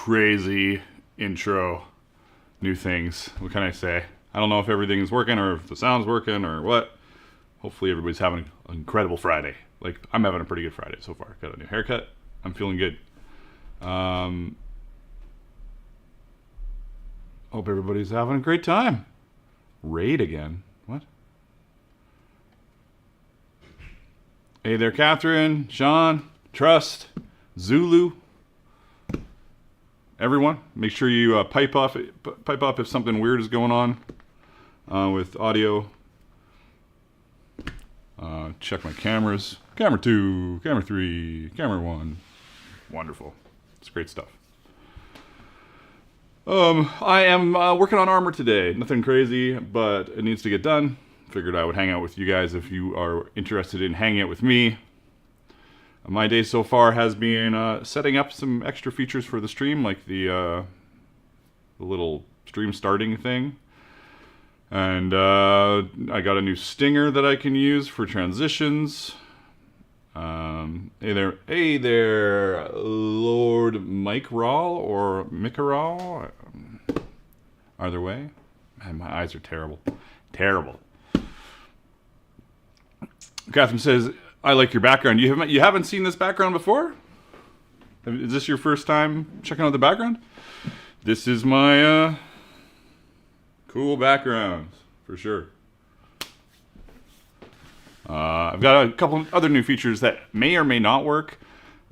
crazy intro, new things. What can I say? I don't know if everything is working or if the sound's working or what. Hopefully everybody's having an incredible Friday. Like, I'm having a pretty good Friday so far. Got a new haircut. I'm feeling good. Hope everybody's having a great time. Raid again. What? Hey there, Catherine, Sean, Trust, Zulu. Everyone, make sure you pipe up if something weird is going on with audio. Check my cameras. Camera 2, camera 3, camera 1. Wonderful. It's great stuff. I am working on armor today. Nothing crazy, but it needs to get done. Figured I would hang out with you guys if you are interested in hanging out with me. My day so far has been setting up some extra features for the stream, like the little stream starting thing. And I got a new stinger that I can use for transitions. Hey there, Lord Mike Rawl or Mikaral. Either way. Man, my eyes are terrible. Terrible. Catherine says, I like your background. You haven't seen this background before? Is this your first time checking out the background? This is my cool background, for sure. I've got a couple of other new features that may or may not work.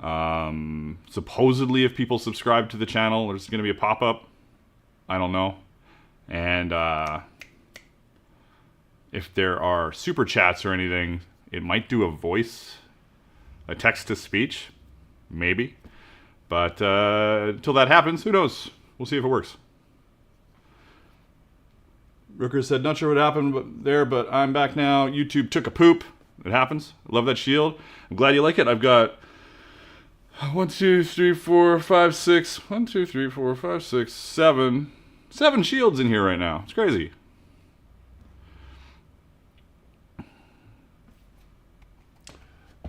Supposedly, if people subscribe to the channel, there's going to be a pop-up. I don't know. And if there are super chats or anything, it might do a text-to-speech, maybe. But until that happens, who knows? We'll see if it works. Rooker said, not sure what happened but I'm back now. YouTube took a poop. It happens. I love that shield. I'm glad you like it. I've got 7 shields in here right now. It's crazy.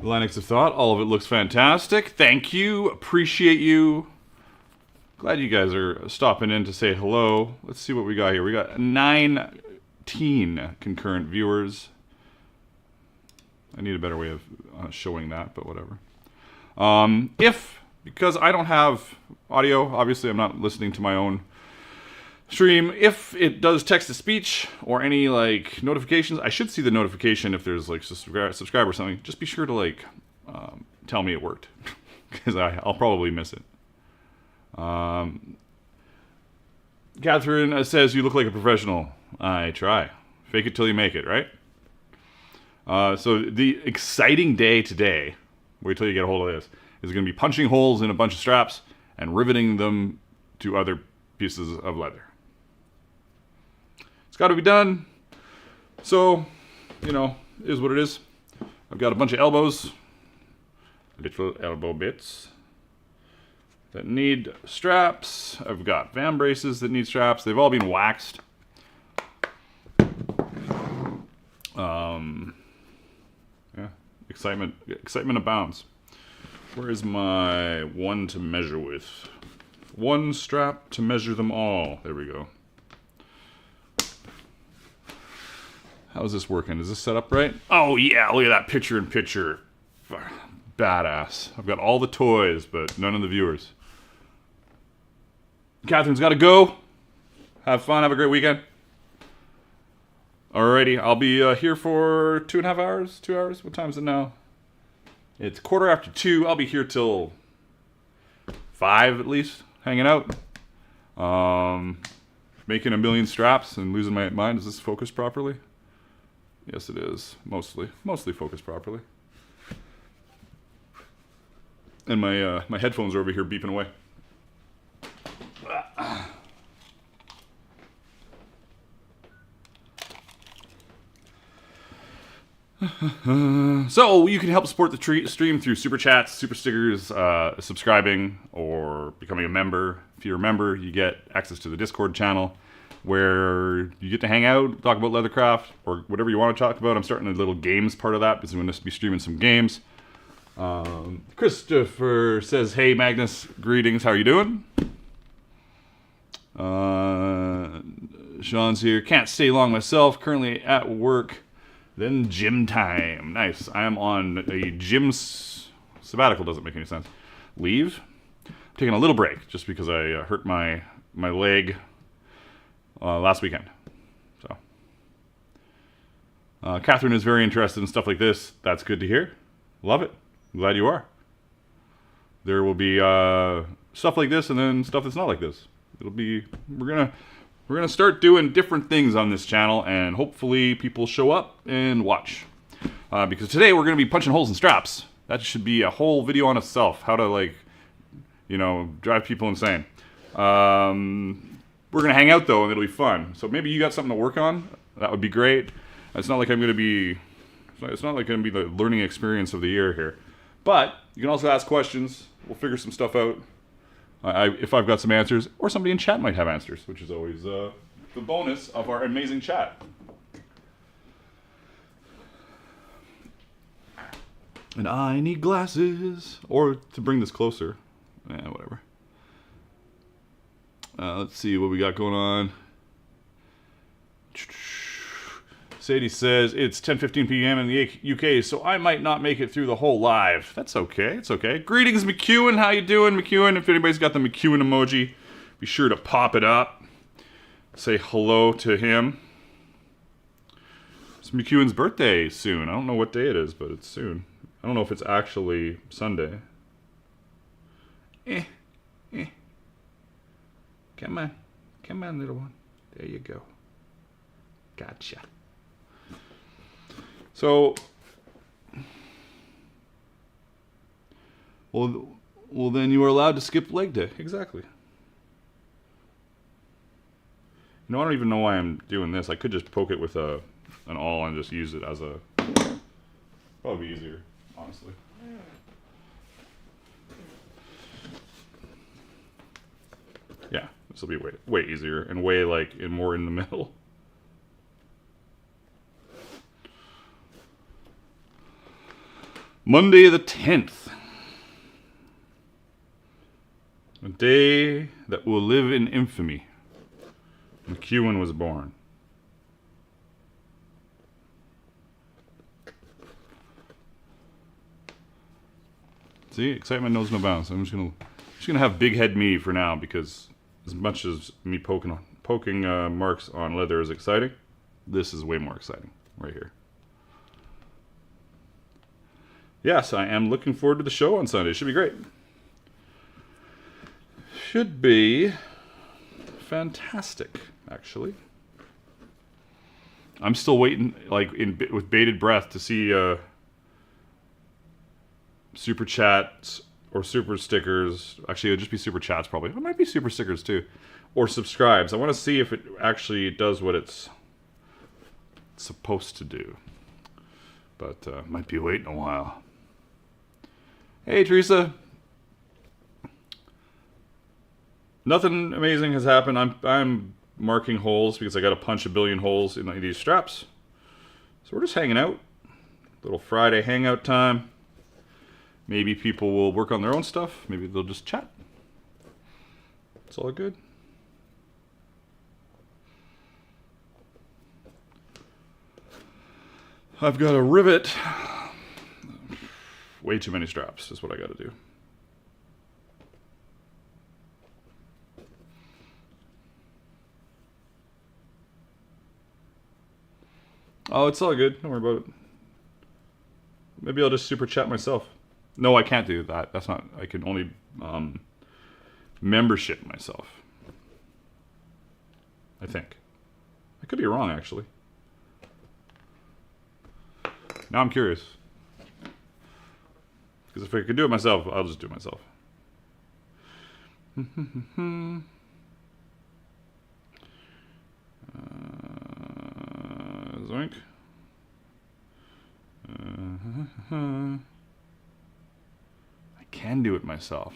Linux of Thought, all of it looks fantastic. Thank you. Appreciate you. Glad you guys are stopping in to say hello. Let's see what we got here. We got 19 concurrent viewers. I need a better way of showing that, but whatever. Because I don't have audio, obviously I'm not listening to my own stream. If it does text-to-speech or any like notifications, I should see the notification if there's like subscribe or something. Just be sure to like tell me it worked, because I'll probably miss it. Catherine says you look like a professional. I try. Fake it till you make it, right? So the exciting day today, wait till you get a hold of this, is going to be punching holes in a bunch of straps and riveting them to other pieces of leather. It's got to be done. So, you know, it is what it is. I've got a bunch of elbows, little elbow bits that need straps. I've got van braces that need straps. They've all been waxed. Yeah, excitement abounds. Where is my one to measure with? One strap to measure them all. There we go. How's this working? Is this set up right? Oh yeah, look at that picture-in-picture. Badass. I've got all the toys, but none of the viewers. Catherine's got to go. Have fun. Have a great weekend. Alrighty, I'll be here for 2.5 hours. 2 hours? What time is it now? It's 2:15. I'll be here till 5 at least, hanging out. Making a million straps and losing my mind. Is this focused properly? Yes, it is. Mostly focused properly. And my headphones are over here beeping away. So you can help support the stream through super chats, super stickers, subscribing, or becoming a member. If you're a member, you get access to the Discord channel, where you get to hang out, talk about leathercraft, or whatever you want to talk about. I'm starting a little games part of that, because I'm going to be streaming some games. Christopher says, hey Magnus, greetings, how are you doing? Sean's here. Can't stay long myself. Currently at work. Then gym time. Nice. I am on a gym sabbatical. Doesn't make any sense. Leave. I'm taking a little break just because I hurt my leg last weekend. So, Catherine is very interested in stuff like this. That's good to hear. Love it. Glad you are. There will be stuff like this and then stuff that's not like this. We're gonna start doing different things on this channel, and hopefully people show up and watch. Because today we're gonna be punching holes in straps. That should be a whole video on itself. How to drive people insane. We're gonna hang out though, and it'll be fun. So maybe you got something to work on. That would be great. It's not like I'm gonna be. It's not like gonna be the learning experience of the year here. But you can also ask questions. We'll figure some stuff out. If I've got some answers, or somebody in chat might have answers, which is always the bonus of our amazing chat. And I need glasses, or to bring this closer. Whatever. Let's see what we got going on. Sadie says it's 10:15 p.m. in the UK, so I might not make it through the whole live. That's okay. It's okay. Greetings, McEwen. How you doing, McEwen? If anybody's got the McEwen emoji, be sure to pop it up. Say hello to him. It's McEwen's birthday soon. I don't know what day it is, but it's soon. I don't know if it's actually Sunday. Come on. Come on, little one. There you go. Gotcha. So, well, then you are allowed to skip leg day. Exactly. You know, I don't even know why I'm doing this. I could just poke it with an awl and just use it as a... Probably be easier, honestly. Yeah, this will be way easier and way more in the middle. Monday the 10th. A day that will live in infamy. McEwen was born. See, excitement knows no bounds. I'm just gonna have big head me for now, because as much as me poking marks on leather is exciting, this is way more exciting right here. Yes, I am looking forward to the show on Sunday. It should be great. Should be fantastic, actually. I'm still waiting, with bated breath, to see super chats or super stickers. Actually, it'll just be super chats probably. It might be super stickers too, or subscribes. I want to see if it actually does what it's supposed to do. But might be waiting a while. Hey, Teresa. Nothing amazing has happened. I'm marking holes because I got to punch a billion holes in these straps. So we're just hanging out. Little Friday hangout time. Maybe people will work on their own stuff. Maybe they'll just chat. It's all good. I've got a rivet. Way too many straps is what I got to do. Oh, it's all good. Don't worry about it. Maybe I'll just super chat myself. No, I can't do that. That's not... I can only membership myself. I think. I could be wrong, actually. Now I'm curious. Because if I could do it myself, I'll just do it myself. Zoink. I can do it myself.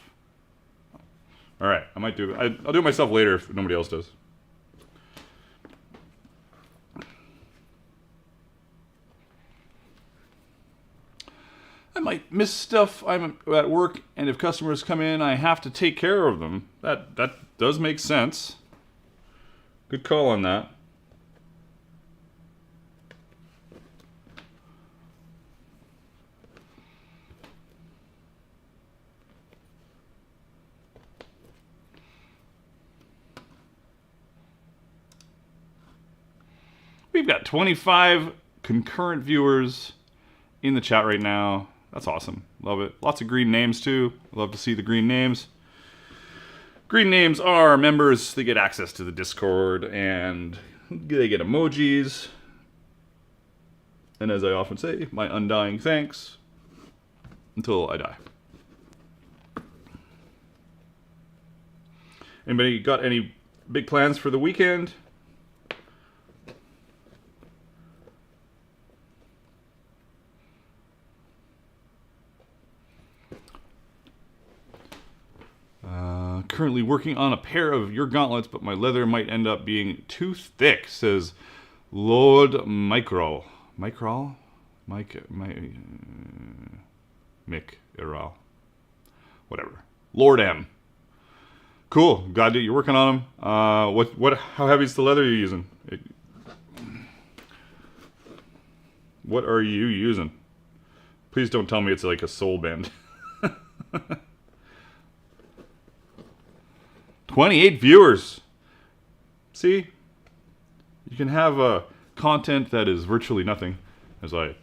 All right, I might do it. I'll do it myself later if nobody else does. I might miss stuff. I'm at work, and if customers come in, I have to take care of them. That does make sense. Good call on that. We've got 25 concurrent viewers in the chat right now. That's awesome. Love it. Lots of green names too. Love to see the green names. Green names are members. They get access to the Discord and they get emojis. And as I often say, my undying thanks until I die. Anybody got any big plans for the weekend? Currently working on a pair of your gauntlets, but my leather might end up being too thick, says Lord Micro. Mick Iral. Whatever. Lord M. Cool. Glad that you're working on them. How heavy is the leather you're using? What are you using? Please don't tell me it's like a soul bend. 28 viewers. See? You can have content that is virtually nothing as I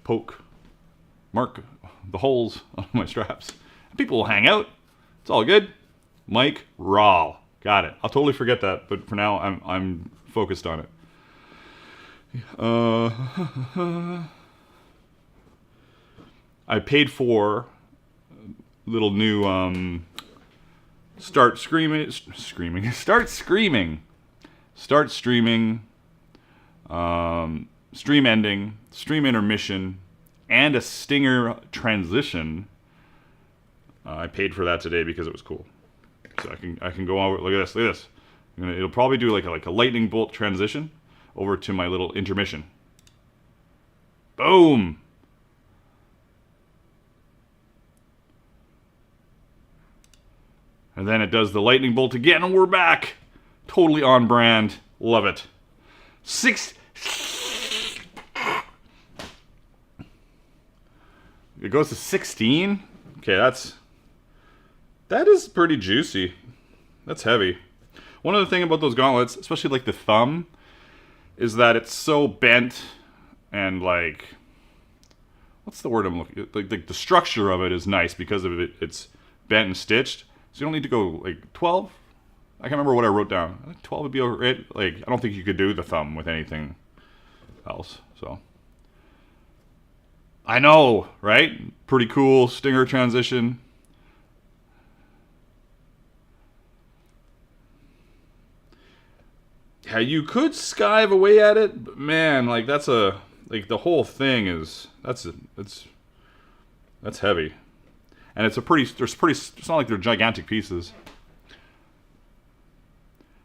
mark the holes on my straps. People will hang out. It's all good. Mike Rawl. Got it. I'll totally forget that, but for now I'm focused on it. I paid for little new start streaming, stream ending, stream intermission, and a stinger transition. I paid for that today because it was cool. So I can go over. Look at this. It'll probably do like a lightning bolt transition over to my little intermission. Boom. And then it does the lightning bolt again, and we're back. Totally on brand. Love it. It goes to 16. Okay, that is pretty juicy. That's heavy. One other thing about those gauntlets, especially like the thumb, is that it's so bent and like, what's the word I'm looking at? Like the structure of it is nice because of it. It's bent and stitched. So you don't need to go like 12. I can't remember what I wrote down. I think 12 would be alright. Like, I don't think you could do the thumb with anything else. So I know, right? Pretty cool stinger transition. Yeah, you could skive away at it, but man, like the whole thing is that's heavy. And it's not like they're gigantic pieces.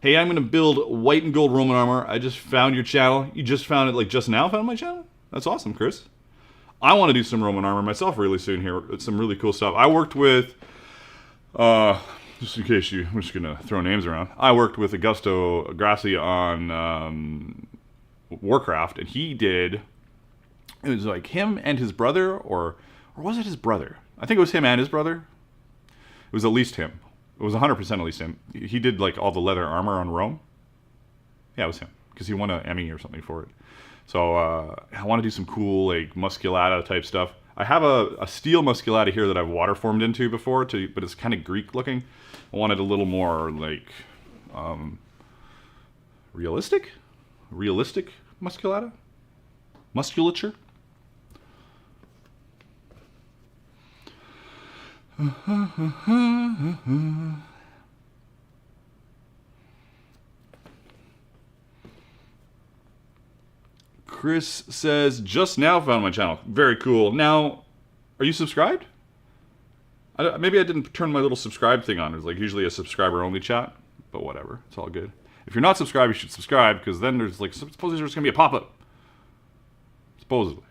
Hey, I'm going to build white and gold Roman armor. I just found your channel. You just found it like just now found my channel? That's awesome, Chris. I want to do some Roman armor myself really soon here. It's some really cool stuff. I worked with, just in case I'm just going to throw names around. I worked with Augusto Grassi on Warcraft, and it was like him and his brother, or was it his brother? I think it was him and his brother. It was at least him. It was 100% at least him. He did like all the leather armor on Rome. Yeah, it was him because he won an Emmy or something for it. So I want to do some cool like musculata type stuff. I have a steel musculata here that I've water formed into before, but it's kind of Greek looking. I wanted a little more like realistic musculature. Chris says, just now found my channel. Very cool. Now, are you subscribed? Maybe I didn't turn my little subscribe thing on. There's like usually a subscriber only chat, but whatever. It's all good. If you're not subscribed, you should subscribe because then there's like, supposedly there's going to be a pop-up. Supposedly.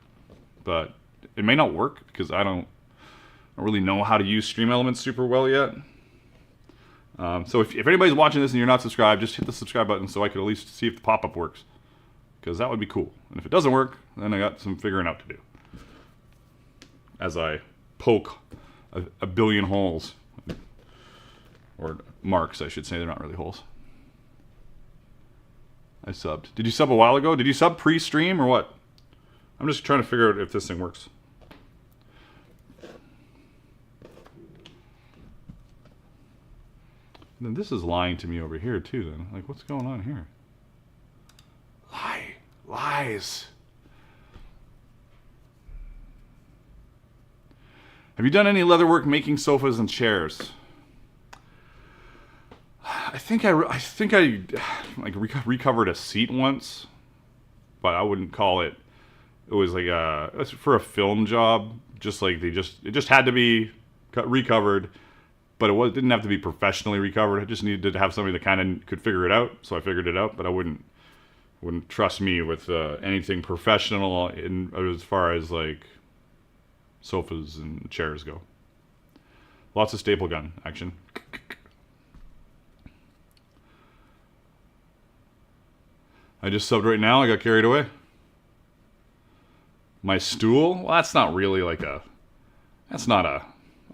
But it may not work because I don't really know how to use Stream Elements super well yet. So if anybody's watching this and you're not subscribed, just hit the subscribe button so I could at least see if the pop-up works. Because that would be cool. And if it doesn't work, then I got some figuring out to do. As I poke a billion holes. Or marks, I should say. They're not really holes. I subbed. Did you sub a while ago? Did you sub pre-stream or what? I'm just trying to figure out if this thing works. And then this is lying to me over here too then. Like, what's going on here? Lies. Have you done any leatherwork making sofas and chairs? I think I like recovered a seat once, but I wouldn't call it. It was like it was for a film job. Just like it just had to be recovered, but it didn't have to be professionally recovered. I just needed to have somebody that kind of could figure it out. So I figured it out, but I wouldn't trust me with anything professional as far as like sofas and chairs go. Lots of staple gun action. I just subbed right now. I got carried away. My stool? Well, that's not really like a... That's not a...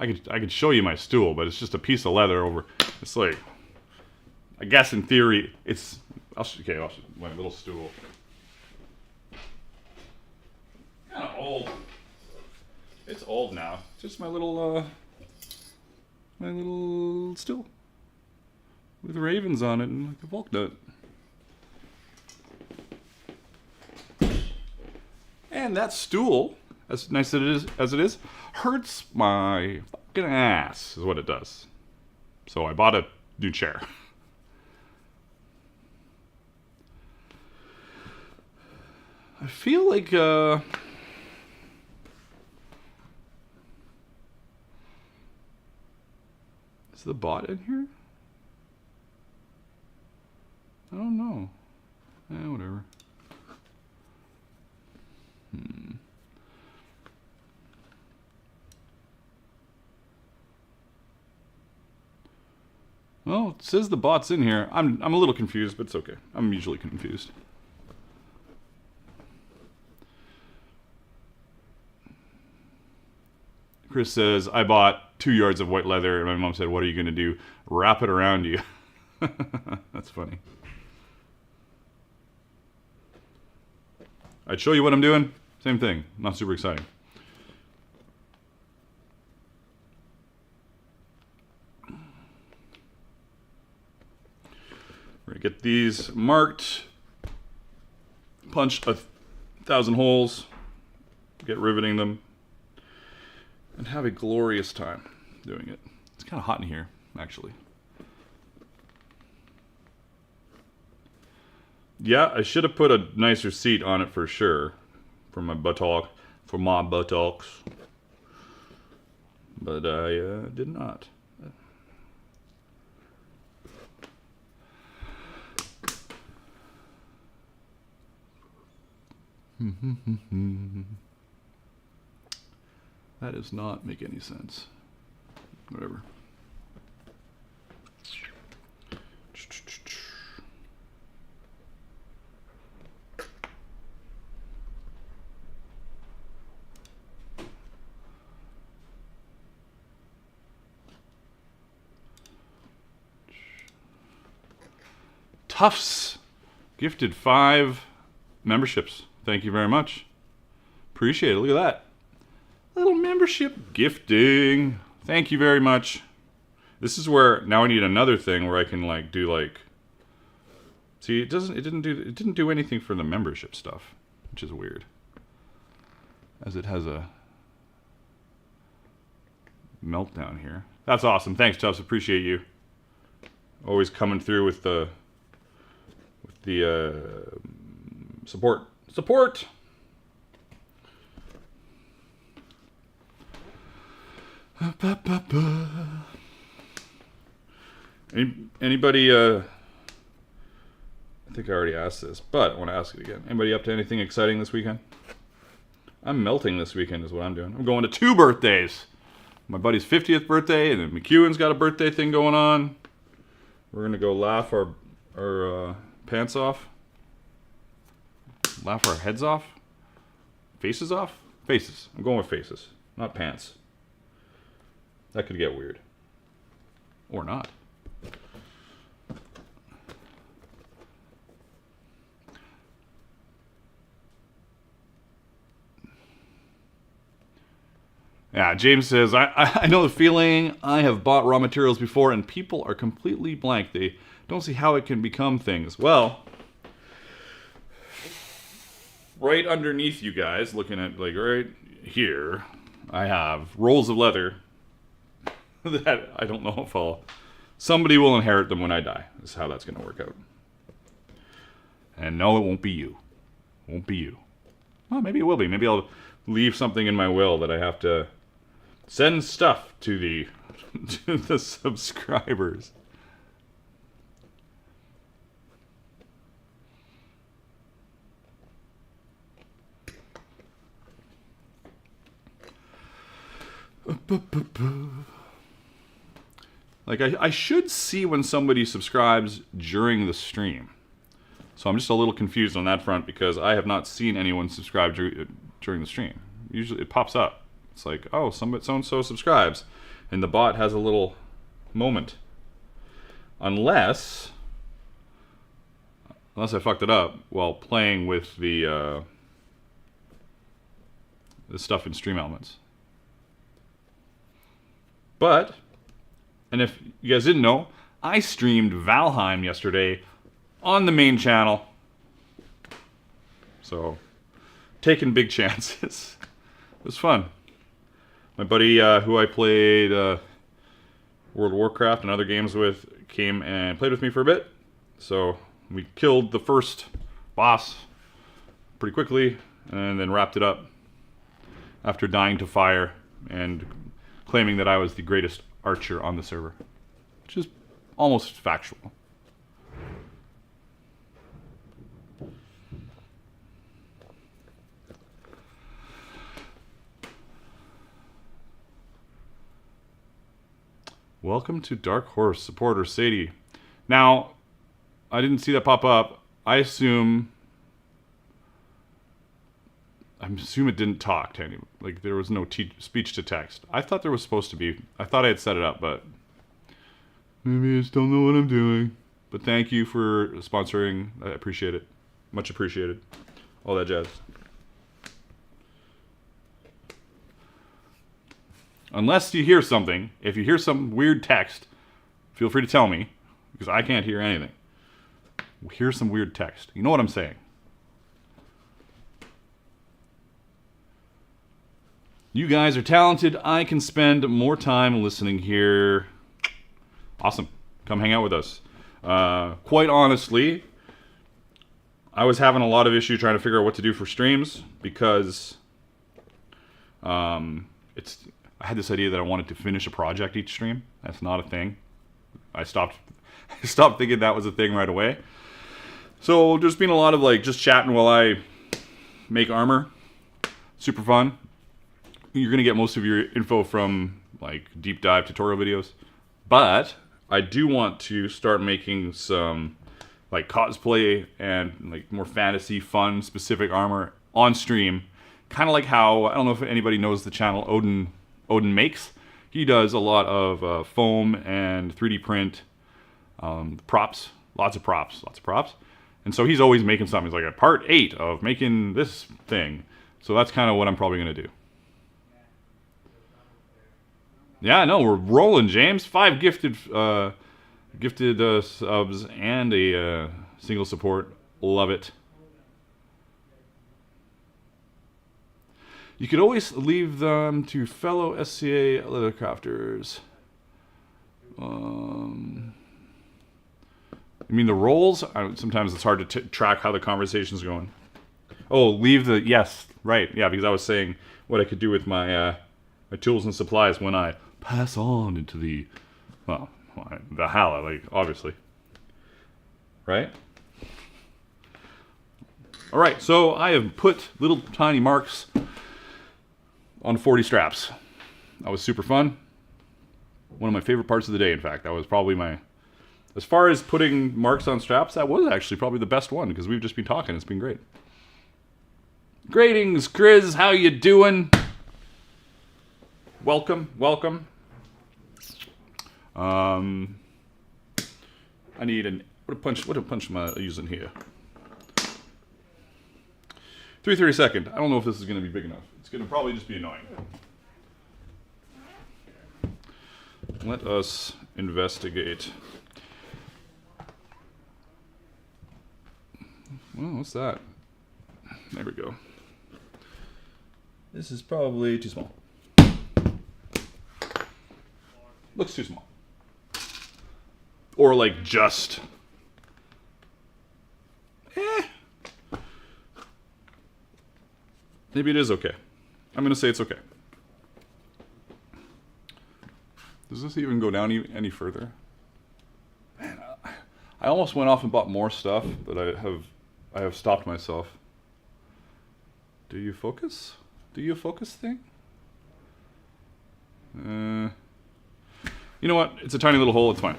I could show you my stool, but it's just a piece of leather over... It's like... I guess in theory, it's... I'll show my little stool. Kind of old. It's old now. It's just my little stool. With ravens on it and like a Volk nut. And that stool, as nice as it is, hurts my fucking ass, is what it does. So I bought a new chair. I feel like, is the bot in here? I don't know. Whatever. Well, it says the bot's in here. I'm a little confused, but it's okay. I'm usually confused. Chris says, I bought 2 yards of white leather, and my mom said, what are you going to do? Wrap it around you. That's funny. I'd show you what I'm doing. Same thing. Not super exciting. We're going to get these marked. Punch 1,000 holes. Get riveting them. And have a glorious time doing it. It's kind of hot in here, actually. Yeah, I should have put a nicer seat on it for sure. For my buttocks. But I did not. That does not make any sense. Whatever. Tufts gifted 5 memberships. Thank you very much. Appreciate it. Look at that. Little membership gifting. Thank you very much. This is where now I need another thing where I can like do like. See, it didn't do anything for the membership stuff, which is weird. As it has a meltdown here. That's awesome. Thanks, Tufts. Appreciate you. Always coming through with the support. Support. Anybody, I think I already asked this, but I want to ask it again. Anybody up to anything exciting this weekend? I'm melting this weekend is what I'm doing. I'm going to 2 birthdays. My buddy's 50th birthday, and then McEwen's got a birthday thing going on. We're gonna go laugh our pants off. Laugh our heads off. Faces off? Faces. I'm going with faces, not pants. That could get weird. Or not. Yeah, James says, I know the feeling. I have bought raw materials before and people are completely blank. They don't see how it can become things. Well, right underneath you guys, looking at like right here, I have rolls of leather that I don't know if somebody will inherit them when I die. This is how that's going to work out. And no, it won't be you. It won't be you. Well, maybe it will be. Maybe I'll leave something in my will that I have to send stuff to the subscribers. Like I should see when somebody subscribes during the stream. So I'm just a little confused on that front because I have not seen anyone subscribe during the stream. Usually it pops up. It's like, oh, so-and-so subscribes. And the bot has a little moment. Unless I fucked it up while playing with the stuff in Stream Elements. But, and if you guys didn't know, I streamed Valheim yesterday on the main channel. So, taking big chances. It was fun. My buddy who I played World of Warcraft and other games with came and played with me for a bit. So, we killed the first boss pretty quickly and then wrapped it up after dying to fire and claiming that I was the greatest archer on the server, which is almost factual. Welcome to Dark Horse supporter Sadie. Now, I didn't see that pop up. I assume it didn't talk to anyone. Like, there was no speech to text. I thought there was supposed to be. I thought I had set it up, but maybe I just don't know what I'm doing. But thank you for sponsoring. I appreciate it. Much appreciated. All that jazz. Unless you hear something. If you hear some weird text, feel free to tell me, because I can't hear anything. Hear some weird text. You know what I'm saying. You guys are talented. I can spend more time listening here. Awesome. Come hang out with us. Quite honestly, I was having a lot of issue trying to figure out what to do for streams because I had this idea that I wanted to finish a project each stream. That's not a thing. I stopped thinking that was a thing right away. So there's been a lot of like just chatting while I make armor. Super fun. You're going to get most of your info from like deep dive tutorial videos. But I do want to start making some like cosplay and like more fantasy fun specific armor on stream. Kind of like how, I don't know if anybody knows the channel Odin Makes. He does a lot of foam and 3D print props. Lots of props. And so he's always making something. He's like a part 8 of making this thing. So that's kind of what I'm probably going to do. Yeah, no, we're rolling, James. 5 gifted subs and a single support. Love it. You could always leave them to fellow SCA leathercrafters. You mean the roles? Sometimes it's hard to track how the conversation's going. Oh, leave the... Yes, right. Yeah, because I was saying what I could do with my my tools and supplies when I pass on into the... Well, the Hala, like, obviously. Right? Alright, so I have put little tiny marks on 40 straps. That was super fun. One of my favorite parts of the day, in fact. That was probably my As far as putting marks on straps, that was actually probably the best one because we've just been talking. It's been great. Greetings, Chris. How you doing? Welcome, welcome. I need what punch am I using here? 3/32. I don't know if this is going to be big enough. It's going to probably just be annoying. Let us investigate. Well, what's that? There we go. This is probably too small. Looks too small. Or like just. Maybe it is okay. I'm going to say it's okay. Does this even go down any further? Man, I almost went off and bought more stuff, but I have stopped myself. Do you focus? Do you focus thing? You know what? It's a tiny little hole. It's fine.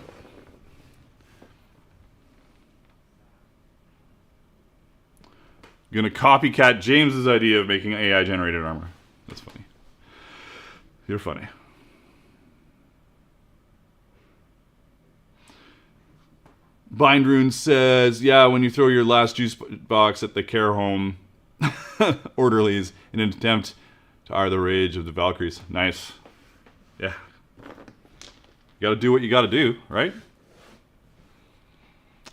I'm gonna copycat James's idea of making AI generated armor. That's funny. You're funny. Bindrune says, yeah, when you throw your last juice box at the care home orderlies in an attempt to are the rage of the Valkyries. Nice. Yeah. You gotta do what you gotta do, right?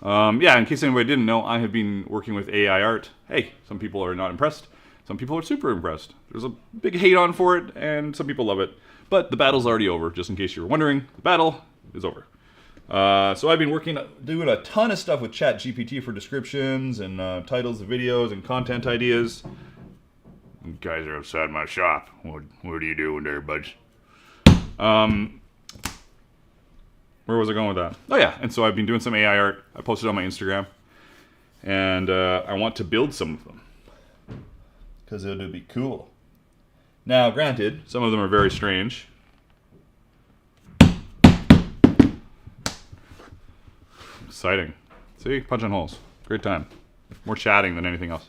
Yeah, in case anybody didn't know, I have been working with AI art. Hey, some people are not impressed. Some people are super impressed. There's a big hate on for it, and some people love it. But the battle's already over, just in case you were wondering. The battle is over. So I've been doing a ton of stuff with ChatGPT for descriptions and titles of videos and content ideas. You guys are outside my shop. What are you doing there, buds? Where was I going with that? Oh yeah, and so I've been doing some AI art. I posted on my Instagram. And I want to build some of them. Because it would be cool. Now, granted, some of them are very strange. Exciting. See? Punching holes. Great time. More chatting than anything else.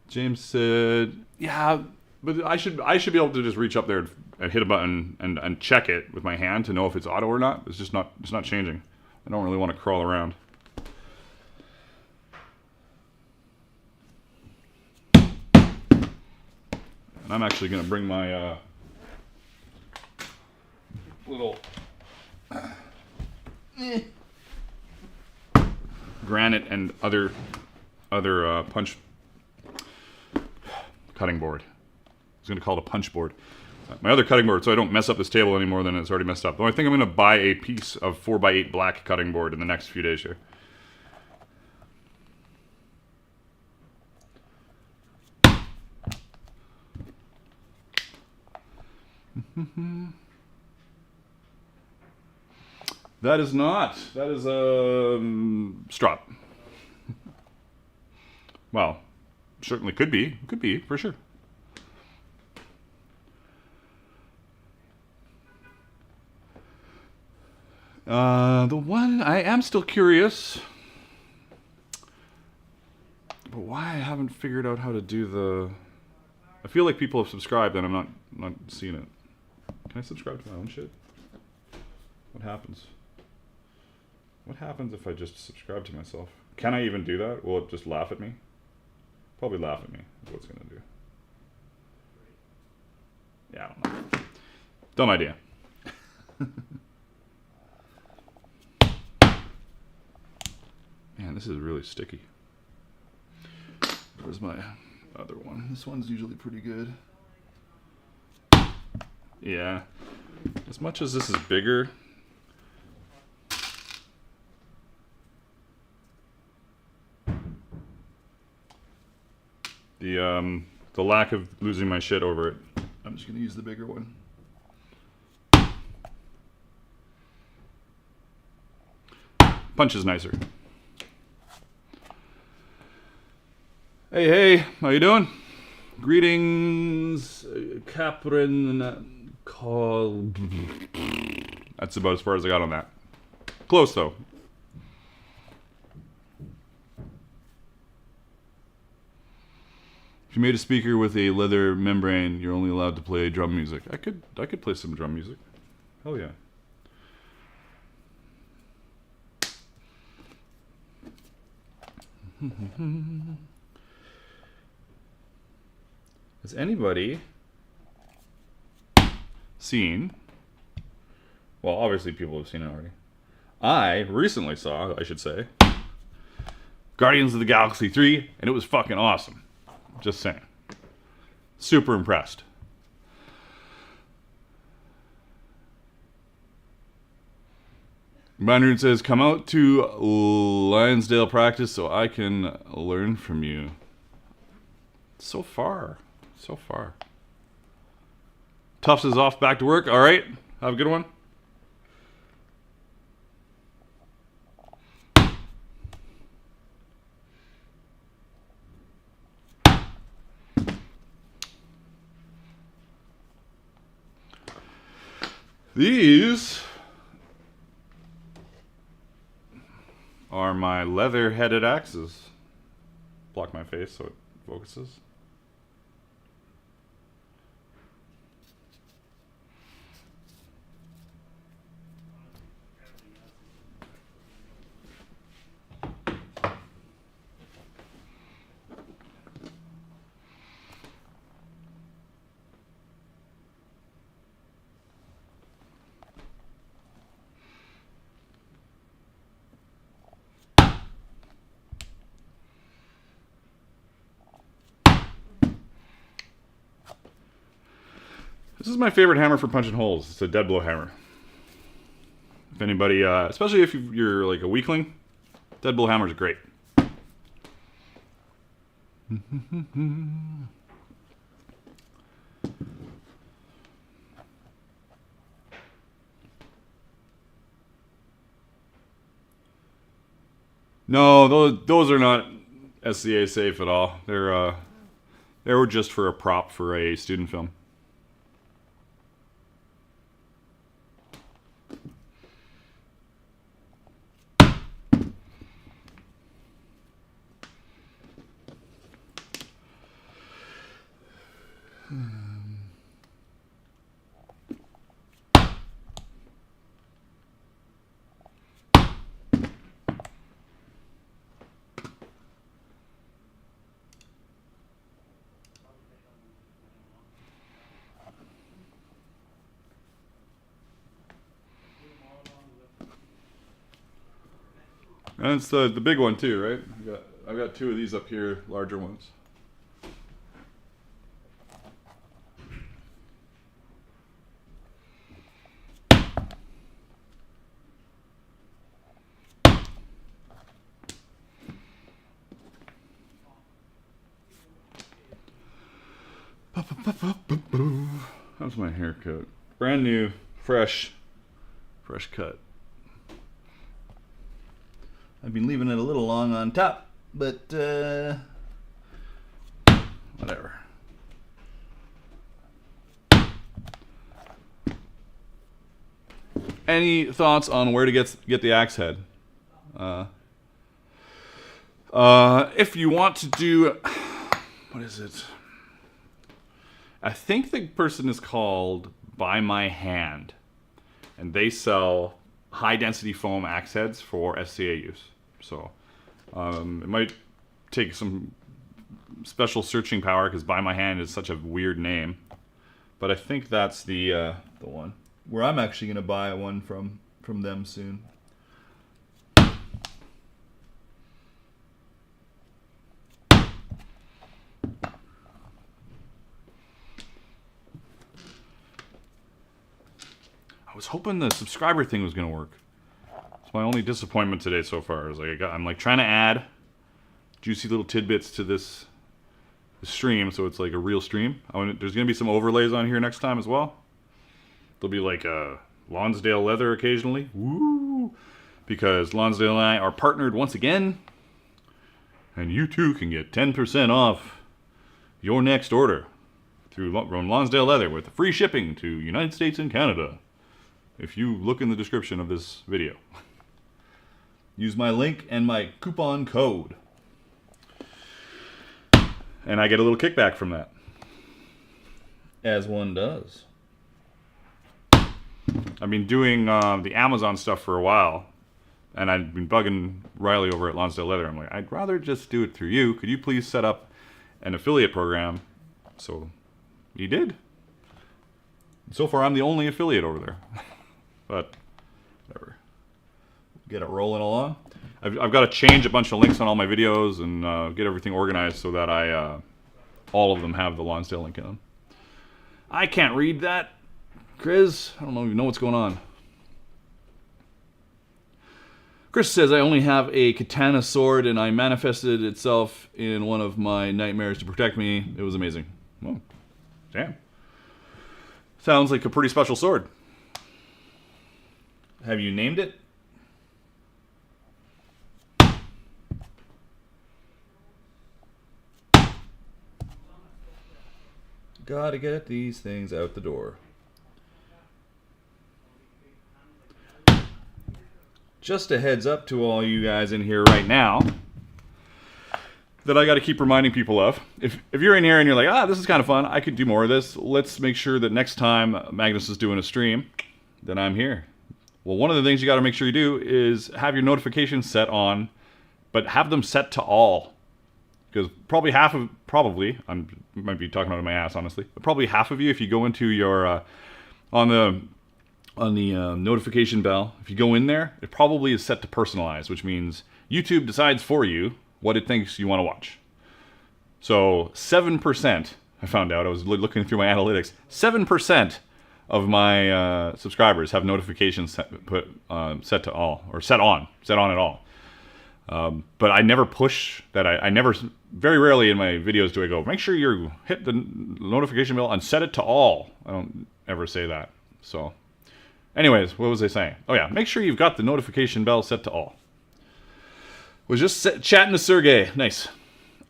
James said, yeah, but I should be able to just reach up there and hit a button and check it with my hand to know if it's auto or not. It's not changing. I don't really want to crawl around. And I'm actually going to bring my little granite and other punch cutting board. I was going to call it a punch board. My other cutting board, so I don't mess up this table any more than it's already messed up. Though I think I'm going to buy a piece of 4x8 black cutting board in the next few days here. That is not. That is a strop. Well, certainly could be. Could be, for sure. The one I am still curious, but why I haven't figured out how to do the. I feel like people have subscribed and I'm not seeing it. Can I subscribe to my own shit? What happens? What happens if I just subscribe to myself? Can I even do that? Will it just laugh at me? Probably laugh at me. Is what it's gonna do. Yeah, I don't know. Dumb idea. Man, this is really sticky. Where's my other one? This one's usually pretty good. Yeah. As much as this is bigger, the lack of losing my shit over it, I'm just gonna use the bigger one. Punch is nicer. Hey, how you doing? Greetings, Caprin. I That's about as far as I got on that. Close, though. If you made a speaker with a leather membrane, you're only allowed to play drum music. I could play some drum music. Hell yeah. Has anybody seen... Well, obviously people have seen it already. I recently saw, I should say, Guardians of the Galaxy 3, and it was fucking awesome. Just saying. Super impressed. Bynard says, come out to LONSDALE practice so I can learn from you. So far. So far. Tufts is off back to work. All right. Have a good one. These are my leather-headed axes. Block my face so it focuses. This is my favorite hammer for punching holes. It's a dead blow hammer. If anybody, especially if you're like a weakling, dead blow hammers are great. No, those are not SCA safe at all. They were just for a prop for a student film. And it's the big one too, right? I've got two of these up here, larger ones. How's my haircut? Brand new, fresh cut. I've been leaving it a little long on top, but whatever. Any thoughts on where to get the axe head? If you want to do, what is it? I think the person is called By My Hand, and they sell high density foam axe heads for SCA use. So it might take some special searching power because By My Hand is such a weird name, but I think that's the one where I'm actually gonna buy one from them soon. I was hoping the subscriber thing was gonna work. It's my only disappointment today so far. Is like I'm like trying to add juicy little tidbits to this stream, so it's like a real stream. There's gonna be some overlays on here next time as well. There'll be like a LONSDALE leather occasionally, woo! Because LONSDALE and I are partnered once again, and you too can get 10% off your next order through LONSDALE leather with free shipping to United States and Canada. if you look in the description of this video. Use my link and my coupon code. And I get a little kickback from that. As one does. I've been doing the Amazon stuff for a while. And I've been bugging Riley over at LONSDALE Leather. I'm like, I'd rather just do it through you. Could you please set up an affiliate program? So he did. So far, I'm the only affiliate over there. But whatever. Get it rolling along. I've got to change a bunch of links on all my videos and get everything organized so that all of them have the LONSDALE link in them. I can't read that, Chris. I don't even know what's going on. Chris says, I only have a katana sword and I manifested itself in one of my nightmares to protect me. It was amazing. Oh, damn. Sounds like a pretty special sword. Have you named it? Gotta get these things out the door. Just a heads up to all you guys in here right now that I got to keep reminding people of. If you're in here and you're like, this is kind of fun, I could do more of this, let's make sure that next time Magnus is doing a stream, then I'm here. Well, one of the things you got to make sure you do is have your notifications set on, but have them set to all. Because probably I might be talking out of my ass, honestly, but probably half of you, if you go into your, on the notification bell, if you go in there, it probably is set to personalize, which means YouTube decides for you what it thinks you want to watch. So 7%, I found out, I was looking through my analytics, 7% of my subscribers have notifications set to all, or set on at all. But I never push that. I never, very rarely in my videos do I go, make sure you hit the notification bell and set it to all. I don't ever say that. So anyways, what was I saying? Oh yeah, make sure you've got the notification bell set to all. Was just chatting to Sergey. Nice.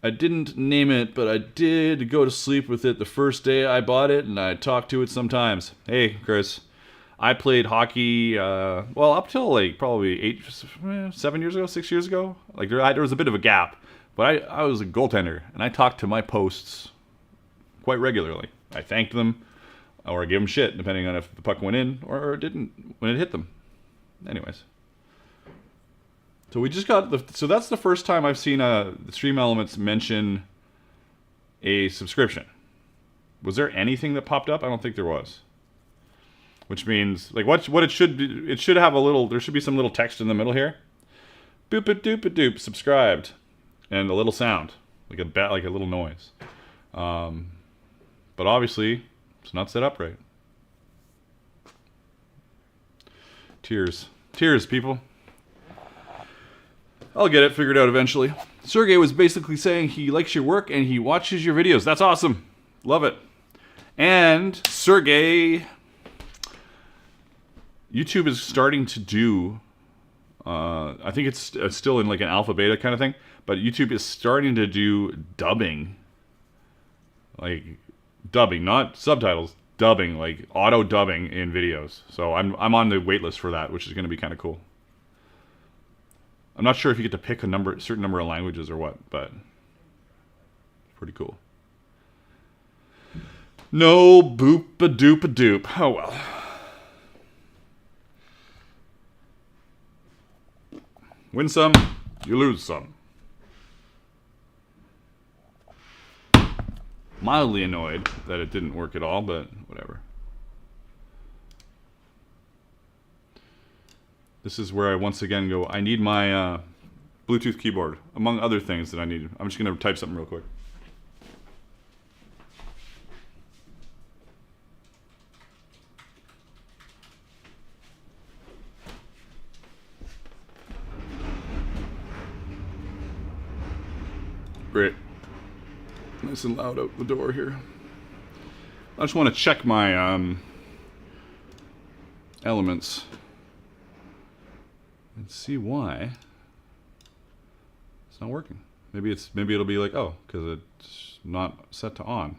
I didn't name it, but I did go to sleep with it the first day I bought it, and I talk to it sometimes. Hey, Chris. I played hockey, well, up till like probably 7 years ago, 6 years ago. Like there was a bit of a gap, but I was a goaltender, and I talked to my posts quite regularly. I thanked them, or I gave them shit, depending on if the puck went in or it didn't when it hit them. Anyways. So we just got so that's the first time I've seen the Stream Elements mention a subscription. Was there anything that popped up? I don't think there was. Which means, like, what it should be, it should have there should be some little text in the middle here. Boop-a-doop-a-doop, subscribed. And a little sound, like a little noise. But obviously, it's not set up right. Tears, people. I'll get it figured out eventually. Sergey was basically saying he likes your work and he watches your videos. That's awesome. Love it. And Sergey, YouTube is starting to do, I think it's still in like an alpha beta kind of thing, but YouTube is starting to do dubbing. Like dubbing, not subtitles, dubbing, like auto dubbing in videos. So I'm on the wait list for that, which is going to be kind of cool. I'm not sure if you get to pick a certain number of languages or what, but it's pretty cool. No boop-a-doop-a-doop. Oh well. Win some, you lose some. Mildly annoyed that it didn't work at all, but whatever. This is where I once again go, I need my Bluetooth keyboard, among other things that I need. I'm just going to type something real quick. Great. Nice and loud out the door here. I just want to check my elements and see why it's not working. Maybe it'll be like, oh, because it's not set to on.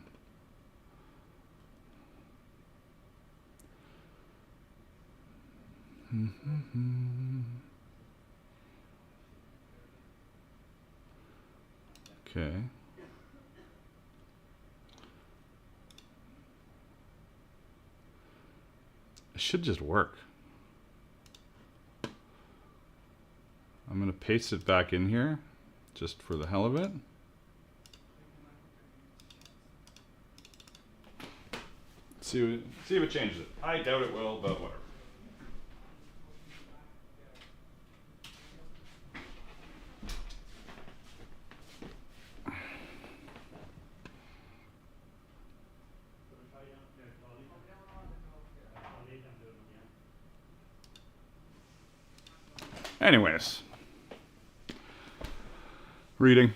Okay. It should just work. I'm going to paste it back in here just for the hell of it. See if it changes it. I doubt it will, but whatever. Anyways, reading.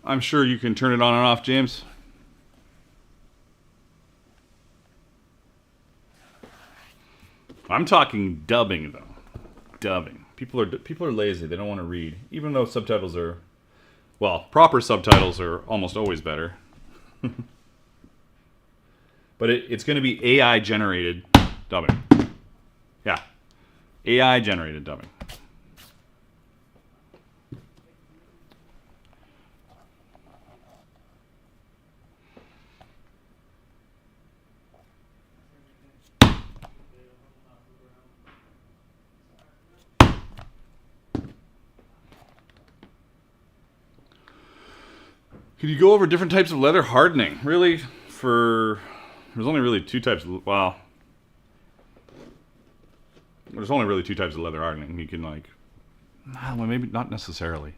I'm sure you can turn it on and off, James. I'm talking dubbing, though. Dubbing. People are lazy. They don't want to read, even though subtitles are, well, proper subtitles are almost always better. But it's going to be AI generated dubbing. Yeah, AI generated dubbing. Could you go over different types of leather hardening? Really? There's only really two types of, well, there's only really two types of leather hardening. You can well, maybe not necessarily.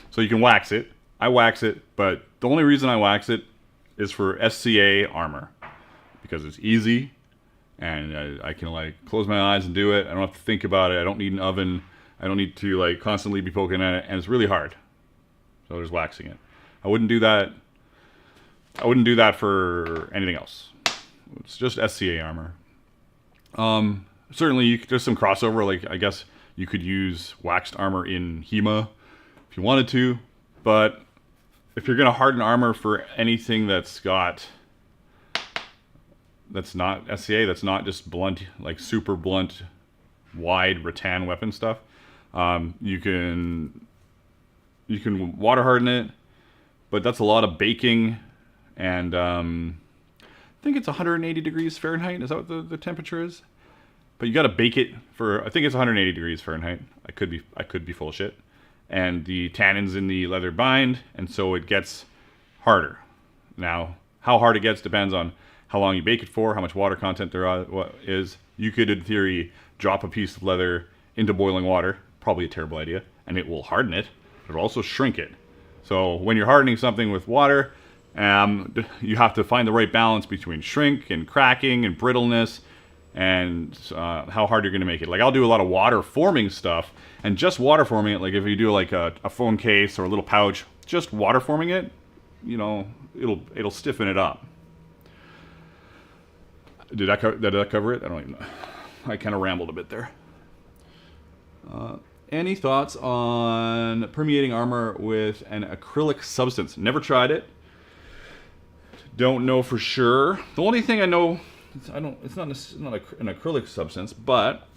So you can wax it. I wax it, but the only reason I wax it is for SCA armor. Because it's easy, and I can close my eyes and do it. I don't have to think about it. I don't need an oven. I don't need to constantly be poking at it, and it's really hard. So there's waxing it. I wouldn't do that. I wouldn't do that for anything else. It's just SCA armor. Certainly, there's some crossover. I guess you could use waxed armor in HEMA if you wanted to. But if you're going to harden armor for anything that's not SCA, that's not just blunt, super blunt, wide rattan weapon stuff, you can water harden it. But that's a lot of baking, and I think it's 180 degrees Fahrenheit. Is that what the temperature is? But you got to bake it for, I think it's 180 degrees Fahrenheit. I could be full of shit. And the tannins in the leather bind, and so it gets harder. Now, how hard it gets depends on how long you bake it for, how much water content there is. You could, in theory, drop a piece of leather into boiling water. Probably a terrible idea. And it will harden it. But it'll also shrink it. So when you're hardening something with water, you have to find the right balance between shrink and cracking and brittleness and how hard you're going to make it. I'll do a lot of water forming stuff, and just water forming it, if you do a phone case or a little pouch, just water forming it, it'll stiffen it up. Did that cover it? I don't even know. I kind of rambled a bit there. Any thoughts on permeating armor with an acrylic substance? Never tried it. Don't know for sure. The only thing I know, it's not an acrylic substance, but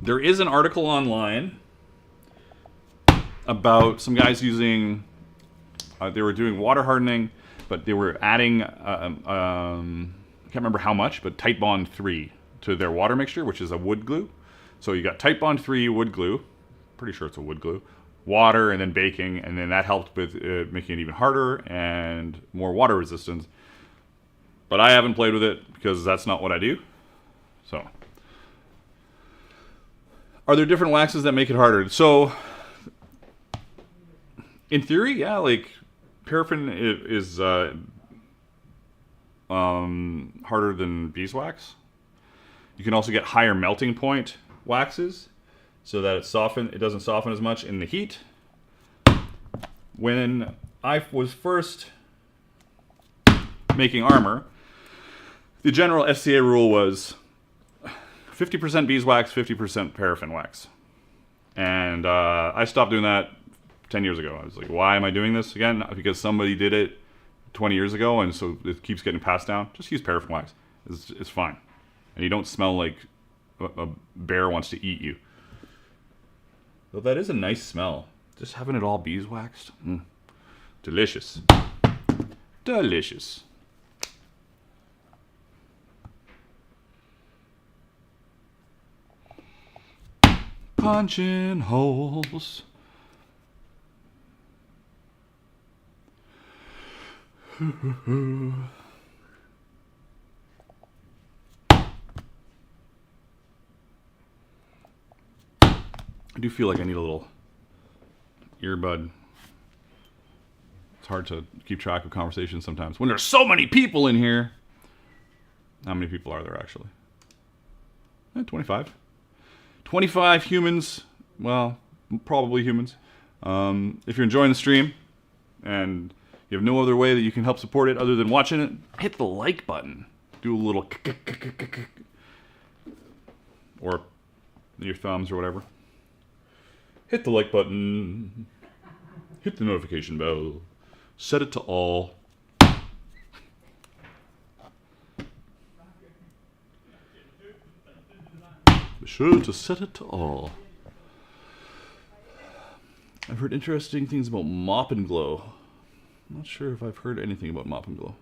there is an article online about some guys using, they were doing water hardening, but they were adding, I can't remember how much, but Titebond 3 to their water mixture, which is a wood glue. So you got Titebond 3 wood glue, pretty sure it's a wood glue, water, and then baking, and then that helped with making it even harder and more water resistance. But I haven't played with it because that's not what I do. So, are there different waxes that make it harder? So, in theory, yeah, paraffin is harder than beeswax. You can also get higher melting point waxes, so that it doesn't soften as much in the heat. When I was first making armor, the general SCA rule was 50% beeswax, 50% paraffin wax. And I stopped doing that 10 years ago. I was like, why am I doing this again? Because somebody did it 20 years ago, and so it keeps getting passed down. Just use paraffin wax. It's fine. And you don't smell like a bear wants to eat you. Though that is a nice smell. Just having it all beeswaxed. Delicious. Delicious. Punching holes. I do feel like I need a little earbud. It's hard to keep track of conversations sometimes when there's so many people in here. How many people are there actually? 25. 25 humans. Well, probably humans. If you're enjoying the stream and you have no other way that you can help support it other than watching it, hit the like button. Do a little or your thumbs or whatever. Hit the like button. Hit the notification bell. Set it to all. Be sure to set it to all. I've heard interesting things about Mop and Glow. I'm not sure if I've heard anything about Mop and Glow.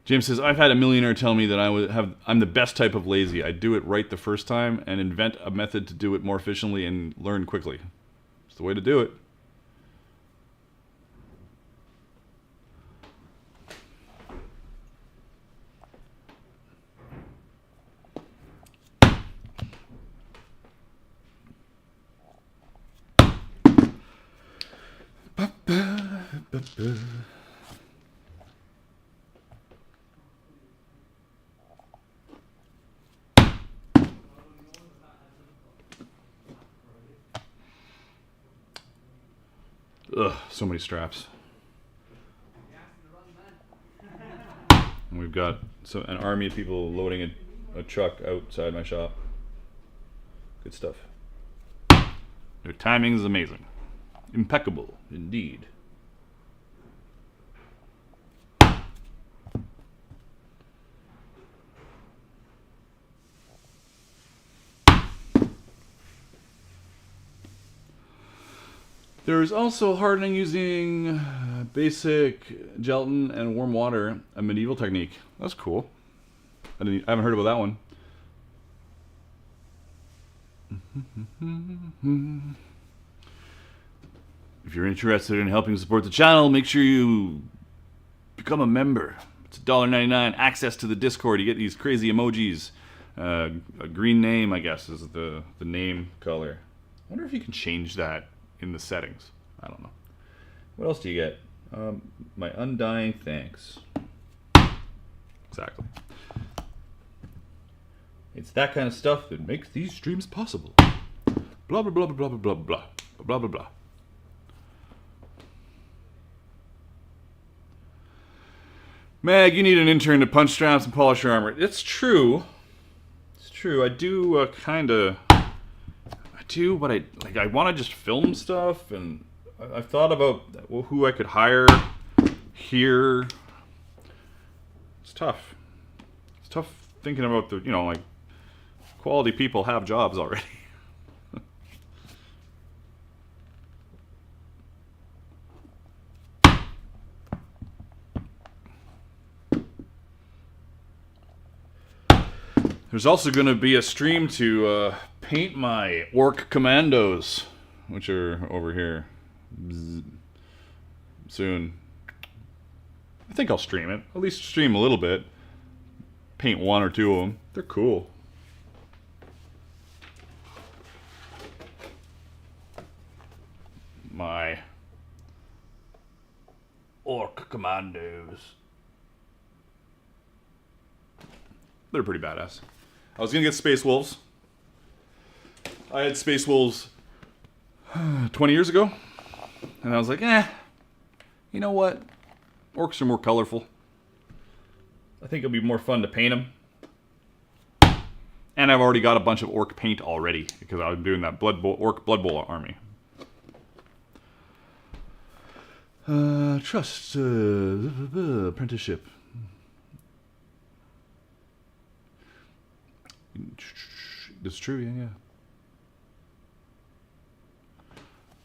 James says, I've had a millionaire tell me that I'm the best type of lazy. I do it right the first time and invent a method to do it more efficiently and learn quickly. It's the way to do it. Ugh, so many straps. And we've got an army of people loading a truck outside my shop. Good stuff. Their timing is amazing. Impeccable, indeed. There is also hardening using basic gelatin and warm water, a medieval technique. That's cool. I haven't heard about that one. If you're interested in helping support the channel, make sure you become a member. It's $1.99, access to the Discord. You get these crazy emojis. A green name, I guess, is the name color. I wonder if you can change that in the settings. I don't know. What else do you get? My undying thanks. Exactly. It's that kind of stuff that makes these streams possible. Blah, blah, blah, blah, blah, blah, blah, blah, blah, blah. Mag, you need an intern to punch straps and polish your armor. It's true. It's true. I do but I want to just film stuff, and I've thought about who I could hire here. It's tough. It's tough thinking about like quality people have jobs already. There's also going to be a stream to paint my orc commandos, which are over here. Soon. I think I'll stream it. At least stream a little bit. Paint one or two of them. They're cool. My orc commandos. They're pretty badass. I was gonna get Space Wolves. I had Space Wolves 20 years ago, and I was like, you know what? Orcs are more colorful. I think it'll be more fun to paint them. And I've already got a bunch of orc paint already because I'm doing that orc Blood Bowl army. Trust apprenticeship. That's true, yeah.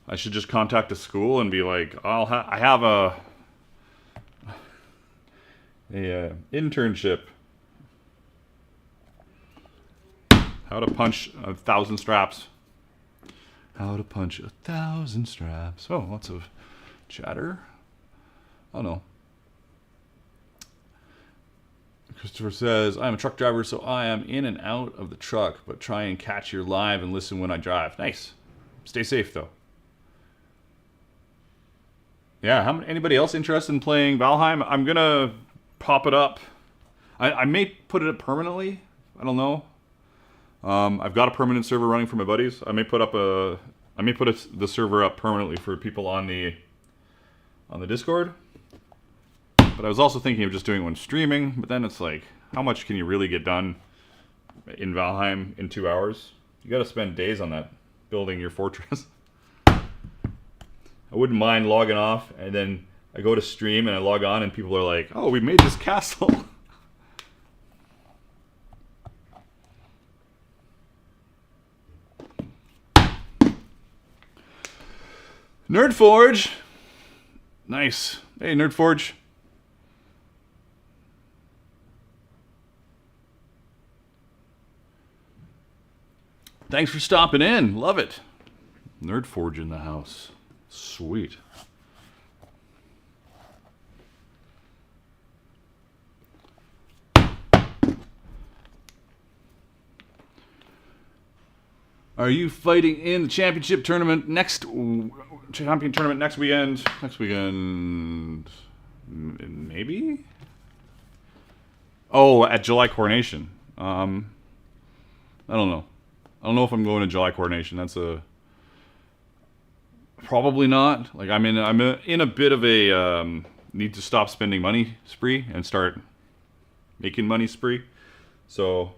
I should just contact the school and be like, I have a internship. How to punch 1,000 straps. How to punch 1,000 straps. Oh, lots of chatter. Oh no. Christopher says, I'm a truck driver, so I am in and out of the truck, but try and catch your live and listen when I drive. Nice. Stay safe, though. Yeah, anybody else interested in playing Valheim? I'm going to pop it up. I may put it up permanently. I don't know. I've got a permanent server running for my buddies. I may put the server up permanently for people on the Discord. But I was also thinking of just doing one streaming, but then it's like, how much can you really get done in Valheim in 2 hours? You got to spend days on that, building your fortress. I wouldn't mind logging off, and then I go to stream and I log on, and people are like, "Oh, we made this castle." Nerdforge, nice. Hey, Nerdforge. Thanks for stopping in. Love it. Nerdforge in the house. Sweet. Are you fighting in the championship tournament next weekend? Next weekend, maybe? Oh, at July Coronation. I don't know. I don't know if I'm going to July Coronation. That's probably not. Like I'm in a bit of a need to stop spending money spree and start making money spree. So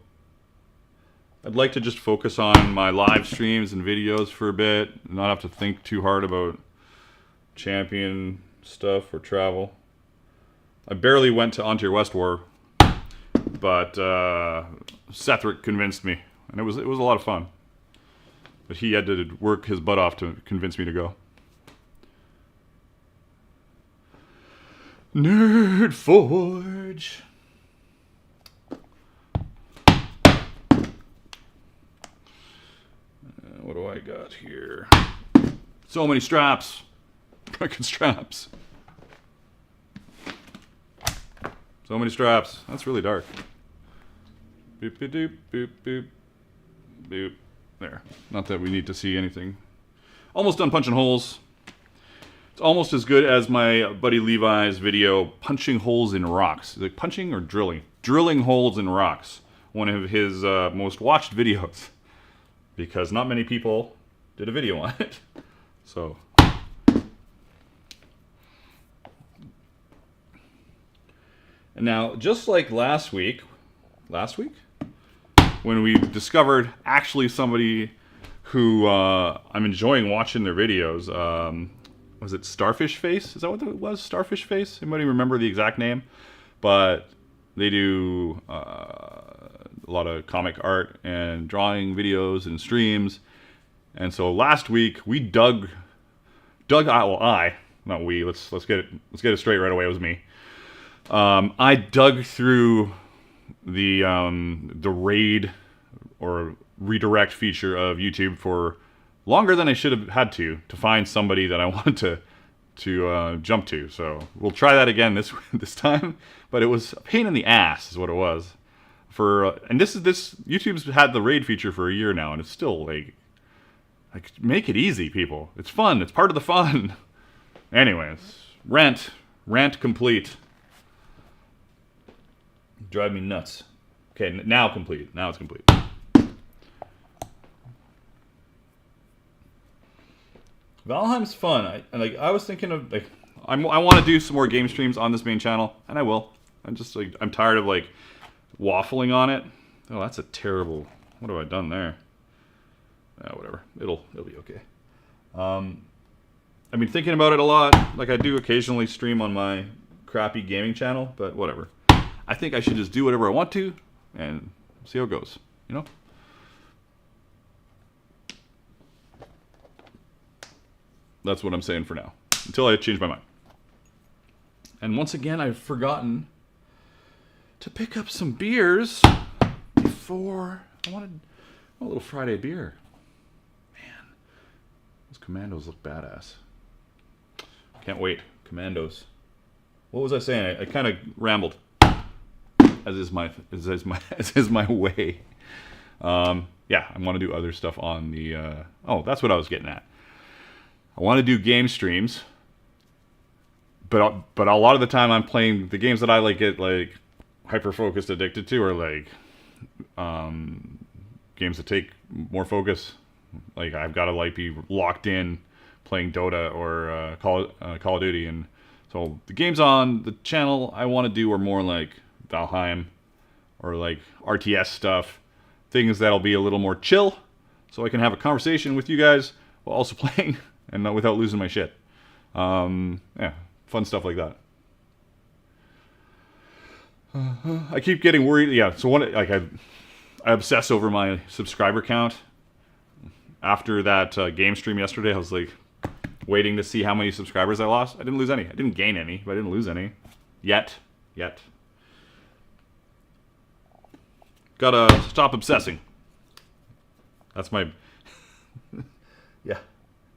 I'd like to just focus on my live streams and videos for a bit, not have to think too hard about champion stuff or travel. I barely went to Ontario West War, but Sethric convinced me. And it was a lot of fun. But he had to work his butt off to convince me to go. Nerdforge. What do I got here? So many straps. Fucking straps. So many straps. That's really dark. Boop, boop, boop, boop, boop. Boop. There. Not that we need to see anything. Almost done punching holes. It's almost as good as my buddy Levi's video, punching holes in rocks. Is it punching or drilling? Drilling holes in rocks. One of his most watched videos. Because not many people did a video on it. So. And now, just like last week? When we discovered actually somebody who I'm enjoying watching their videos. Was it Starfish Face? Is that what it was? Starfish Face? Anybody remember the exact name? But they do a lot of comic art and drawing videos and streams. And so last week we dug out. Not we. Let's get it straight right away. It was me. I dug through the raid or redirect feature of YouTube for longer than I should have had to find somebody that I wanted to jump to. So we'll try that again this time. But it was a pain in the ass, is what it was. And this YouTube's had the raid feature for a year now, and it's still like make it easy, people. It's fun. It's part of the fun. Anyways, rant complete. Drive me nuts. Okay, now complete. Now it's complete. Valheim's fun. I was thinking of I want to do some more game streams on this main channel, and I will. I'm just like, I'm tired of like waffling on it. Oh, that's a terrible, what have I done there? Whatever, it'll be okay. I've been thinking about it a lot. Like I do occasionally stream on my crappy gaming channel, but whatever. I think I should just do whatever I want to and see how it goes, you know? That's what I'm saying for now, until I change my mind. And once again, I've forgotten to pick up some beers before I wanted a little Friday beer. Man, those Commandos look badass. Can't wait, Commandos. What was I saying? I kind of rambled, as is my way. Yeah, I want to do other stuff on the. Oh, that's what I was getting at. I want to do game streams, but a lot of the time I'm playing the games that I like get like hyper focused addicted to, or like games that take more focus. Like I've got to like be locked in playing Dota or Call of Duty, and so the games on the channel I want to do are more like Valheim or like RTS stuff, things that'll be a little more chill, so I can have a conversation with you guys while also playing. And not without losing my shit. Yeah, fun stuff like that. I keep getting worried. Yeah, so I obsess over my subscriber count. After that game stream yesterday, I was like waiting to see how many subscribers I lost. I didn't lose any. I didn't gain any, but I didn't lose any. Yet. Gotta stop obsessing. That's my... yeah.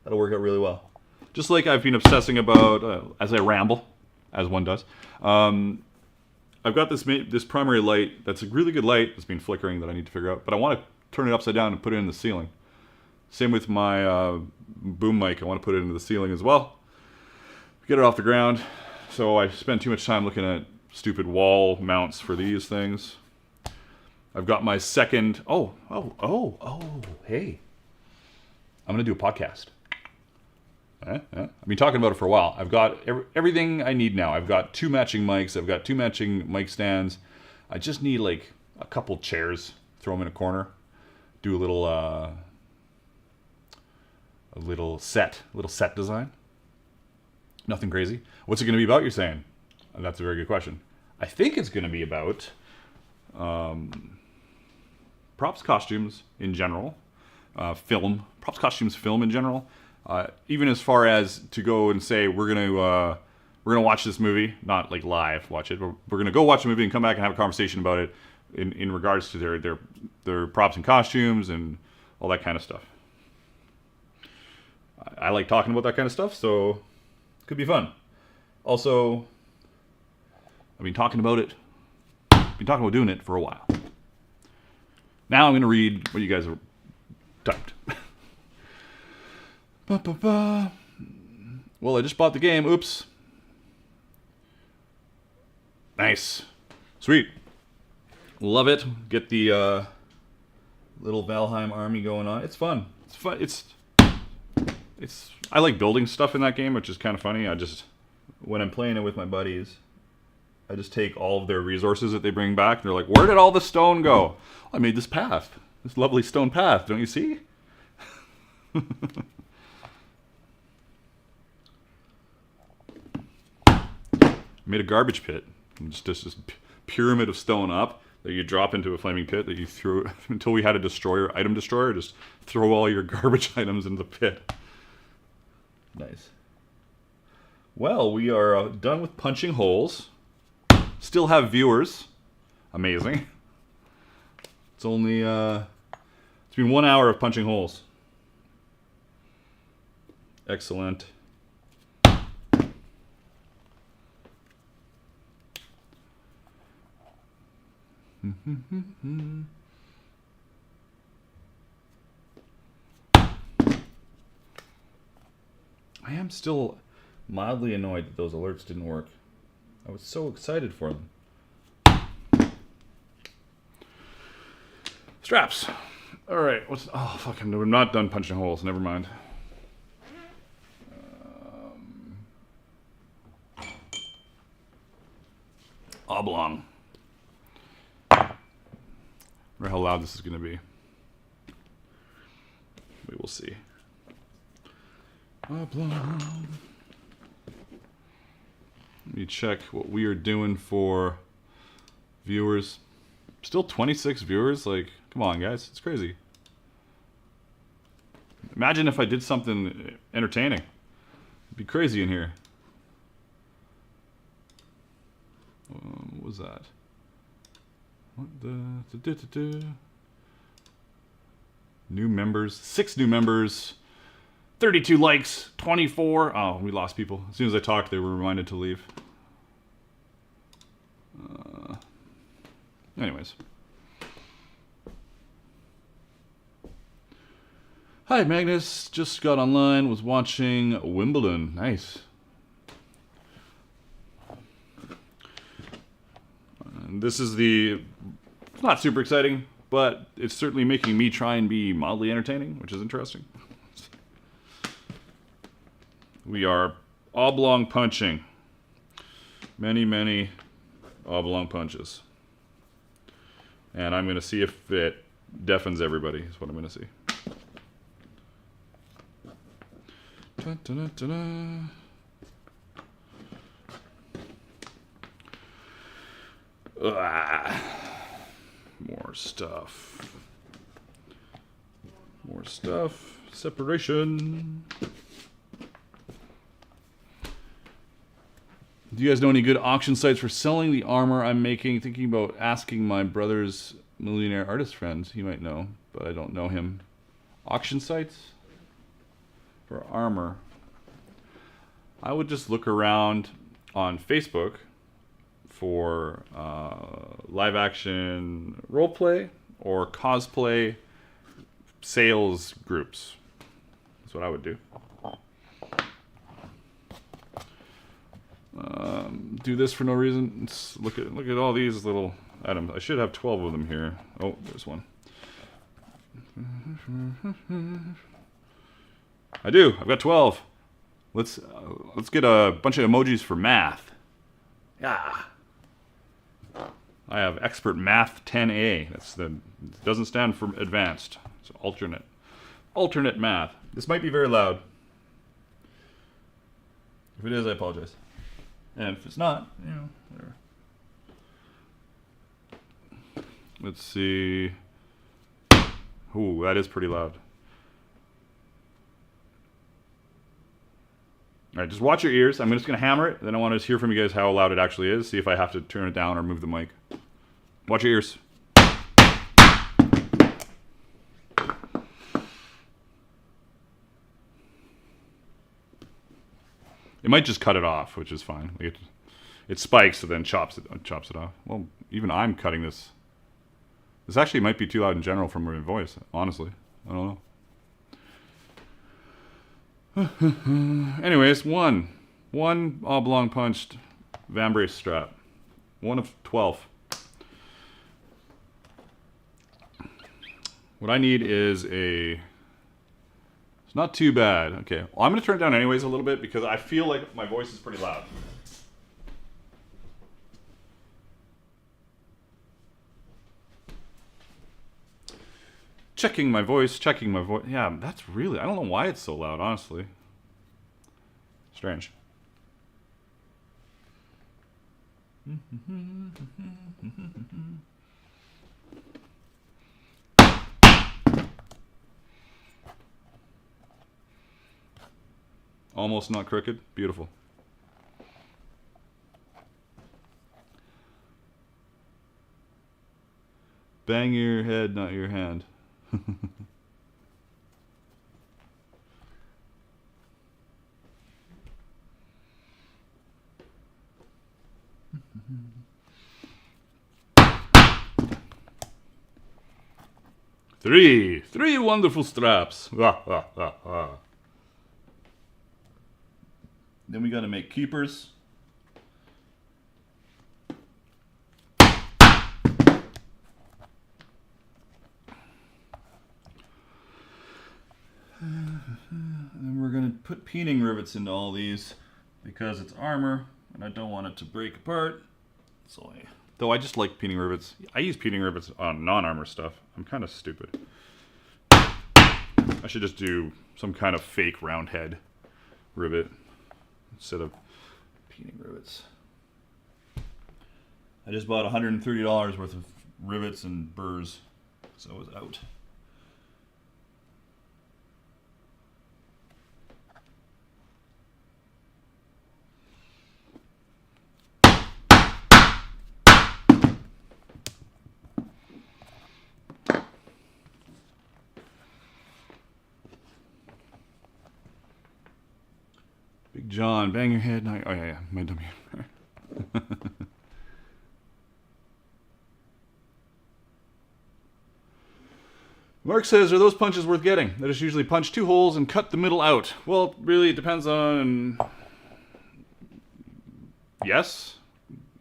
That'll work out really well. Just like I've been obsessing about, as I ramble, as one does. I've got this primary light that's a really good light that's been flickering that I need to figure out. But I want to turn it upside down and put it in the ceiling. Same with my boom mic. I want to put it into the ceiling as well. Get it off the ground. So I spend too much time looking at stupid wall mounts for these things. I've got my second... hey. I'm going to do a podcast. I've been talking about it for a while. I've got everything I need now. I've got 2 matching mics. I've got 2 matching mic stands. I just need like a couple chairs. Throw them in a corner. Do a little set design. Nothing crazy. What's it going to be about, you're saying? That's a very good question. I think it's going to be about props, costumes in general, film, props, costumes, film in general. Even as far as to go and say we're gonna watch this movie, not like live watch it, but we're gonna go watch the movie and come back and have a conversation about it in regards to their props and costumes and all that kind of stuff. I like talking about that kind of stuff, so it could be fun. Also, I've been talking about it. Been talking about doing it for a while. Now I'm gonna read what you guys have typed. Well, I just bought the game. Oops. Nice. Sweet. Love it. Get the little Valheim army going on. It's fun. It's fun. It's I like building stuff in that game, which is kind of funny. When I'm playing it with my buddies, I just take all of their resources that they bring back. And they're like, where did all the stone go? I made this path. This lovely stone path. Don't you see? Made a garbage pit. Just this pyramid of stone up that you drop into a flaming pit that you threw until we had a item destroyer. Just throw all your garbage items into the pit. Nice. Well, we are done with punching holes. Still have viewers. Amazing. It's only it's been 1 hour of punching holes. Excellent. I am still mildly annoyed that those alerts didn't work. I was so excited for them. Straps. Alright, oh, fuck, I'm not done punching holes, never mind. oblong. I wonder how loud this is going to be. We will see. Oblong. Let me check what we are doing for viewers. Still 26 viewers? Like, come on, guys. It's crazy. Imagine if I did something entertaining. It'd be crazy in here. What was that? What the... New members. 6 new members. 32 likes. 24. Oh, we lost people. As soon as I talked, they were reminded to leave. Anyways. Hi, Magnus. Just got online. Was watching Wimbledon. Nice. And this is the... It's not super exciting, but it's certainly making me try and be mildly entertaining, which is interesting. We are oblong punching. Many, many oblong punches. And I'm going to see if it deafens everybody, is what I'm going to see. Dun, dun, dun, dun, dun. More stuff. More stuff. Separation. Do you guys know any good auction sites for selling the armor I'm making? Thinking about asking my brother's millionaire artist friends. He might know, but I don't know him. Auction sites for armor. I would just look around on Facebook for live action roleplay or cosplay sales groups. That's what I would do. Do this for no reason. Let's look at all these little items. I should have 12 of them here. Oh, there's one. I do. I've got 12. Let's get a bunch of emojis for math. Yeah. I have expert math 10A. It doesn't stand for advanced. It's alternate math. This might be very loud. If it is, I apologize. And if it's not, you know, whatever. Let's see. Ooh, that is pretty loud. All right, just watch your ears. I'm just going to hammer it. Then I want to hear from you guys how loud it actually is. See if I have to turn it down or move the mic. Watch your ears. It might just cut it off, which is fine. It spikes, so then chops it off. Well, even I'm cutting this. This actually might be too loud in general from my voice, honestly. I don't know. Anyways, one oblong punched vambrace strap. 1 of 12. What I need is a... It's not too bad. Okay, well, I'm going to turn it down anyways a little bit because I feel like my voice is pretty loud. Checking my voice. Yeah, that's really... I don't know why it's so loud, honestly. Strange. Almost not crooked. Beautiful. Bang your head, not your hand. Three wonderful straps. Then we got to make keepers. And we're going to put peening rivets into all these because it's armor and I don't want it to break apart. Though I just like peening rivets. I use peening rivets on non-armor stuff. I'm kind of stupid. I should just do some kind of fake round head rivet instead of peening rivets. I just bought $130 worth of rivets and burrs, so I was out. Big John, bang your head. Oh yeah, my dummy. Mark says, are those punches worth getting? I just usually punch 2 holes and cut the middle out. Well, really, it depends on... Yes,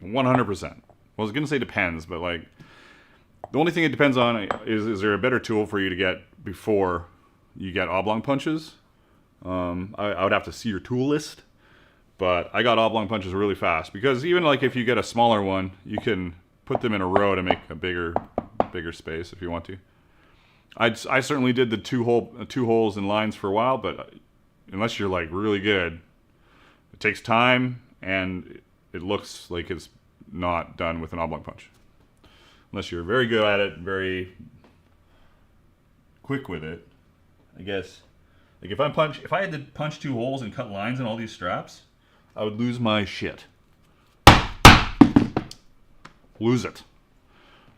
100%. I was going to say depends, but like... The only thing it depends on is there a better tool for you to get before you get oblong punches? I would have to see your tool list. But I got oblong punches really fast. Because even like if you get a smaller one, you can put them in a row to make a bigger space if you want to. I certainly did the two holes in lines for a while, but unless you're like really good, it takes time and it looks like it's not done with an oblong punch. Unless you're very good at it, very quick with it, I guess. Like if I had to punch 2 holes and cut lines in all these straps, I would lose my shit. Lose it.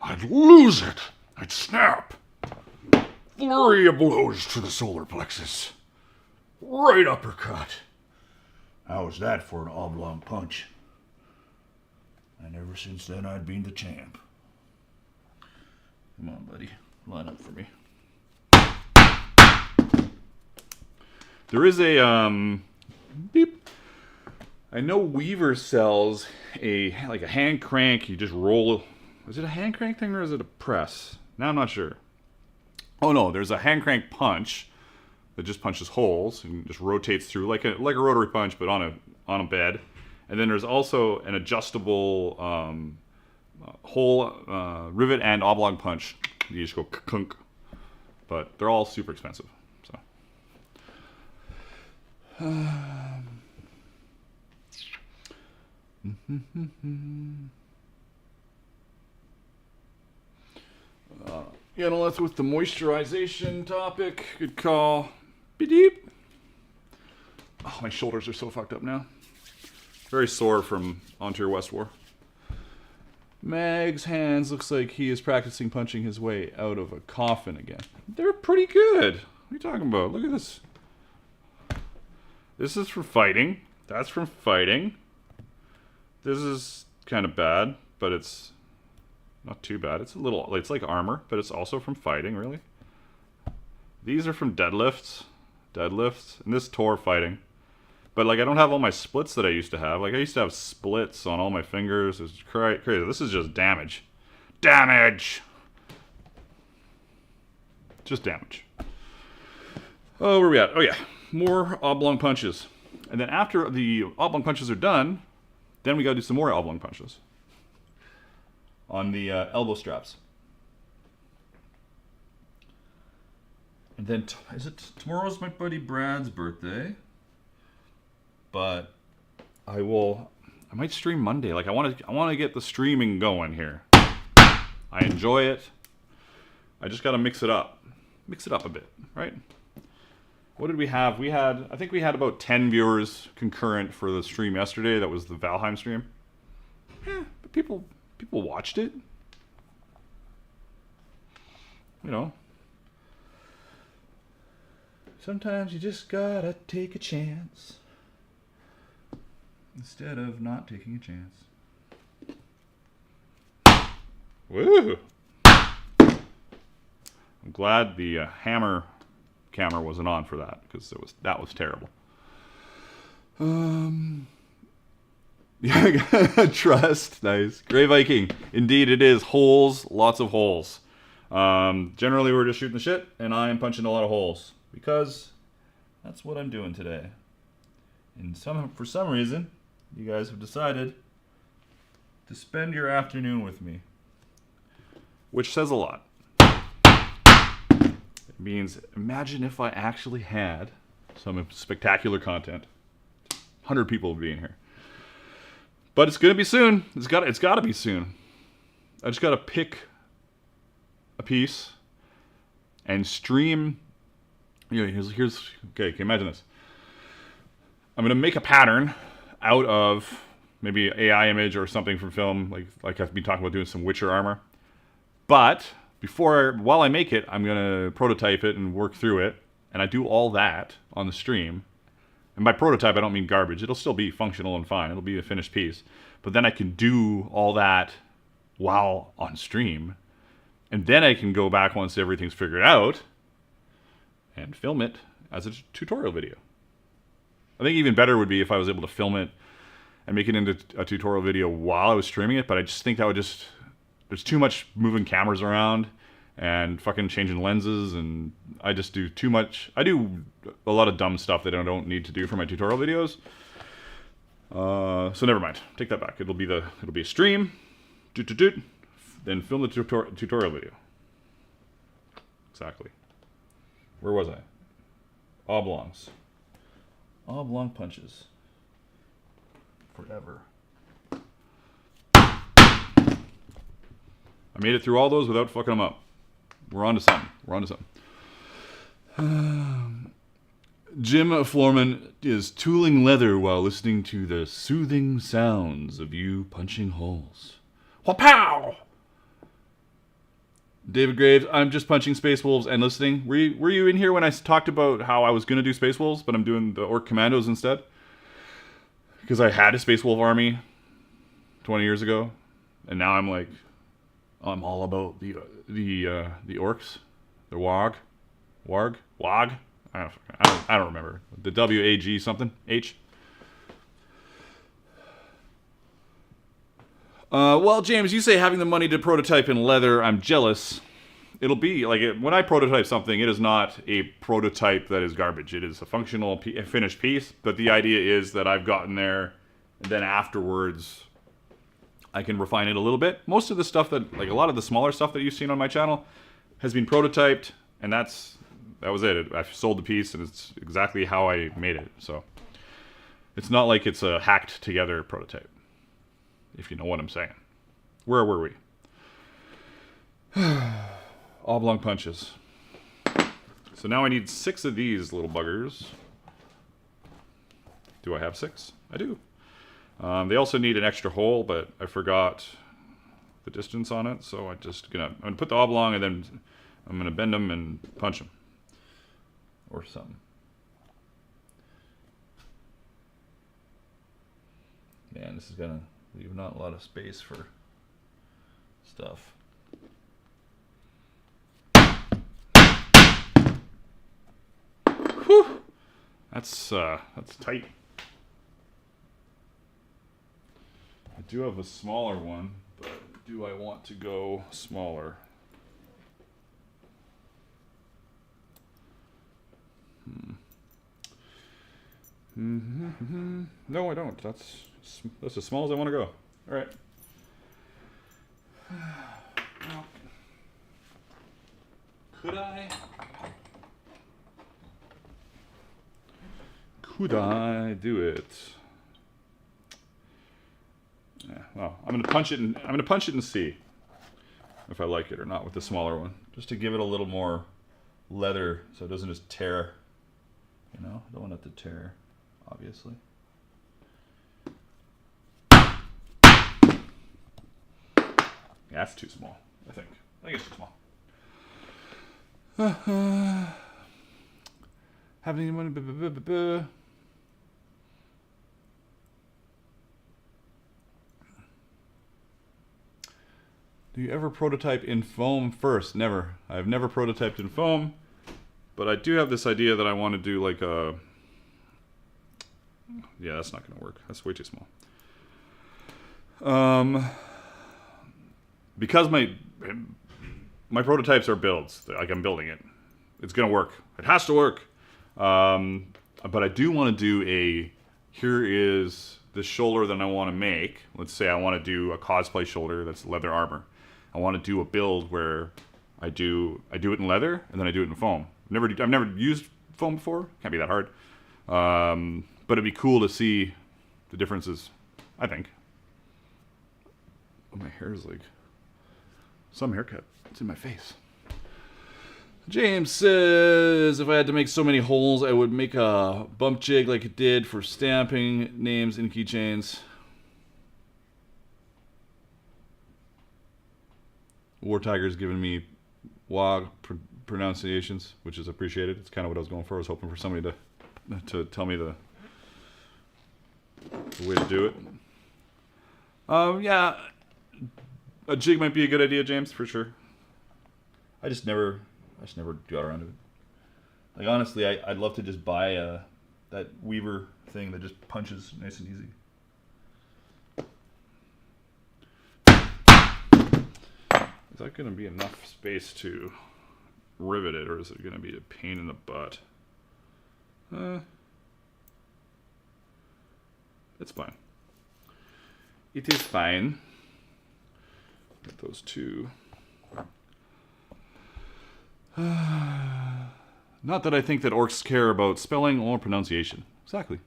I'd lose it. I'd snap. Flurry of blows to the solar plexus. Right uppercut. How's that for an oblong punch? And ever since then, I'd been the champ. Come on, buddy. Line up for me. There is a, beep. I know Weaver sells a hand crank. You just roll. Is it a hand crank thing or is it a press? Now I'm not sure. Oh no, there's a hand crank punch that just punches holes and just rotates through like a rotary punch, but on a bed. And then there's also an adjustable hole rivet and oblong punch. You just go kunk, but they're all super expensive. So. Yeah, no, that's with the moisturization topic. Good call. Beep. Oh, my shoulders are so fucked up now. Very sore from Ontario West War. Mag's hands looks like he is practicing punching his way out of a coffin again. They're pretty good. What are you talking about? Look at this. This is from fighting. That's from fighting. This is kind of bad, but it's not too bad. It's like armor, but it's also from fighting, really. These are from deadlifts, and this tore fighting. But like I don't have all my splits that I used to have. Like I used to have splits on all my fingers. It's crazy. This is just damage. Damage! Just damage. Oh, where are we at? Oh yeah, more oblong punches. And then after the oblong punches are done, then we gotta do some more oblong punches. On the elbow straps. And then, tomorrow's my buddy Brad's birthday. But I might stream Monday. Like I want to get the streaming going here. I enjoy it. I just gotta mix it up. Mix it up a bit, right? What did we have? I think we had about 10 viewers concurrent for the stream yesterday. That was the Valheim stream. Yeah, but people watched it. You know. Sometimes you just gotta take a chance. Instead of not taking a chance. Woo! I'm glad the hammer camera wasn't on for that, because that was terrible. Yeah, trust, nice. Gray Viking. Indeed it is. Holes, lots of holes. Generally we're just shooting the shit, and I am punching a lot of holes. Because that's what I'm doing today. And for some reason, you guys have decided to spend your afternoon with me. Which says a lot. It means, imagine if I actually had some spectacular content. 100 people would be in here. But it's gonna be soon. It's gotta be soon. I just gotta pick a piece and stream. You know, here's okay. Imagine this. I'm gonna make a pattern out of maybe an AI image or something from film, like I've been talking about doing some Witcher armor. But while I make it, I'm gonna prototype it and work through it, and I do all that on the stream. And by prototype, I don't mean garbage. It'll still be functional and fine. It'll be a finished piece. But then I can do all that while on stream. And then I can go back once everything's figured out and film it as a tutorial video. I think even better would be if I was able to film it and make it into a tutorial video while I was streaming it. But I just think that would there's too much moving cameras around and fucking changing lenses, and I just do too much. I do a lot of dumb stuff that I don't need to do for my tutorial videos. So never mind. Take that back. It'll be a stream, then film the tutorial video. Exactly. Where was I? Oblongs. Oblong punches. Forever. I made it through all those without fucking them up. We're on to something. Jim Florman is tooling leather while listening to the soothing sounds of you punching holes. Wha-pow! David Graves, I'm just punching Space Wolves and listening. Were you in here when I talked about how I was going to do Space Wolves, but I'm doing the Orc Commandos instead? Because I had a Space Wolf army 20 years ago, and now I'm like, I'm all about the orcs, the wog. I don't remember the WAG something H. Well, James, you say having the money to prototype in leather. I'm jealous. It'll be like when I prototype something, it is not a prototype that is garbage. It is a functional finished piece. But the idea is that I've gotten there, and then afterwards, I can refine it a little bit. Most of the stuff that, like a lot of the smaller stuff that you've seen on my channel, has been prototyped, and that was it. I sold the piece, and it's exactly how I made it. So it's not like it's a hacked together prototype, if you know what I'm saying. Where were we? Oblong punches. So now I need 6 of these little buggers. Do I have 6? I do. They also need an extra hole, but I forgot the distance on it, so I'm gonna put the oblong, and then I'm gonna bend them and punch them, or something. Man, this is gonna leave not a lot of space for stuff. Whew! That's tight. I do have a smaller one, but do I want to go smaller? No, I don't. That's as small as I want to go. All right. Well, could I do it? Yeah, well, I'm gonna punch it and see if I like it or not with the smaller one, just to give it a little more leather, so it doesn't just tear. You know, I don't want it to tear, obviously. Yeah, that's too small. I think it's too small. Have any money? Do you ever prototype in foam first? Never. I've never prototyped in foam, but I do have this idea that I want to do like a... Yeah, that's not going to work. That's way too small. Because my prototypes are builds, like I'm building it. It's going to work. It has to work. But I do want to do here is the shoulder that I want to make, let's say I want to do a cosplay shoulder that's leather armor. I want to do a build where I do it in leather and then I do it in foam. I've never used foam before. Can't be that hard. But it'd be cool to see the differences, I think. Oh, my hair is like some haircut. It's in my face. James says, if I had to make so many holes, I would make a bump jig like it did for stamping names in keychains. War Tiger's giving me WOG pronunciations, which is appreciated. It's kind of what I was going for. I was hoping for somebody to tell me the way to do it. Yeah, a jig might be a good idea, James, for sure. I just never got around to it. Like, honestly, I'd love to just buy that Weaver thing that just punches nice and easy. Is that going to be enough space to rivet it, or is it going to be a pain in the butt? It's fine. It is fine. Get those two. Not that I think that orcs care about spelling or pronunciation. Exactly.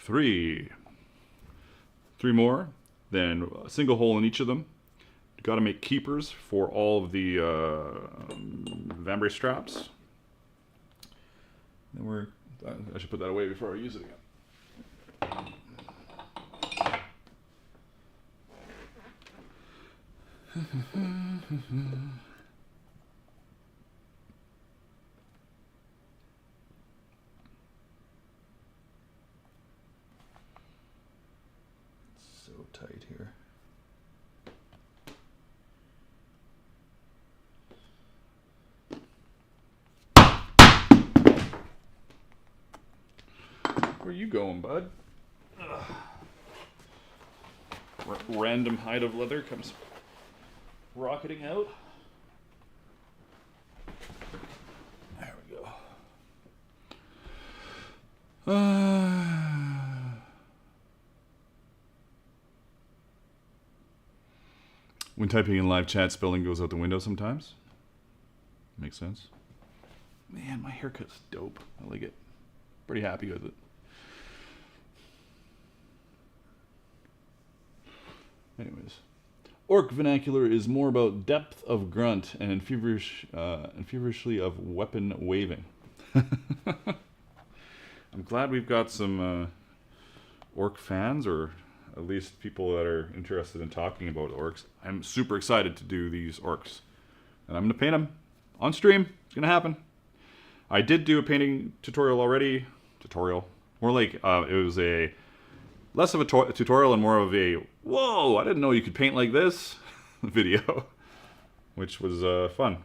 Three more, then a single hole in each of them. Got to make keepers for all of the vambrace straps. Then I should put that away before I use it again. So tight here. Where you going, bud? Random hide of leather comes rocketing out. There we go. When typing in live chat, spelling goes out the window sometimes. Makes sense. Man, my haircut's dope. I like it. Pretty happy with it. Anyways, orc vernacular is more about depth of grunt and feverishly of weapon waving. I'm glad we've got some orc fans, or at least people that are interested in talking about orcs. I'm super excited to do these orcs, and I'm going to paint them on stream. It's going to happen. I did do a painting tutorial already. More like it was a less of a tutorial and more of a, whoa, I didn't know you could paint like this video, which was fun.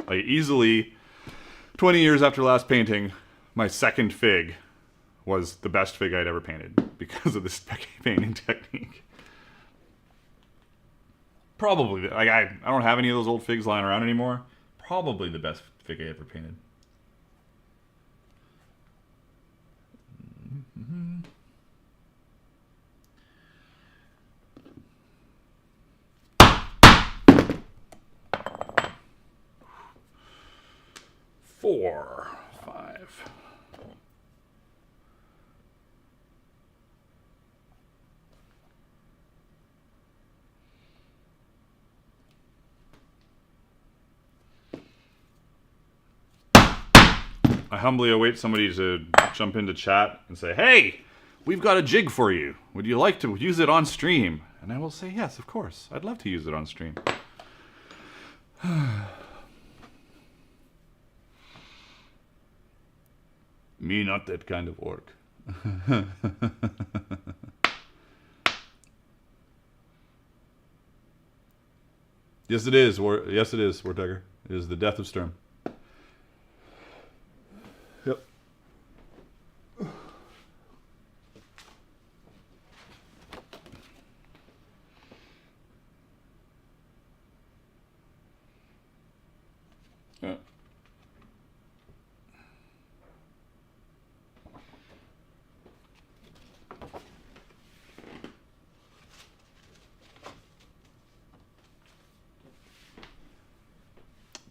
Like, easily, 20 years after last painting, my second fig was the best fig I'd ever painted because of this painting technique. Probably, like, I don't have any of those old figs lying around anymore. Probably the best fig I ever painted. Mm-hmm. Four, five. I humbly await somebody to jump into chat and say, hey, we've got a jig for you. Would you like to use it on stream? And I will say, yes, of course. I'd love to use it on stream. Me, not that kind of orc. Yes, it is. Yes, it is, War Tiger. It is the death of Sturm. Yep. Yeah.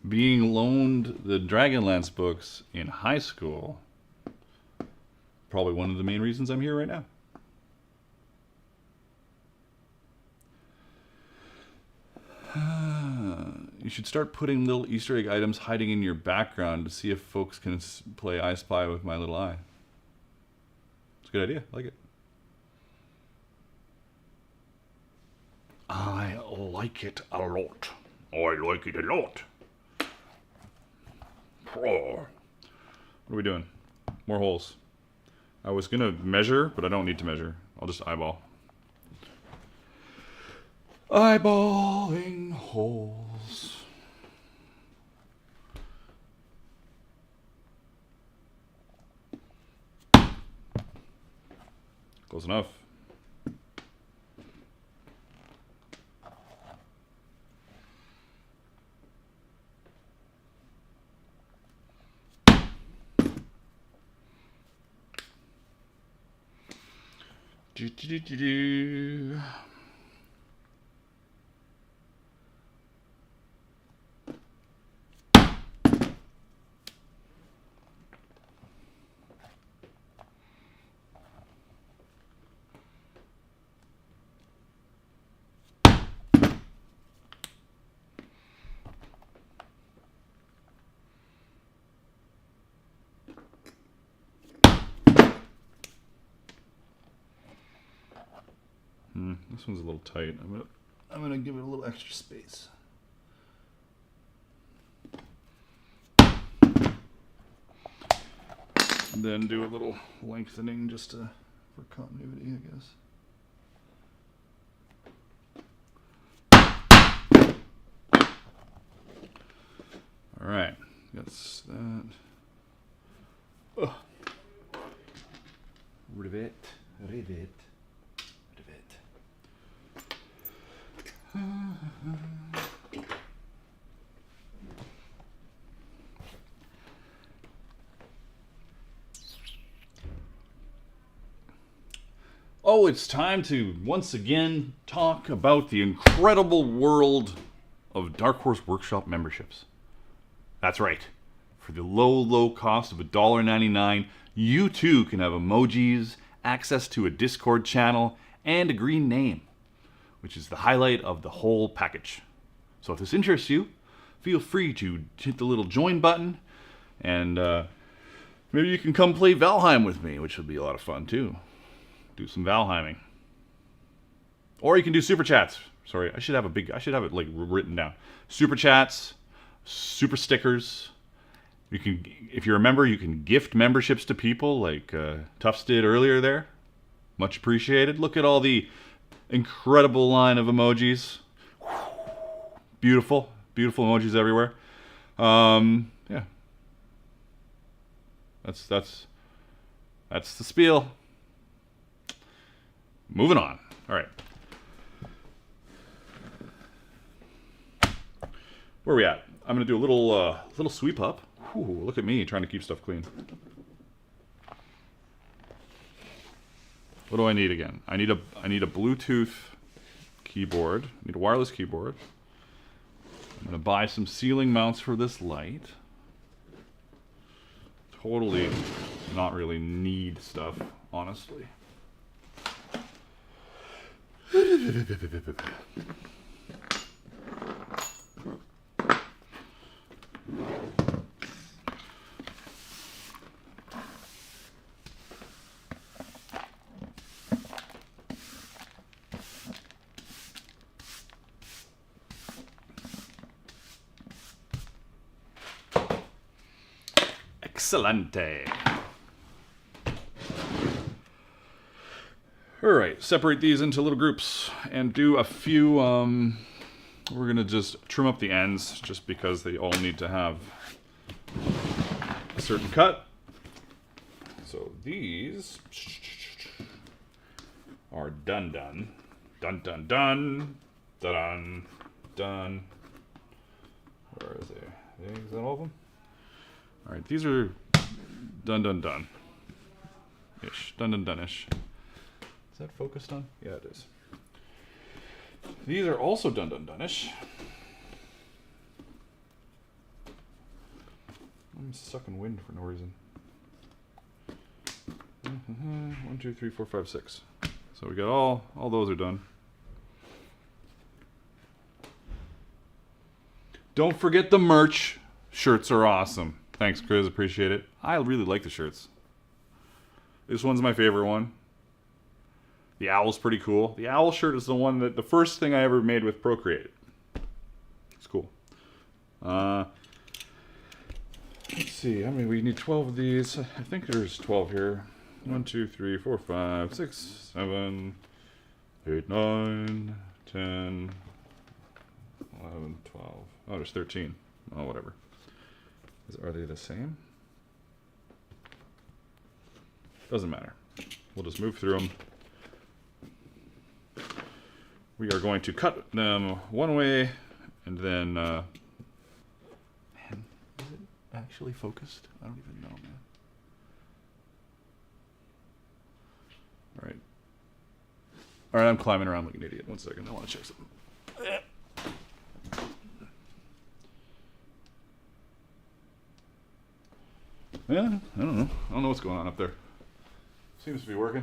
Being loaned the Dragonlance books in high school, probably one of the main reasons I'm here right now. You should start putting little Easter egg items hiding in your background to see if folks can play I Spy with my little eye. It's a good idea. I like it. I like it a lot. I like it a lot. What are we doing? More holes. I was going to measure, but I don't need to measure. I'll just eyeball. Eyeballing holes. Close enough. Do. This one's a little tight. I'm gonna give it a little extra space. And then do a little lengthening just for continuity, I guess. All right, that's that. Oh. Rivet. Oh, it's time to once again talk about the incredible world of Dark Horse Workshop memberships. That's right. For the low cost of $1.99, you too can have emojis, access to a Discord channel, and a green name, which is the highlight of the whole package. So if this interests you, feel free to hit the little join button, and maybe you can come play Valheim with me, which would be a lot of fun too. Do some Valheiming. Or you can do super chats. Sorry, I should have it like written down. Super chats, super stickers. You can, if you're a member, you can gift memberships to people like Tufts did earlier there. Much appreciated. Look at all the incredible line of emojis. Beautiful emojis everywhere. Yeah. That's the spiel. Moving on. All right. Where are we at? I'm gonna do a little sweep up. Ooh, look at me trying to keep stuff clean. What do I need again? I need a Bluetooth keyboard. I need a wireless keyboard. I'm gonna buy some ceiling mounts for this light. Totally not really need stuff, honestly. Excelente. Alright, separate these into little groups and do a few, we're going to just trim up the ends just because they all need to have a certain cut. So these are done. Done. Where is it? Is that all of them? All right, these are done. Ish. Done-ish. Is that focused on? Yeah, it is. These are also done-ish. I'm sucking wind for no reason. 1, 2, 3, 4, 5, 6. So we got all those are done. Don't forget the merch. Shirts are awesome. Thanks, Chris. Appreciate it. I really like the shirts. This one's my favorite one. The owl's pretty cool. The owl shirt is the first thing I ever made with Procreate. It's cool. Let's see. I mean, we need 12 of these. I think there's 12 here. 1, 2, 3, 4, 5, 6, 7, 8, 9, 10, 11, 12. Oh, there's 13. Oh, whatever. Are they the same? Doesn't matter. We'll just move through them. We are going to cut them one way, and then... man, is it actually focused? I don't even know, man. Alright. Alright, I'm climbing around like an idiot. One second, I want to check something. Yeah, I don't know. I don't know what's going on up there. Seems to be working.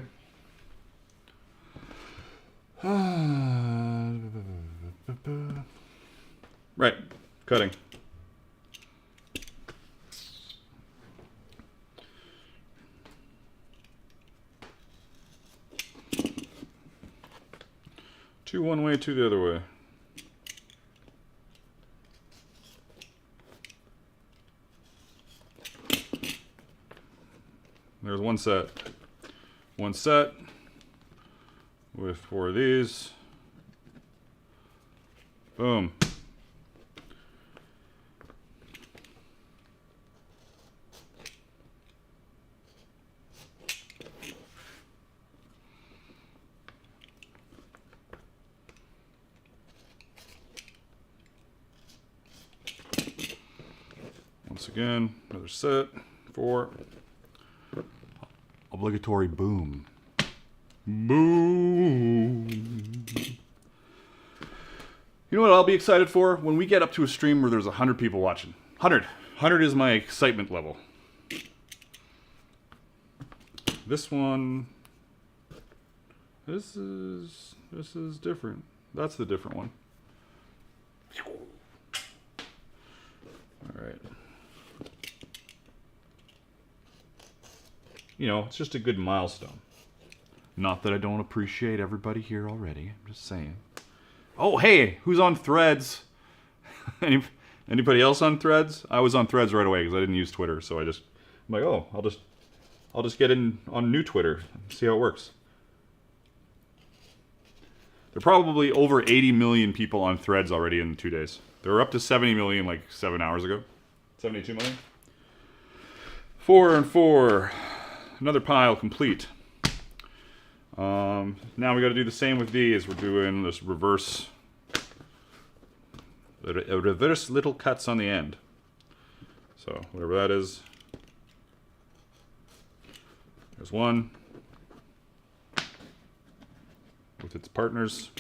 Right, cutting. Two one way, two the other way. There's one set. One set with 4 of these. Boom. Once again, another set. 4. Obligatory boom. Boom. You know what I'll be excited for? When we get up to a stream where there's 100 people watching. 100. 100 is my excitement level. This one... This is different. That's the different one. Alright. You know, it's just a good milestone. Not that I don't appreciate everybody here already. I'm just saying. Oh, hey, who's on Threads? Anybody else on Threads? I was on Threads right away because I didn't use Twitter, so I'm like, oh, I'll just get in on new Twitter and see how it works. There are probably over 80 million people on Threads already in 2 days. They were up to 70 million like 7 hours ago. 72 million. 4 and 4. Another pile complete. Now we got to do the same with these. We're doing this reverse little cuts on the end. So whatever that is. There's one with its partners.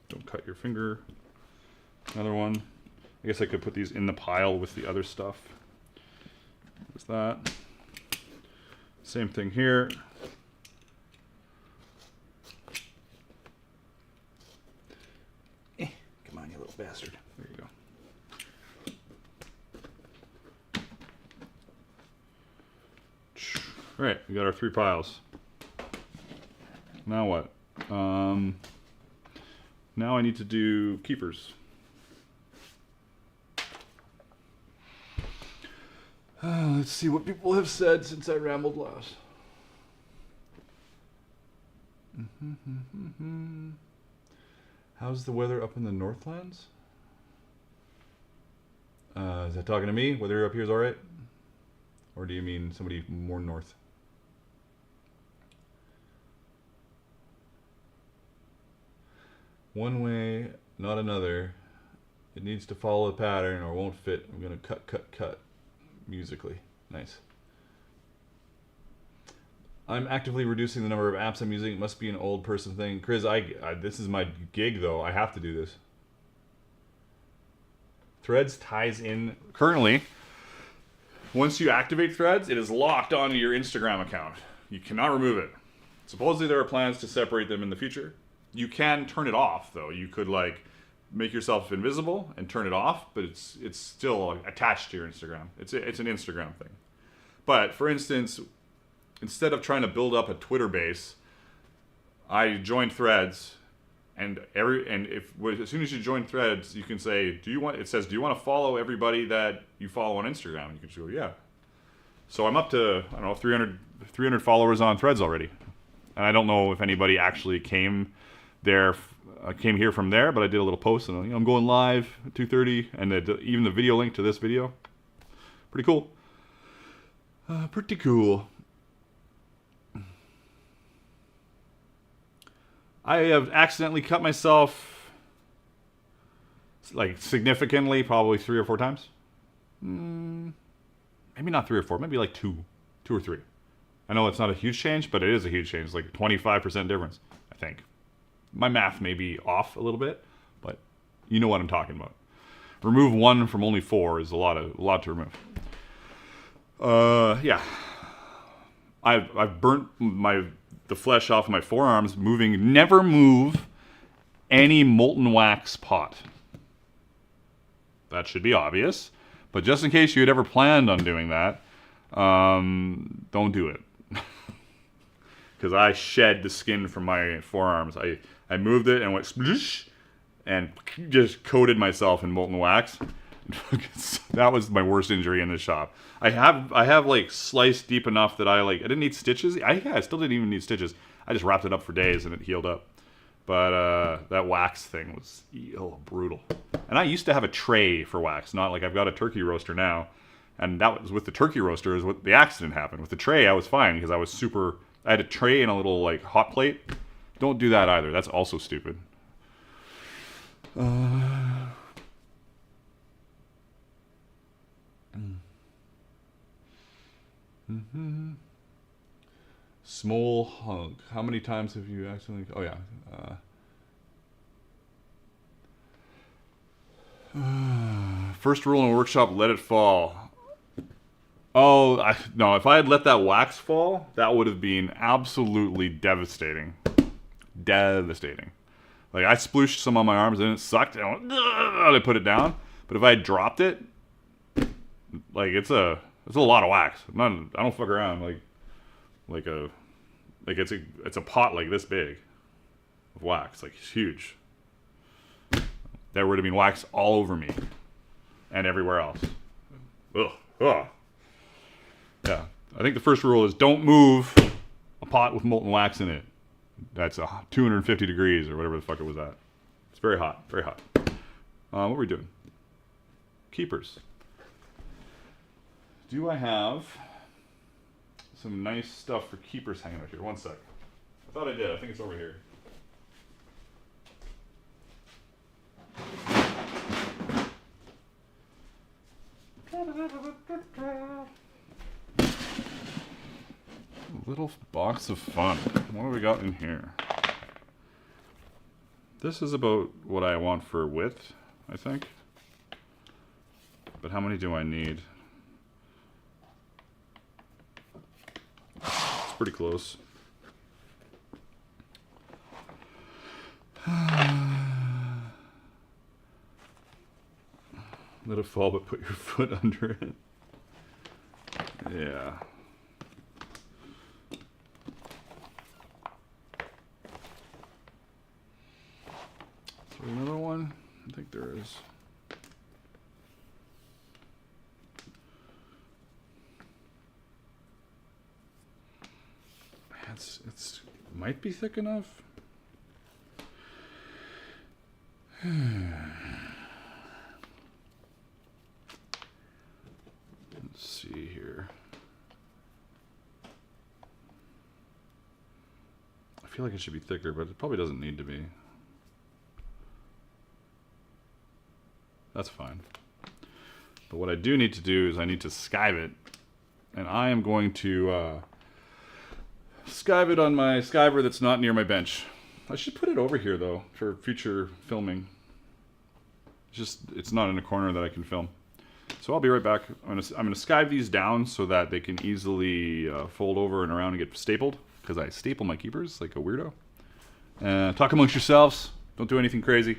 Don't cut your finger. Another one. I guess I could put these in the pile with the other stuff. There's that. Same thing here. Come on, you little bastard. There you go. All right, we got our 3 piles. Now what? Now I need to do keepers. Let's see what people have said since I rambled last. How's the weather up in the Northlands? Is that talking to me? Weather up here is all right? Or do you mean somebody more north? One way, not another. It needs to follow a pattern or it won't fit. I'm going to cut musically. Nice. I'm actively reducing the number of apps I'm using. It must be an old person thing. Chris, this is my gig though. I have to do this. Threads ties in currently. Once you activate Threads, it is locked onto your Instagram account. You cannot remove it. Supposedly there are plans to separate them in the future. You can turn it off though. You could like make yourself invisible and turn it off, but it's still attached to your Instagram. It's an Instagram thing. But for instance, instead of trying to build up a Twitter base, I joined Threads, and as soon as you join Threads, you can say, do you want to follow everybody that you follow on Instagram? You can just go, yeah. So I'm up to, I don't know, 300 followers on Threads already. And I don't know if anybody actually came here from there, but I did a little post, and I'm going live at 2:30, and even the video link to this video. Pretty cool. Pretty cool. I have accidentally cut myself like significantly, probably 3 or 4 times. Maybe not 3 or 4, maybe like 2 or 3. I know it's not a huge change, but it is a huge change. It's like a 25% difference, I think. My math may be off a little bit, but you know what I'm talking about. Remove 1 from only 4 is a lot to remove. Yeah. I've burnt the flesh off my forearms moving. Never move any molten wax pot. That should be obvious. But just in case you had ever planned on doing that, don't do it. Because I shed the skin from my forearms. I moved it and went sploosh and just coated myself in molten wax. That was my worst injury in the shop. I have like sliced deep enough that I didn't need stitches. I still didn't even need stitches. I just wrapped it up for days and it healed up. But that wax thing was brutal. And I used to have a tray for wax, not like I've got a turkey roaster now. And that was with the turkey roaster is what the accident happened. With the tray, I was fine because I had a tray and a little like hot plate. Don't do that either. That's also stupid. Small hunk. How many times have you actually? Oh yeah. First rule in a workshop: let it fall. Oh no! If I had let that wax fall, that would have been absolutely devastating. Devastating. Like I splooshed some on my arms and it sucked. And I put it down. But if I had dropped it, like it's a lot of wax. I don't fuck around. It's a pot like this big of wax. Like it's huge. There would have been wax all over me and everywhere else. Ugh. Ugh. Yeah. I think the first rule is don't move a pot with molten wax in it. That's 250 degrees or whatever the fuck it was at. It's very hot. Very hot. What were we doing? Keepers. Do I have some nice stuff for keepers hanging out here? One sec. I thought I did. I think it's over here. Little box of fun. What do we got in here? This is about what I want for width, I think. But how many do I need? It's pretty close. Let it fall, but put your foot under it. Yeah. Is there another one? I think there is. It's might be thick enough. Let's see here. I feel like it should be thicker, but it probably doesn't need to be. That's fine. But what I do need to do is I need to skive it. And I am going to skive it on my skiver that's not near my bench. I should put it over here, though, for future filming. It's not in a corner that I can film. So I'll be right back. I'm gonna skive these down so that they can easily fold over and around and get stapled, because I staple my keepers like a weirdo. Talk amongst yourselves. Don't do anything crazy.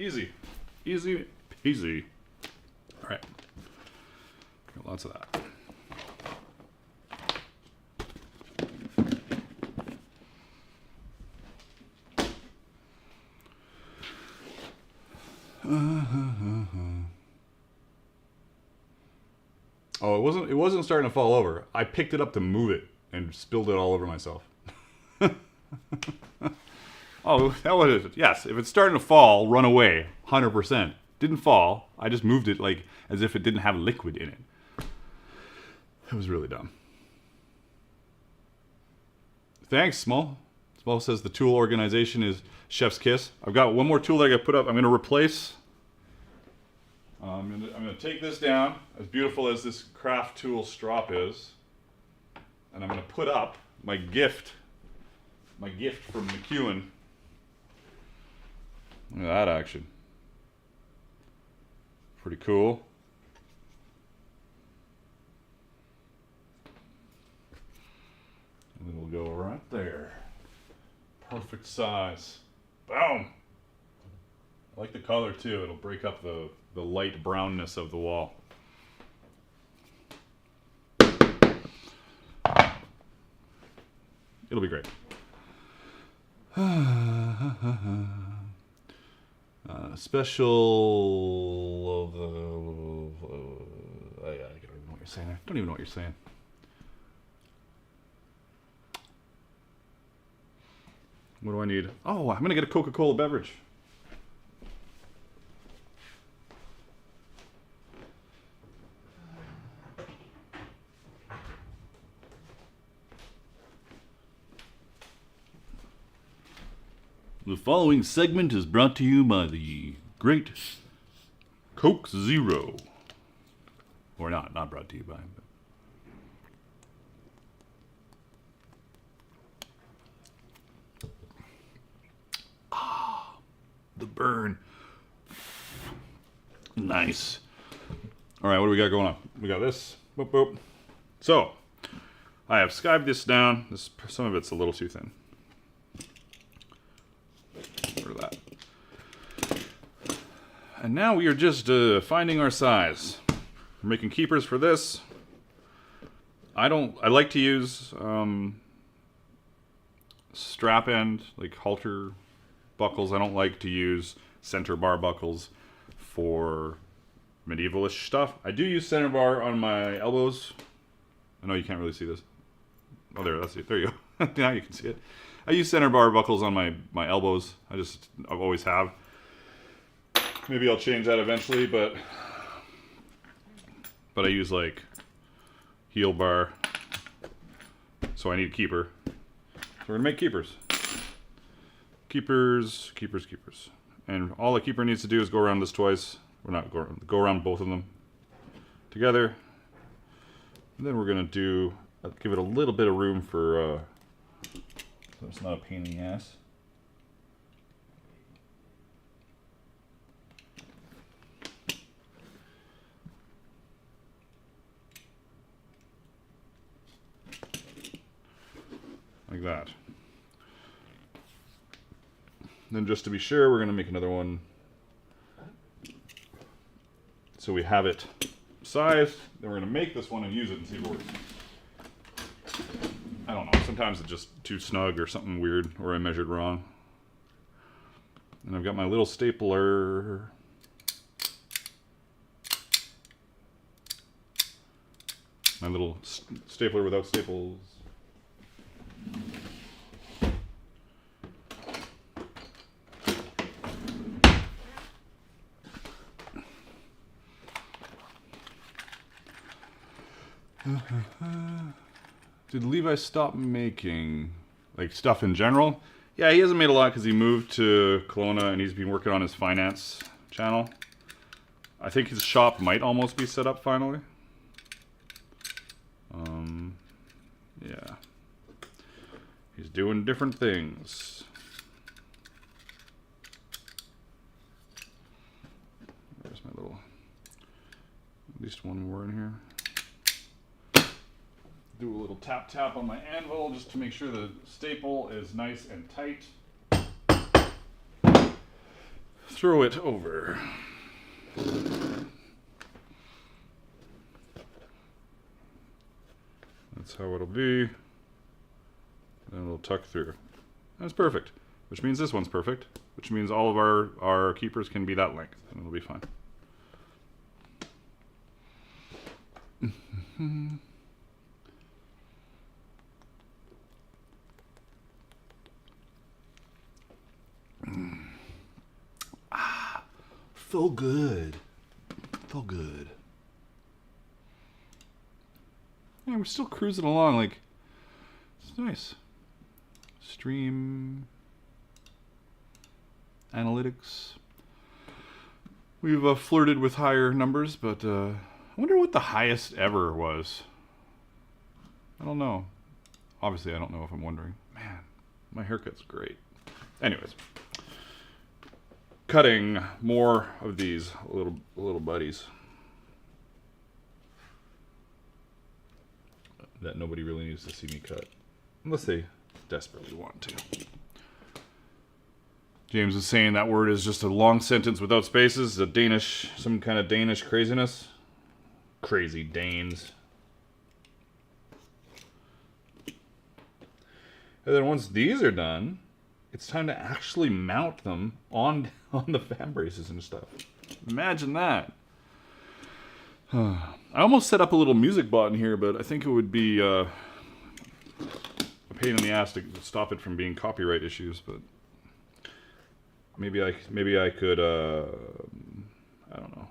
Easy. Easy peasy. All right. Got lots of that. Oh, it wasn't starting to fall over. I picked it up to move it and spilled it all over myself. Oh, that was it. Yes, if it's starting to fall, run away. 100%. Didn't fall. I just moved it like as if it didn't have liquid in it. It was really dumb. Thanks, Small. Small says the tool organization is chef's kiss. I've got one more tool that I got put up. I'm going to replace. I'm going to take this down, as beautiful as this craft tool strop is, and I'm going to put up my gift from McEwen. Look at that action. Pretty cool. And it'll go right there. Perfect size. Boom! I like the color too. It'll break up the light brownness of the wall. It'll be great. Special of the... I don't even know what you're saying. I don't even know what you're saying. What do I need? Oh, I'm going to get a Coca-Cola beverage. The following segment is brought to you by the great Coke Zero. Or not brought to you by. But. The burn. Nice. All right, what do we got going on? We got this. Boop, boop. So, I have skived this down. Some of it's a little too thin. That. And now we are just finding our size. We're making keepers for this. I like to use strap end, like halter buckles. I don't like to use center bar buckles for medievalish stuff. I do use center bar on my elbows. I know you can't really see this. Oh, that's it. There you go. Now you can see it. I use center bar buckles on my elbows. I've always have. Maybe I'll change that eventually, but I use like heel bar So I need a keeper. So we're gonna make keepers. Keepers, keepers, keepers. And all the keeper needs to do is go around this twice. We're not go around both of them together. And then we're gonna do, give it a little bit of room for, so it's not a pain in the ass. Like that. Then just to be sure, we're gonna make another one so we have it sized. Then we're gonna make this one and use it and see if it works. I don't know, sometimes it's just too snug or something weird, or I measured wrong. And I've got my little stapler. My little stapler without staples. Did Levi stop making, like, stuff in general? Yeah, he hasn't made a lot because he moved to Kelowna and he's been working on his finance channel. I think his shop might almost be set up finally. Yeah. He's doing different things. There's my little, at least one more in here. Do a little tap tap on my anvil just to make sure the staple is nice and tight. Throw it over. That's how it'll be. And it'll tuck through. That's perfect. Which means this one's perfect. Which means all of our keepers can be that length. And it'll be fine. Feel good. Feel good. Yeah, we're still cruising along. Like, it's nice. Stream analytics. We've flirted with higher numbers, but I wonder what the highest ever was. I don't know. Obviously, I don't know if I'm wondering. Man, my haircut's great. Anyways. Cutting more of these little buddies that nobody really needs to see me cut, unless they desperately want to. James is saying that word is just a long sentence without spaces, a Danish, some kind of Danish craziness. Crazy Danes. And then once these are done, it's time to actually mount them on the fan braces and stuff. Imagine that. I almost set up a little music bot in here, but I think it would be a pain in the ass to stop it from being copyright issues. But maybe I could I don't know,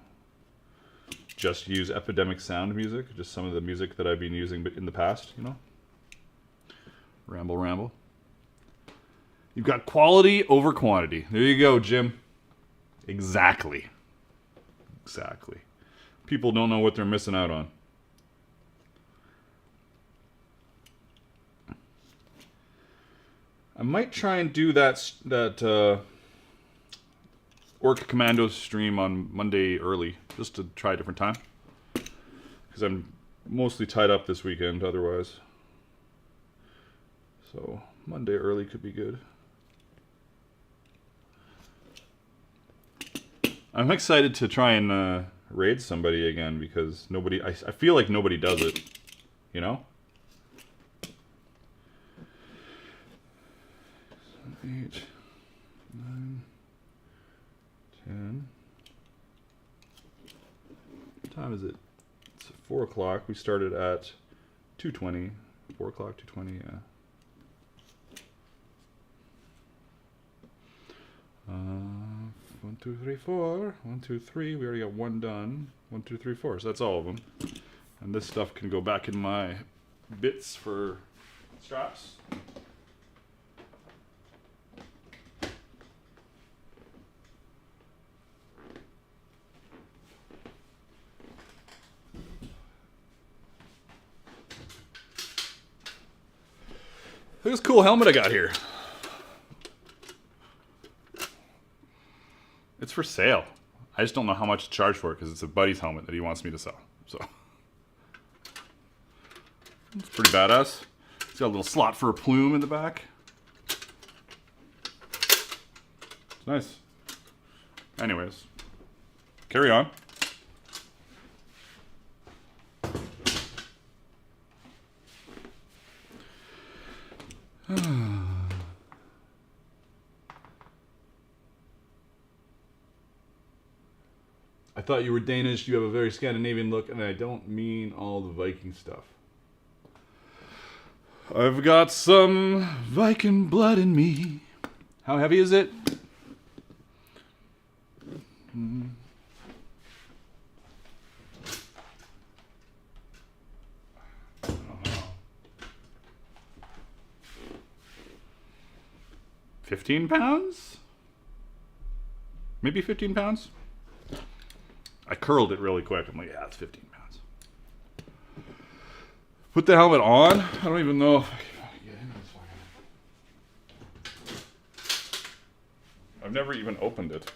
just use Epidemic Sound music, just some of the music that I've been using in the past, you know. Ramble. You've got quality over quantity. There you go, Jim. Exactly. People don't know what they're missing out on. I might try and do that Orc Commando stream on Monday early, just to try a different time. Because I'm mostly tied up this weekend otherwise. So Monday early could be good. I'm excited to try and raid somebody again because I feel like nobody does it, you know? 7, 8, 9, 10. What time is it? It's 4 o'clock. We started at 2:20. 4 o'clock, 2:20, yeah. 1, 2, 3, 4. 1, 2, 3. We already got one done. 1, 2, 3, 4. So that's all of them. And this stuff can go back in my bits for straps. Look at this cool helmet I got here. It's for sale. I just don't know how much to charge for it because it's a buddy's helmet that he wants me to sell. So it's pretty badass. It's got a little slot for a plume in the back. It's nice. Anyways, carry on. I thought you were Danish. You have a very Scandinavian look, and I don't mean all the Viking stuff. I've got some Viking blood in me. How heavy is it? I don't know. 15 pounds? Maybe 15 pounds? I curled it really quick. I'm like, yeah, it's 15 pounds. Put the helmet on. I don't even know if I can get into this fucking... I've never even opened it.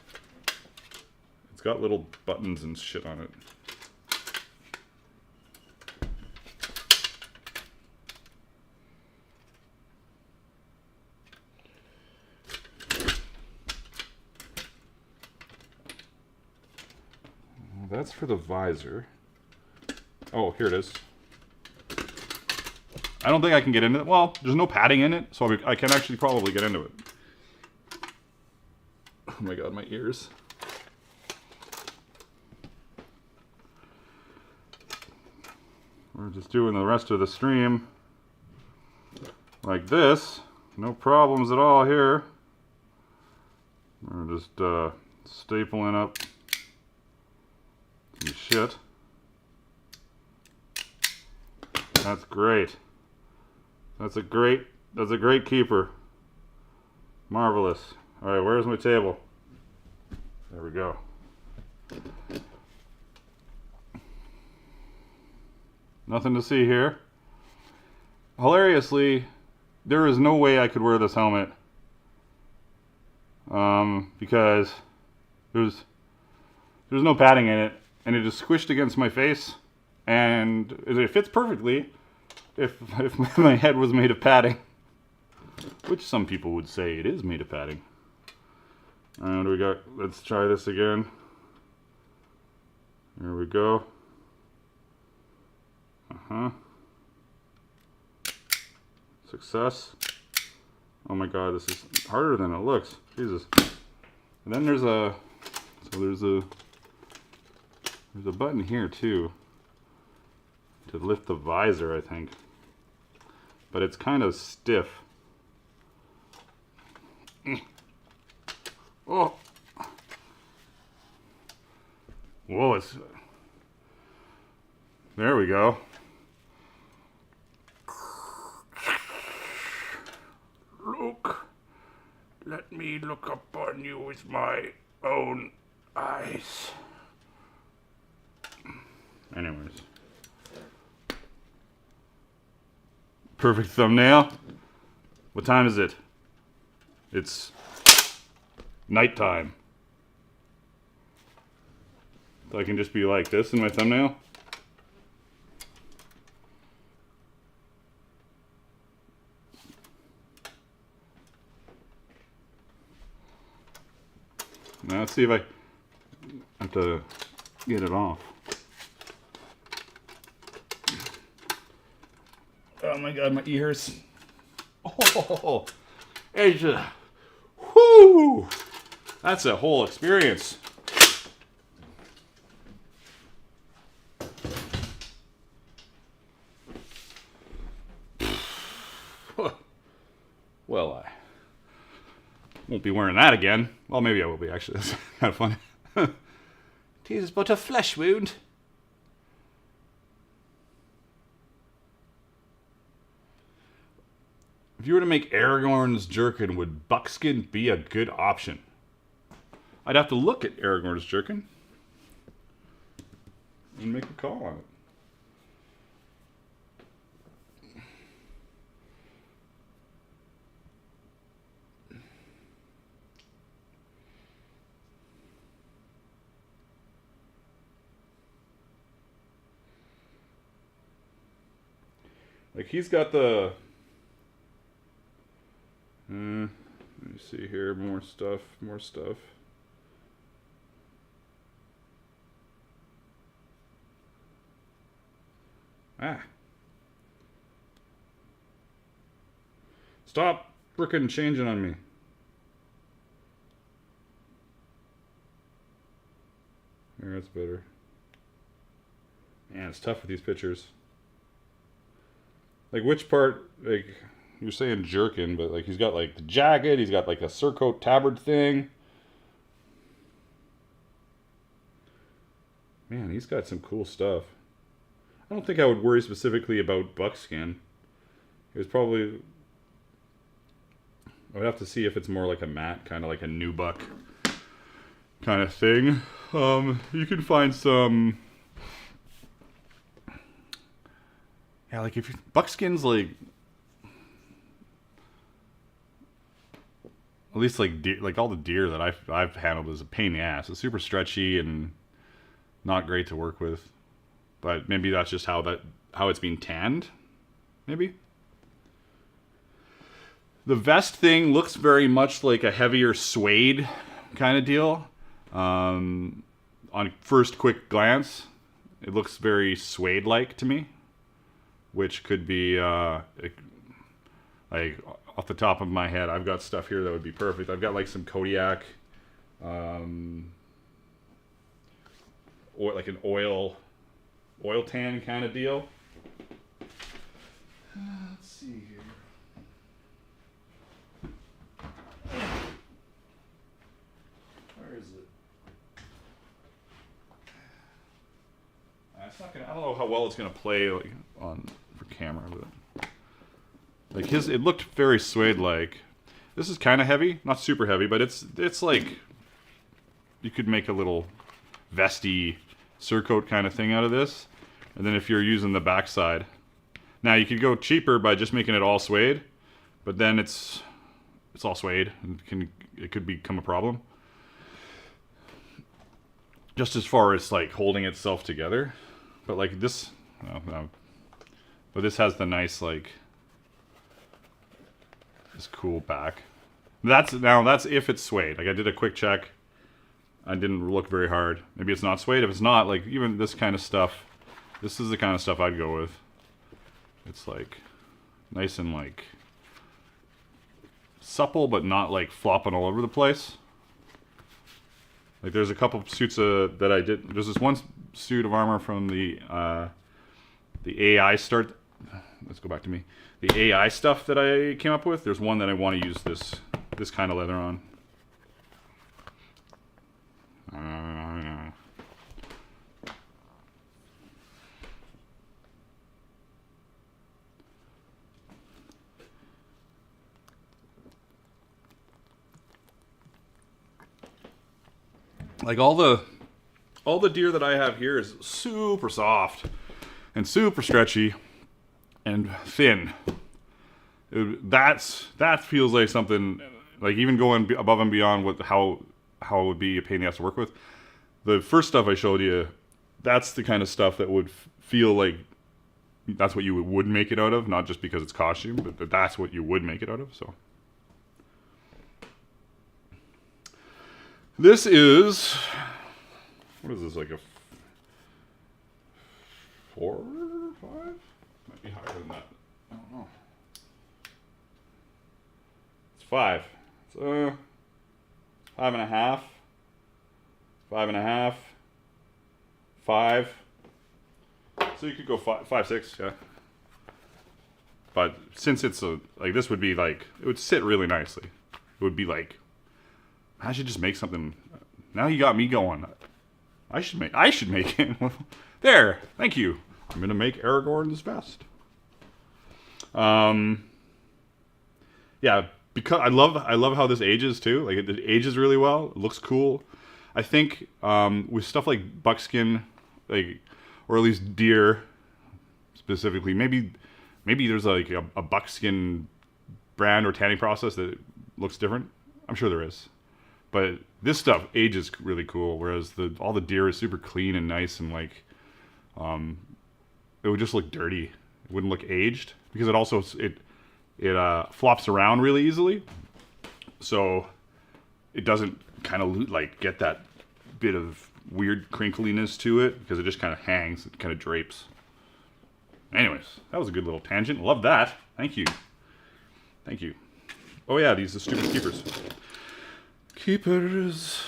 It's got little buttons and shit on it. That's for the visor. Oh, here it is. I don't think I can get into it. Well, there's no padding in it, so I can actually probably get into it. Oh my god, my ears. We're just doing the rest of the stream like this. No problems at all here. We're just stapling up some shit. That's great. That's a great keeper. Marvelous. All right, where's my table? There we go. Nothing to see here. Hilariously, there is no way I could wear this helmet because there's no padding in it, and it is squished against my face, and it fits perfectly if my head was made of padding, which some people would say it is made of padding. And we got, let's try this again. There we go. Success. Oh my god, this is harder than it looks. Jesus. And then there's a button here too to lift the visor, I think. But it's kind of stiff. Oh. Whoa, it's... There we go. Look. Let me look upon you with my own eyes. Anyways. Perfect thumbnail. What time is it? It's nighttime. So I can just be like this in my thumbnail. Now let's see if I have to get it off. Oh my god, my ears. Oh, Asia. Whoo! That's a whole experience. Well, I won't be wearing that again. Well, maybe I will be, actually. That's kind of funny. It is but a flesh wound. If you were to make Aragorn's jerkin, would buckskin be a good option? I'd have to look at Aragorn's jerkin and make a call on it. Like, he's got the... let me see here. More stuff. Stop frickin' changing on me. There, that's better. Man, it's tough with these pictures. Like, which part, like, you're saying jerkin, but, like, he's got, like, the jacket, he's got, like, a surcoat tabard thing. Man, he's got some cool stuff. I don't think I would worry specifically about buckskin. It was probably... I would have to see if it's more like a matte, kind of like a nubuck kind of thing. You can find some... Yeah, like if buckskin's like... At least like deer, like all the deer that I've handled is a pain in the ass. It's super stretchy and not great to work with. But maybe that's just how it's being tanned. Maybe. The vest thing looks very much like a heavier suede kind of deal. On first quick glance, it looks very suede-like to me, which could be like off the top of my head, I've got stuff here that would be perfect. I've got like some Kodiak, or like an oil tan kind of deal. Let's see here. Where is it? It's not gonna. I don't know how well it's gonna play like on for camera, but like it looked very suede-like. This is kind of heavy, not super heavy, but it's like you could make a little vesty surcoat kind of thing out of this. And then if you're using the backside, now you could go cheaper by just making it all suede, but then it's all suede and it could become a problem. Just as far as like holding itself together, but like this, no. But this has the nice like this cool back. That's if it's suede. Like I did a quick check. I didn't look very hard. Maybe it's not suede. If it's not, like even this kind of stuff, this is the kind of stuff I'd go with. It's like nice and like supple, but not like flopping all over the place. Like there's a couple suits that I did. There's this one suit of armor from the AI start. Let's go back to me. The AI stuff that I came up with. There's one that I want to use this kind of leather on. Like all the deer that I have here is super soft and super stretchy and thin. That feels like something like even going above and beyond what how it would be a pain in the ass to work with. The first stuff I showed you, that's the kind of stuff that would feel like that's what you would make it out of, not just because it's costume, but that's what you would make it out of. So this is, what is this, like a 4 or 5? Might be higher than that. I don't know. It's 5. So 5.5. 5.5. 5. So you could go 5, 6, yeah. But since it's like this would be like, it would sit really nicely. It would be like, I should just make something. Now you got me going. I should make it. There, thank you. I'm gonna make Aragorn's vest. yeah, because I love how this ages too. Like it ages really well. It looks cool. I think with stuff like buckskin, like or at least deer specifically, maybe there's like a buckskin brand or tanning process that looks different. I'm sure there is, but this stuff ages really cool. Whereas all the deer is super clean and nice and like it would just look dirty. It wouldn't look aged because it also flops around really easily, so it doesn't kind of like get that bit of weird crinkliness to it because it just kind of hangs, it kind of drapes. Anyways, that was a good little tangent. Love that. Thank you. Thank you. Oh yeah, these are stupid keepers. Keepers.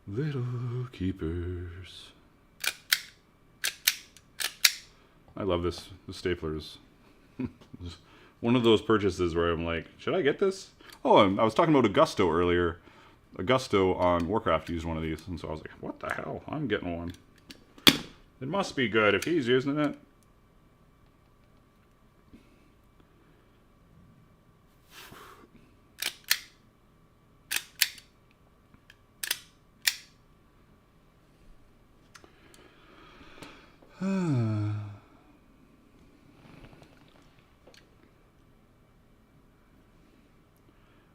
Little keepers. I love this. The stapler is one of those purchases where I'm like, should I get this? Oh, and I was talking about Augusto earlier. Augusto on Warcraft used one of these, and so I was like, what the hell? I'm getting one. It must be good if he's using it.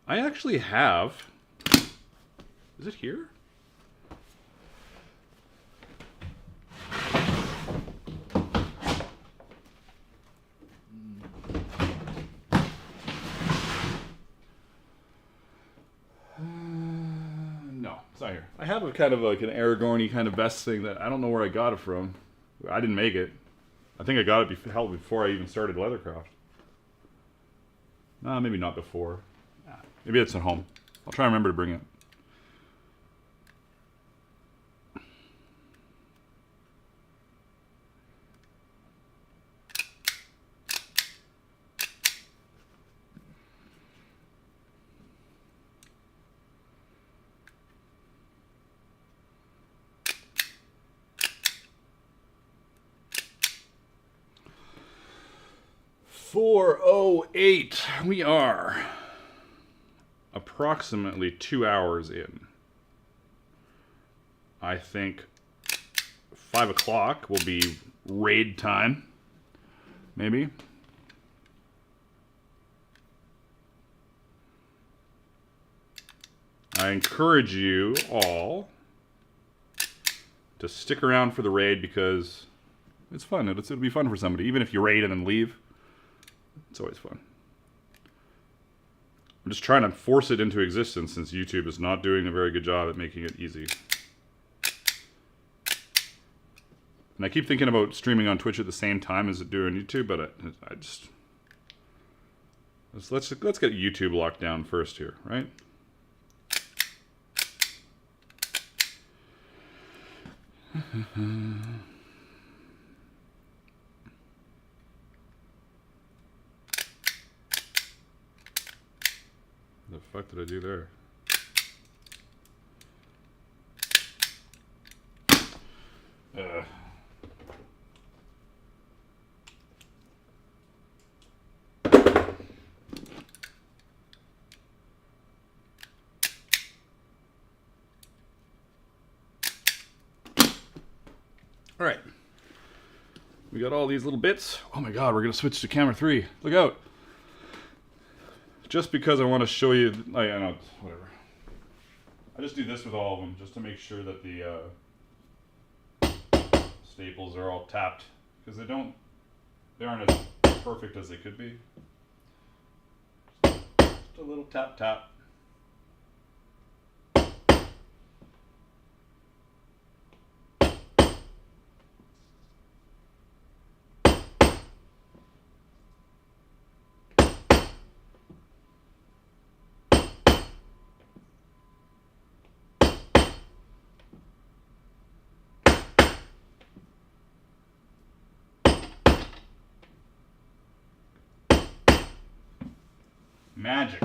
I actually have... Is it here? No, it's not here. I have a kind of like an Aragorn-y kind of vest thing that I don't know where I got it from. I didn't make it. I think I got it before I even started Leathercraft. Maybe not before. Maybe it's at home. I'll try and remember to bring it. .408. We are approximately 2 hours in. I think 5 o'clock will be raid time. Maybe. I encourage you all to stick around for the raid because it's fun. It'll be fun for somebody. Even if you raid and then leave, it's always fun. I'm just trying to force it into existence since YouTube is not doing a very good job at making it easy. And I keep thinking about streaming on Twitch at the same time as doing YouTube, but I just... Let's get YouTube locked down first here, right? The fuck did I do there? All right. We got all these little bits. Oh my god, we're going to switch to camera 3. Look out. Just because I want to show you, I know, whatever. I just do this with all of them just to make sure that the staples are all tapped because they aren't as perfect as they could be. Just a little tap tap. Magic.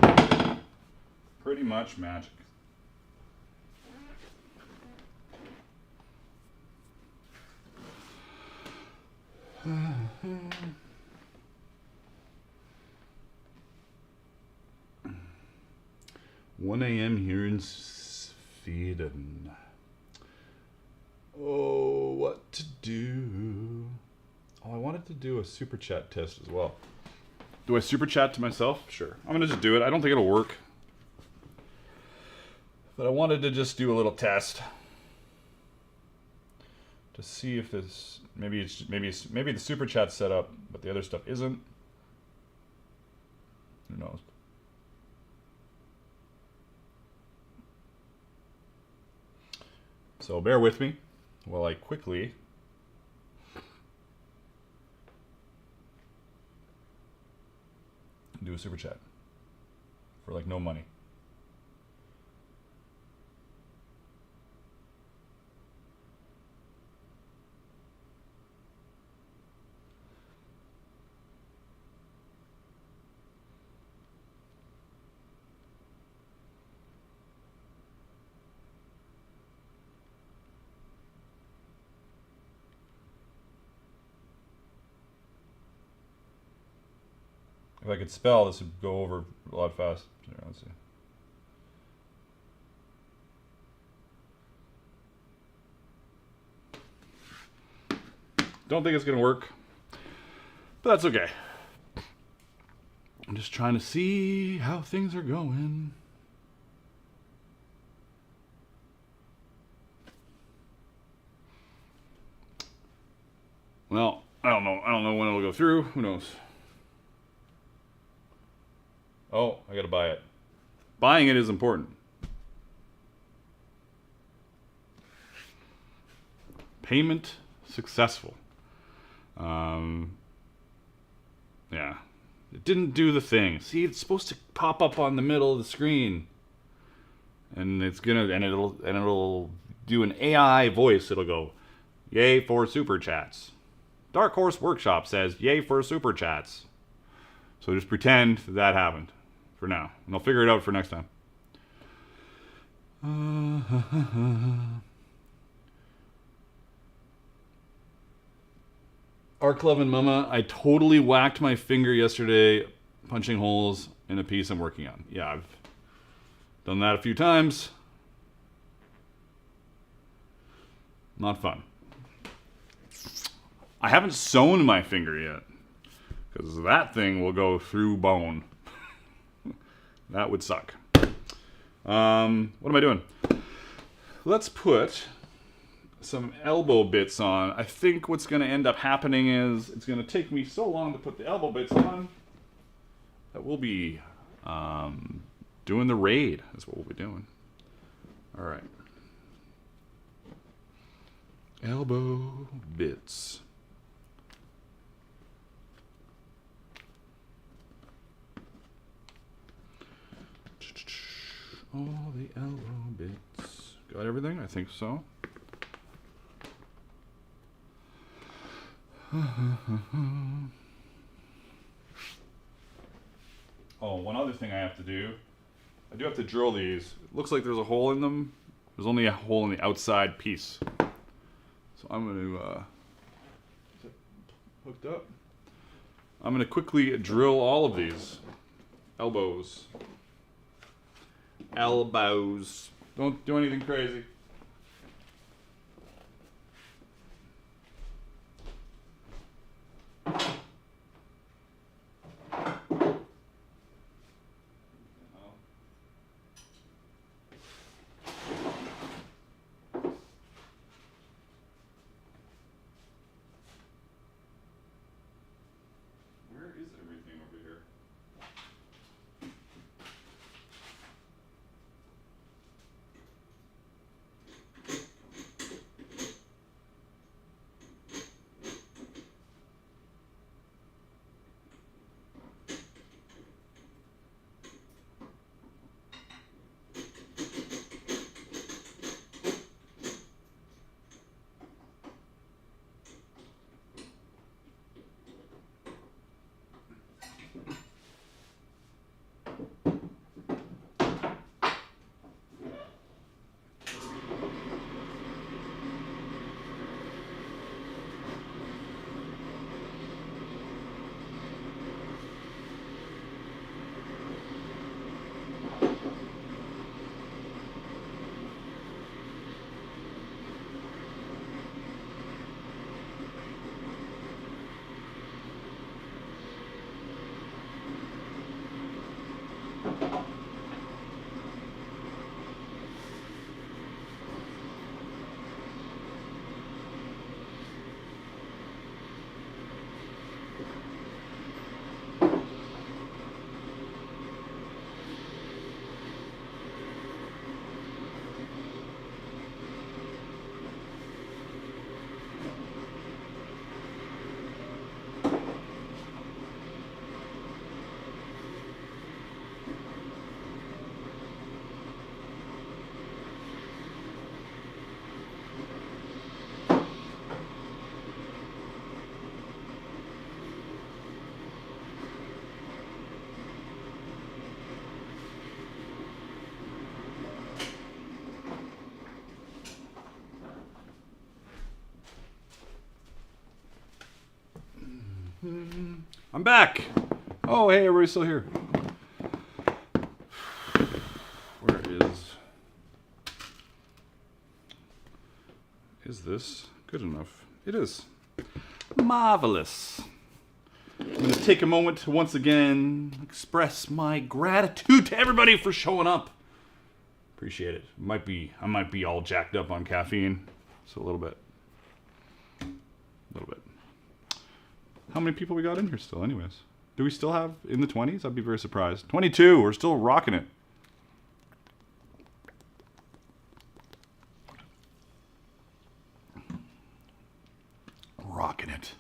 Pretty much magic. 1 a.m. here in Sweden. Oh, what to do? Oh, I wanted to do a super chat test as well. Do I super chat to myself? Sure. I'm going to just do it. I don't think it'll work. But I wanted to just do a little test to see if this maybe the super chat's set up, but the other stuff isn't. Who knows? So bear with me while I quickly do a super chat for like no money. If I could spell, this would go over a lot fast. Here, let's see. Don't think it's gonna work, but that's okay. I'm just trying to see how things are going. Well, I don't know. I don't know when it'll go through. Who knows? Oh, I gotta buy it. Buying it is important. Payment successful. Yeah. It didn't do the thing. See, it's supposed to pop up on the middle of the screen. And it'll do an AI voice. It'll go, "Yay for super chats." Dark Horse Workshop says, "Yay for super chats." So just pretend that happened for now. And I'll figure it out for next time. Arklov and Mama, I totally whacked my finger yesterday punching holes in a piece I'm working on. Yeah, I've done that a few times. Not fun. I haven't sewn my finger yet, because that thing will go through bone. That would suck. What am I doing? Let's put some elbow bits on. I think what's going to end up happening is it's going to take me so long to put the elbow bits on that we'll be doing the raid. That's what we'll be doing. All right. Elbow bits. All the elbow bits. Got everything? I think so. Oh, one other thing I have to do. I do have to drill these. It looks like there's a hole in them. There's only a hole in the outside piece. So I'm going to... is it hooked up? I'm going to quickly drill all of these. Elbows. Elbows. Don't do anything crazy. I'm back. Oh, hey, everybody's still here. Where is this good enough? It is. Marvelous. I'm going to take a moment to once again express my gratitude to everybody for showing up. Appreciate it. I might be all jacked up on caffeine. So a little bit. How many people we got in here still anyways? Do we still have in the 20s? I'd be very surprised. 22, we're still rocking it. Rocking it.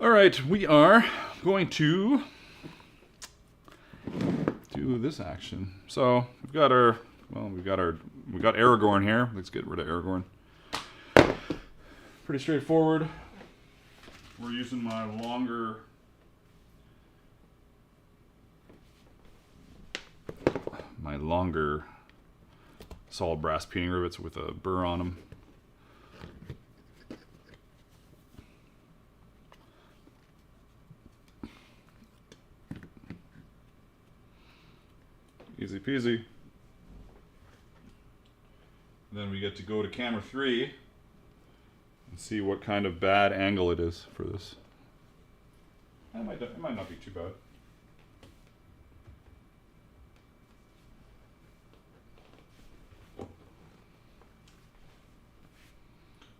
All right, we are going to do this action. So we've got Aragorn here. Let's get rid of Aragorn. Pretty straightforward. We're using my longer solid brass peening rivets with a burr on them. Easy peasy. Then we get to go to camera 3 and see what kind of bad angle it is for this. It might not be too bad.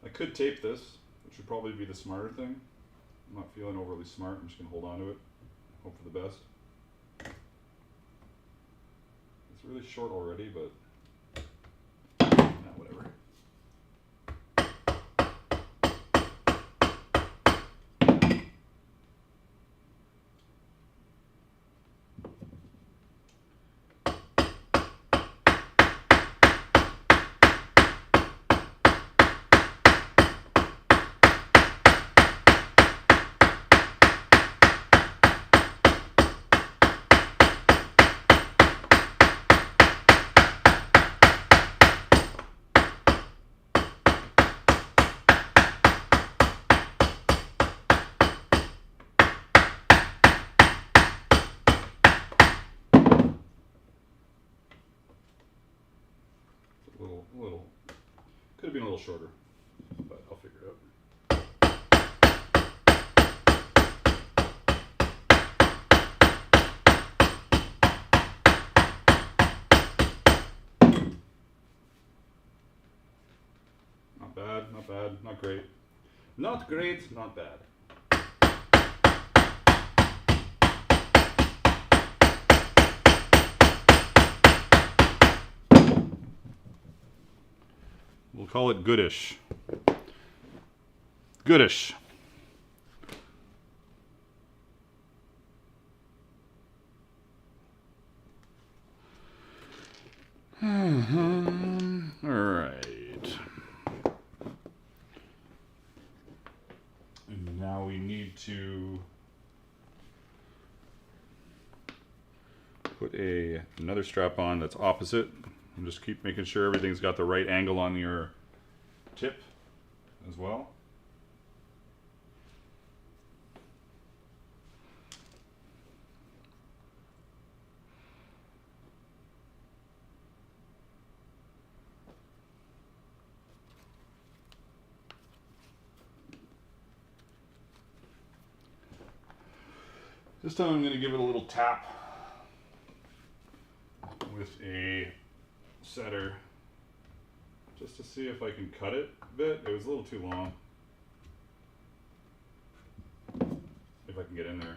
I could tape this, which would probably be the smarter thing. I'm not feeling overly smart. I'm just going to hold on to it. Hope for the best. It's really short already, but whatever. Could have been a little shorter, but I'll figure it out. Not bad, not bad, not great. Not great, not bad. We'll call it goodish. Goodish. All right. And now we need to put another strap on that's opposite. And just keep making sure everything's got the right angle on your tip as well. This time I'm going to give it a little tap with a setter just to see if I can cut it a bit. It was a little too long. If I can get in there.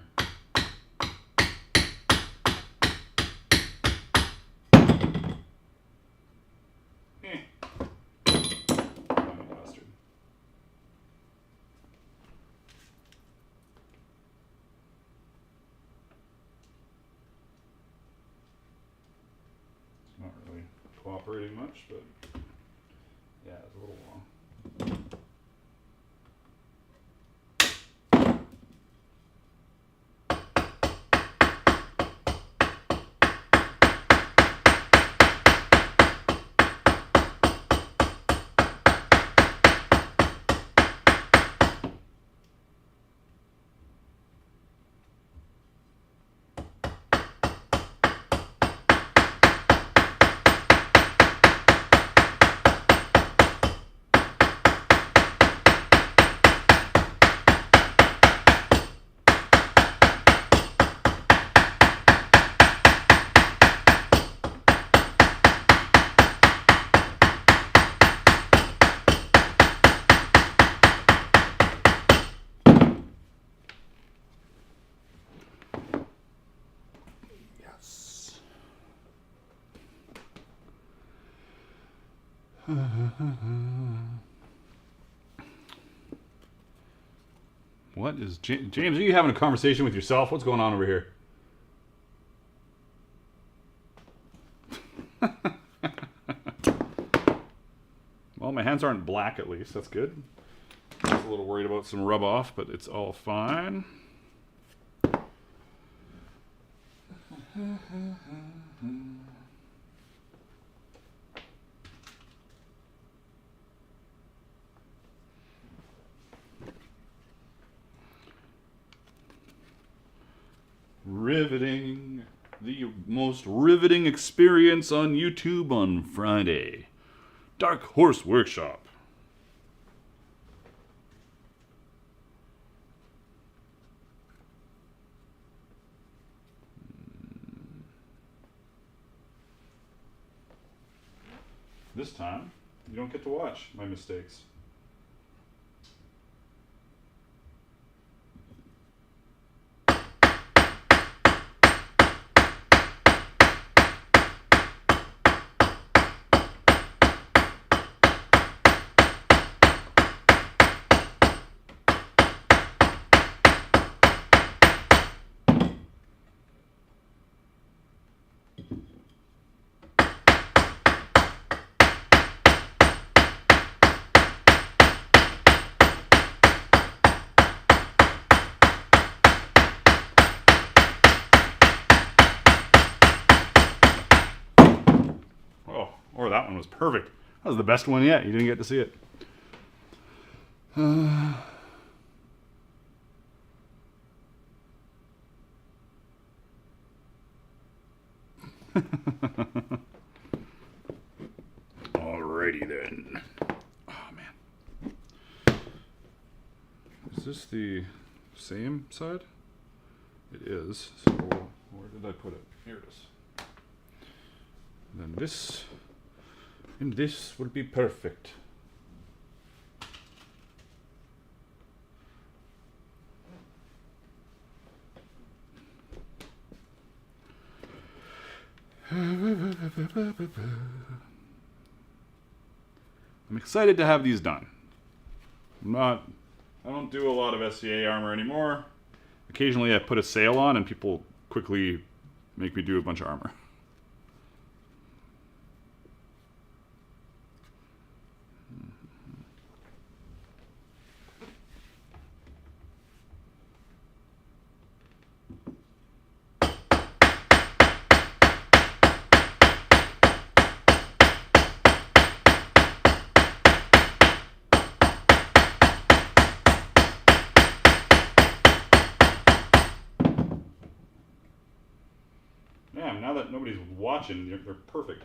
Bastard. Not really cooperating much, but yeah, it's a little long. What is James? Are you having a conversation with yourself? What's going on over here? Well, my hands aren't black at least. That's good. I was a little worried about some rub off, but it's all fine. Riveting. The most riveting experience on YouTube on Friday. Dark Horse Workshop. This time, you don't get to watch my mistakes. Or that one was perfect. That was the best one yet. You didn't get to see it. Alrighty then. Oh man. Is this the same side? It is. So where did I put it? Here it is. Then this and this will be perfect. I'm excited to have these done. I don't do a lot of SCA armor anymore. Occasionally I put a sale on and people quickly make me do a bunch of armor. Yeah, now that nobody's watching, they're perfect.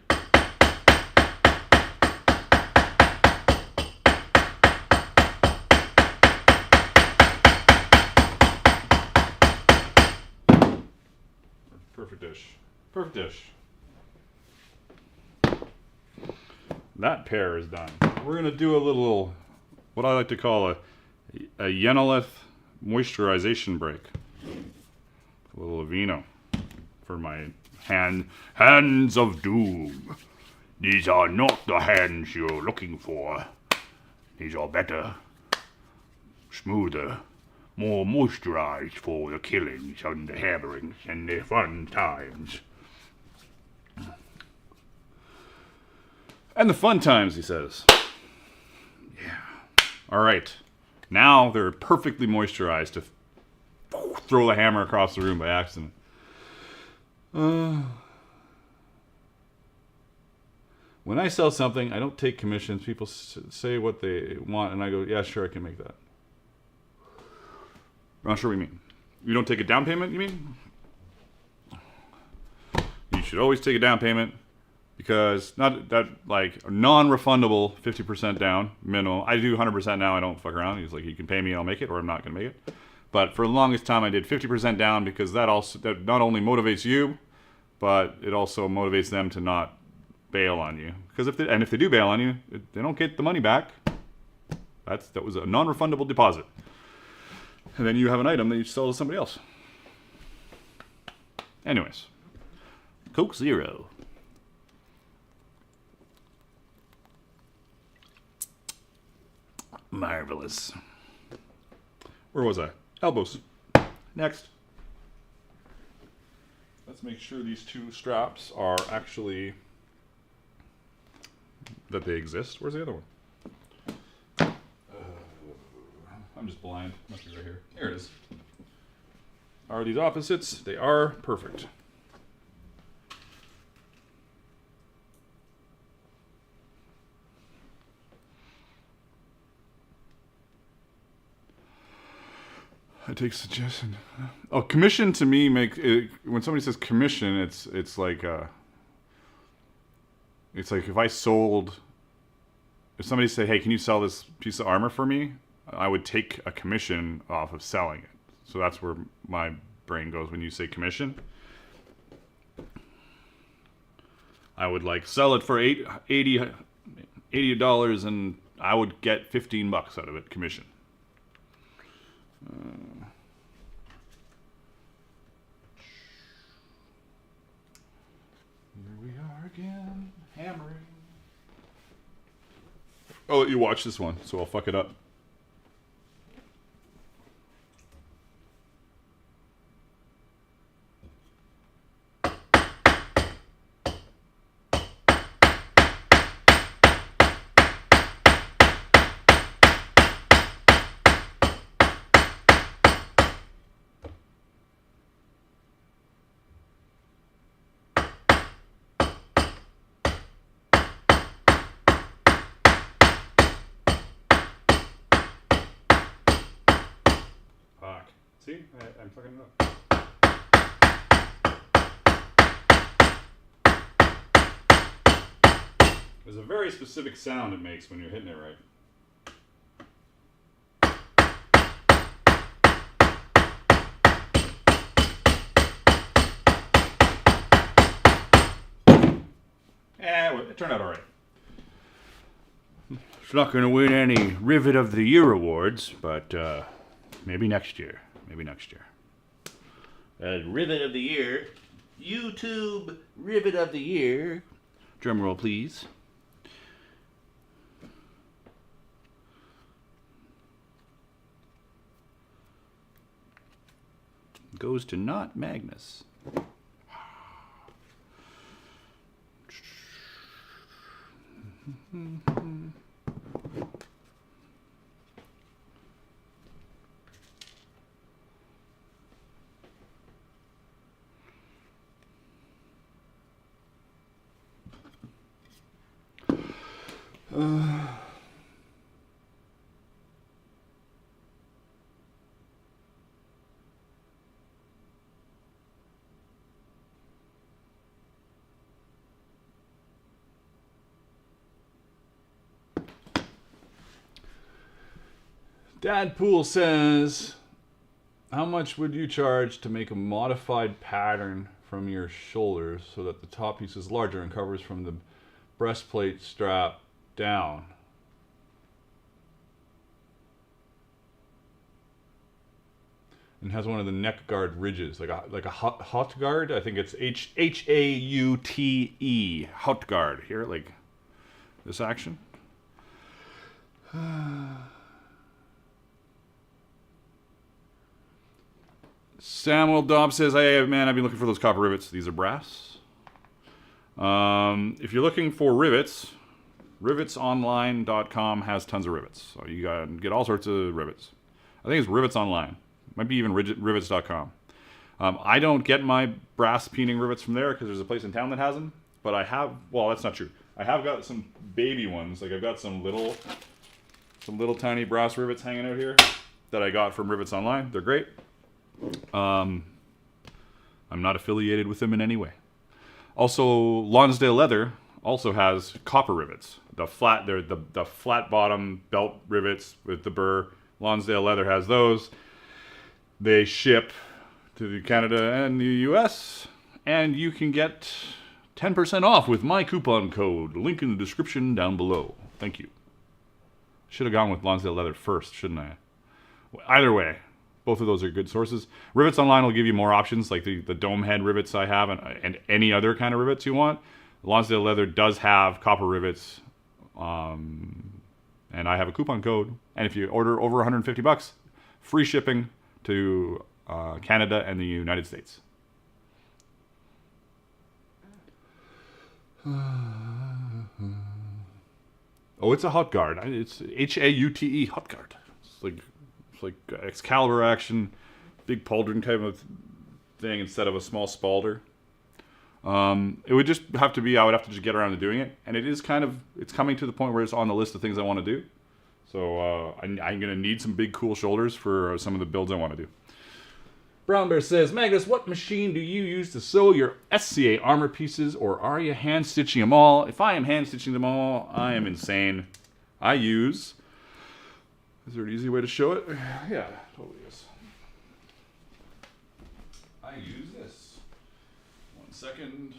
Perfect dish. Perfect dish. That pair is done. We're going to do a little, what I like to call a Yenolith moisturization break. A little Aveeno for my hands of doom. These are not the hands you're looking for. These are better, smoother, more moisturized for the killings and the hammerings and the fun times. And the fun times, he says. Yeah. All right. Now they're perfectly moisturized to throw the hammer across the room by accident. When I sell something, I don't take commissions. People say what they want, and I go, yeah, sure, I can make that. I'm not sure what you mean. You don't take a down payment, you mean? You should always take a down payment because not that like non-refundable 50% down minimum. I do 100% now. I don't fuck around. He's like, you can pay me, I'll make it, or I'm not going to make it. But for the longest time, I did 50% down because that not only motivates you, but it also motivates them to not bail on you. Because if they do bail on you, they don't get the money back. That was a non-refundable deposit. And then you have an item that you sell to somebody else. Anyways, Coke Zero. Marvelous. Where was I? Elbows. Next. Let's make sure these two straps are actually, that they exist. Where's the other one? I'm just blind. Must be right here. Here it is. Are these opposites? They are. Perfect. I take suggestion. Oh, commission to me when somebody says commission, it's like if somebody say, hey, can you sell this piece of armor for me? I would take a commission off of selling it. So that's where my brain goes when you say commission. I would like sell it for $80 and I would get $15 out of it commission. Here we are again, hammering. I'll let you watch this one, so I'll fuck it up. See? I'm fucking it up. There's a very specific sound it makes when you're hitting it right. It turned out alright. It's not going to win any Rivet of the Year awards, but maybe next year. Maybe next year. Rivet of the Year. YouTube Rivet of the Year. Drum roll, please. Goes to not Magnus. Dadpool says, how much would you charge to make a modified pattern from your shoulders so that the top piece is larger and covers from the breastplate strap down? And has one of the neck guard ridges, like a hot guard. I think it's H-A-U-T-E, hot guard. Here, like this action. Samuel Dobbs says, hey man, I've been looking for those copper rivets. These are brass. If you're looking for rivets, rivetsonline.com has tons of rivets. So you can get all sorts of rivets. I think it's Rivets Online. Might be even rivets.com. I don't get my brass peening rivets from there because there's a place in town that has them. But I have, well, that's not true. I have got some baby ones. Like I've got some little tiny brass rivets hanging out here that I got from Rivets Online. They're great. I'm not affiliated with them in any way. Also, Lonsdale Leather also has copper rivets. The flat bottom belt rivets with the burr. Lonsdale Leather has those. They ship to Canada and the US, and you can get 10% off with my coupon code. Link in the description down below. Thank you. Should have gone with Lonsdale Leather first, shouldn't I? Either way, both of those are good sources. Rivets Online will give you more options, like the dome head rivets I have and any other kind of rivets you want. Lonsdale Leather does have copper rivets And I have a coupon code. And if you order over $150, free shipping to Canada and the United States. Oh, it's a hot guard. It's HAUTE hot guard. It's like Excalibur action, big pauldron kind of thing instead of a small spalder. It would just have to be, I would have to just get around to doing it. And it's coming to the point where it's on the list of things I want to do. So I'm going to need some big cool shoulders for some of the builds I want to do. Brown Bear says, Magnus, what machine do you use to sew your SCA armor pieces, or are you hand stitching them all? If I am hand stitching them all, I am insane. Is there an easy way to show it? Yeah, totally is. I use this. 1 second.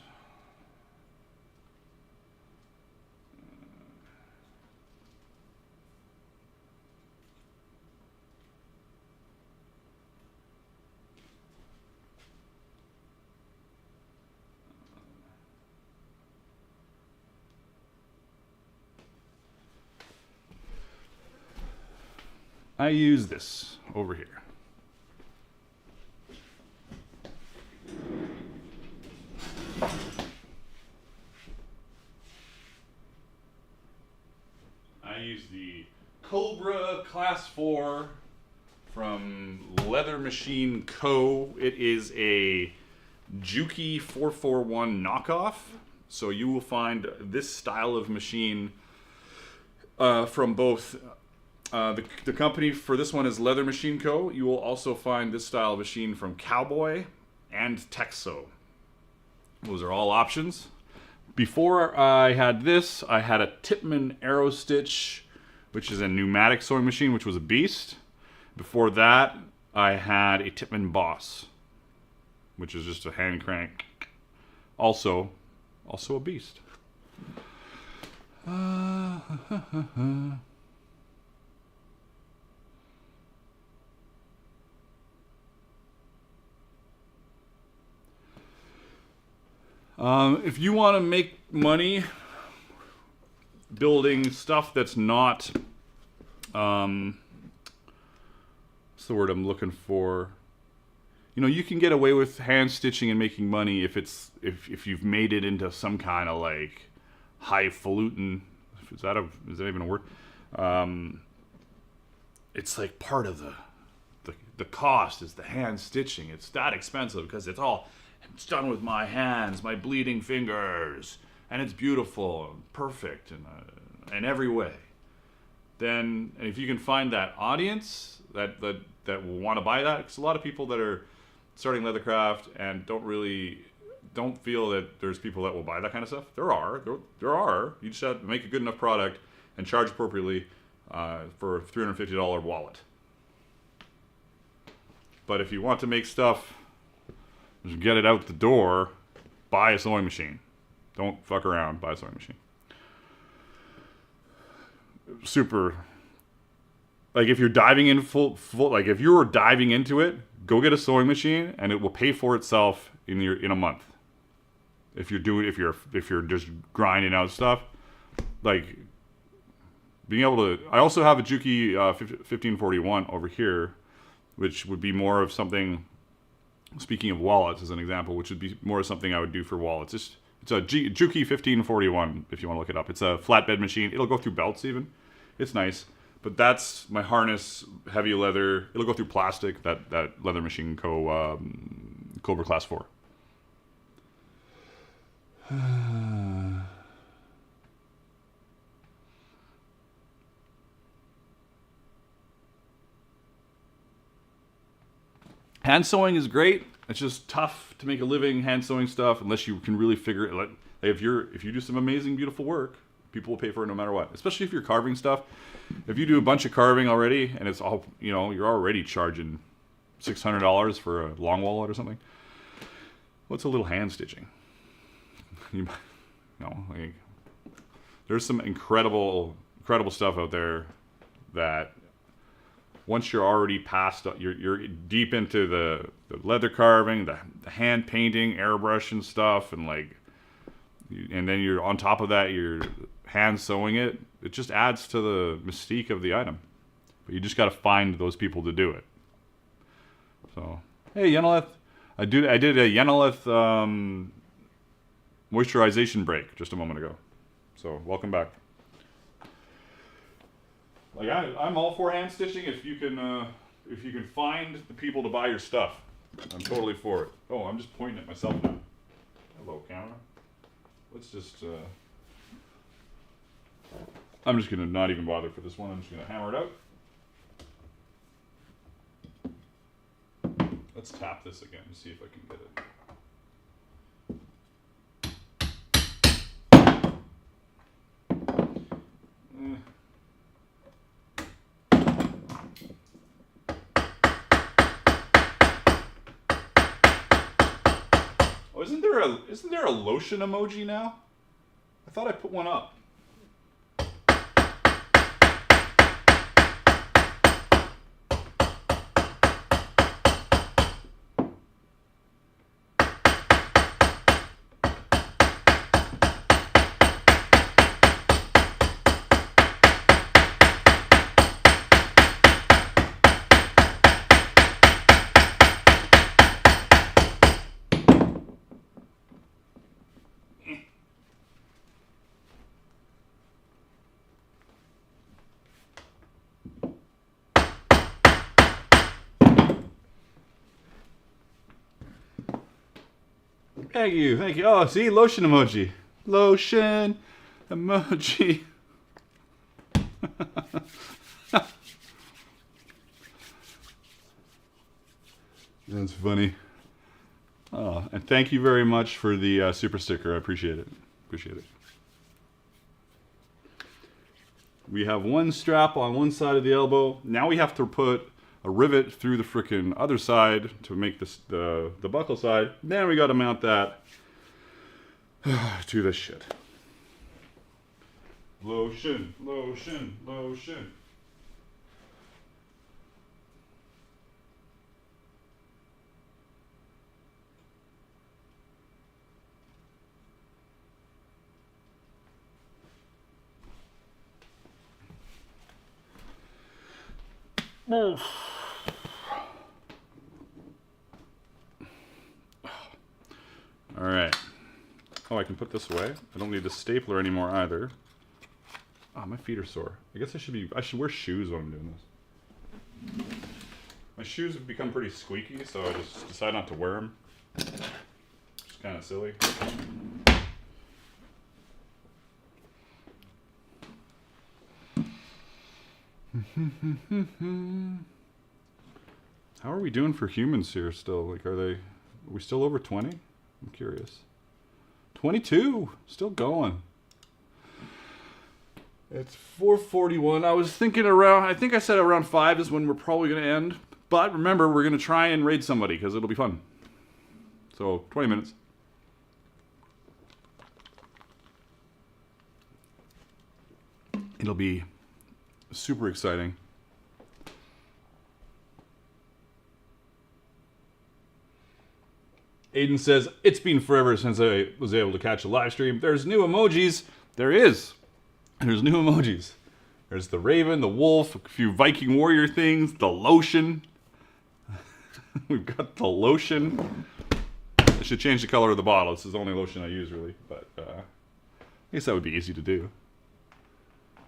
I use this over here. I use the Cobra Class 4 from Leather Machine Co. It is a Juki 441 knockoff. So you will find this style of machine from both the company for this one is Leather Machine Co. You will also find this style of machine from Cowboy and Texo. Those are all options. Before I had this, I had a Tipman Arrow Stitch, which is a pneumatic sewing machine, which was a beast. Before that, I had a Tipman Boss, which is just a hand crank. Also a beast. If you want to make money building stuff that's not, what's the word I'm looking for? You know, you can get away with hand stitching and making money if you've made it into some kind of like highfalutin. Is that even a word? It's like part of the cost is the hand stitching. It's that expensive because it's done with my hands, my bleeding fingers, and it's beautiful and perfect in every way. Then, and if you can find that audience that will want to buy that, because a lot of people that are starting leathercraft and don't feel that there's people that will buy that kind of stuff. There are. You just have to make a good enough product and charge appropriately for a $350 wallet. But if you want to make stuff, just get it out the door, buy a sewing machine. Don't fuck around, buy a sewing machine. Super. Like if you're diving in full like if you're diving into it, go get a sewing machine and it will pay for itself in a month. If you're just grinding out stuff, like being able to. I also have a Juki 1541 over here, which would be more of something. Speaking of wallets, as an example, which would be more of something I would do for wallets. It's a Juki 1541 if you want to look it up. It's a flatbed machine. It'll go through belts even. It's nice. But that's my harness, heavy leather. It'll go through plastic, that Leather Machine Co. Cobra Class 4. Hand sewing is great. It's just tough to make a living hand sewing stuff unless you can really figure it. Like if you do some amazing, beautiful work, people will pay for it no matter what. Especially if you're carving stuff. If you do a bunch of carving already and it's all, you're already charging $600 for a long wallet or something. What's a little hand stitching? There's some incredible stuff out there that once you're already past, you're deep into the leather carving, the hand painting, airbrush and stuff, and then you're on top of that, you're hand sewing it. It just adds to the mystique of the item. But you just got to find those people to do it. So, hey, Yenileth. I did a Yenileth moisturization break just a moment ago. So, welcome back. Like I'm all for hand stitching if you can find the people to buy your stuff. I'm totally for it. Oh, I'm just pointing at myself now. Hello, camera. Let's just. I'm just gonna not even bother for this one. I'm just gonna hammer it out. Let's tap this again and see if I can get it. Oh, isn't there a lotion emoji now? I thought I put one up. Thank you, thank you. Oh, see, lotion emoji. Lotion emoji. That's funny. Oh, and thank you very much for the super sticker. I appreciate it. Appreciate it. We have one strap on one side of the elbow. Now we have to put a rivet through the frickin' other side to make this the buckle side. Then we got to mount that to this shit. Lotion, lotion, lotion. All right. Oh, I can put this away. I don't need the stapler anymore either. Oh, my feet are sore. I guess I should wear shoes when I'm doing this. My shoes have become pretty squeaky, so I just decided not to wear them. It's kind of silly. How are we doing for humans here still? Like, are we still over 20? I'm curious. 22! Still going. It's 4:41. I was thinking I think I said around 5 is when we're probably going to end. But remember, we're going to try and raid somebody because it'll be fun. So, 20 minutes. It'll be super exciting. Aiden says, it's been forever since I was able to catch a live stream. There's new emojis. There is. There's new emojis. There's the raven, the wolf, a few Viking warrior things, the lotion. We've got the lotion. I should change the color of the bottle. This is the only lotion I use, really. But I guess that would be easy to do.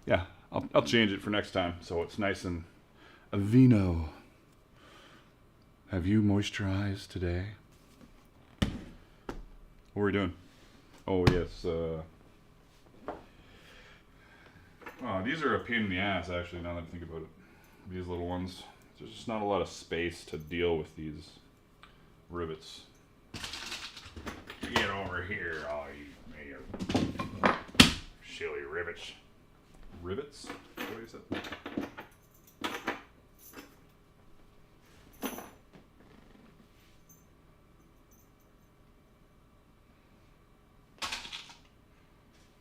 Yeah, I'll change it for next time so it's nice and vino. Have you moisturized today? What are we doing? Oh, yes. Oh, these are a pain in the ass, actually, now that I think about it. These little ones. There's just not a lot of space to deal with these rivets. Get over here, all you silly rivets. Rivets? What is it?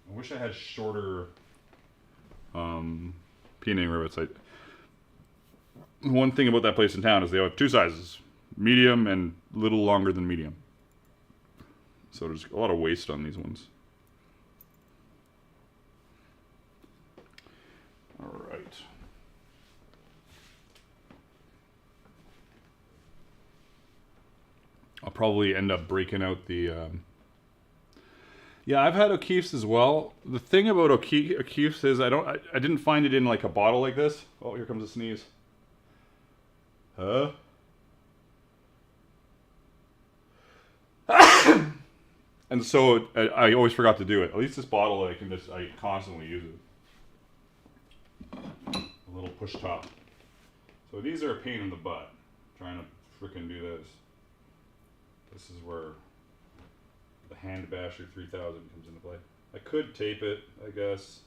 I wish I had shorter peony rivets. One thing about that place in town is they have two sizes, medium and a little longer than medium. So there's a lot of waste on these ones. All right. I'll probably end up breaking out the... Yeah, I've had O'Keeffe's as well. The thing about O'Keeffe's is I didn't find it in like a bottle like this. Oh, here comes a sneeze. Huh? And so I always forgot to do it. At least this bottle, I constantly use it. A little push top. So these are a pain in the butt, trying to frickin' do this. This is where the Hand Basher 3000 comes into play. I could tape it, I guess.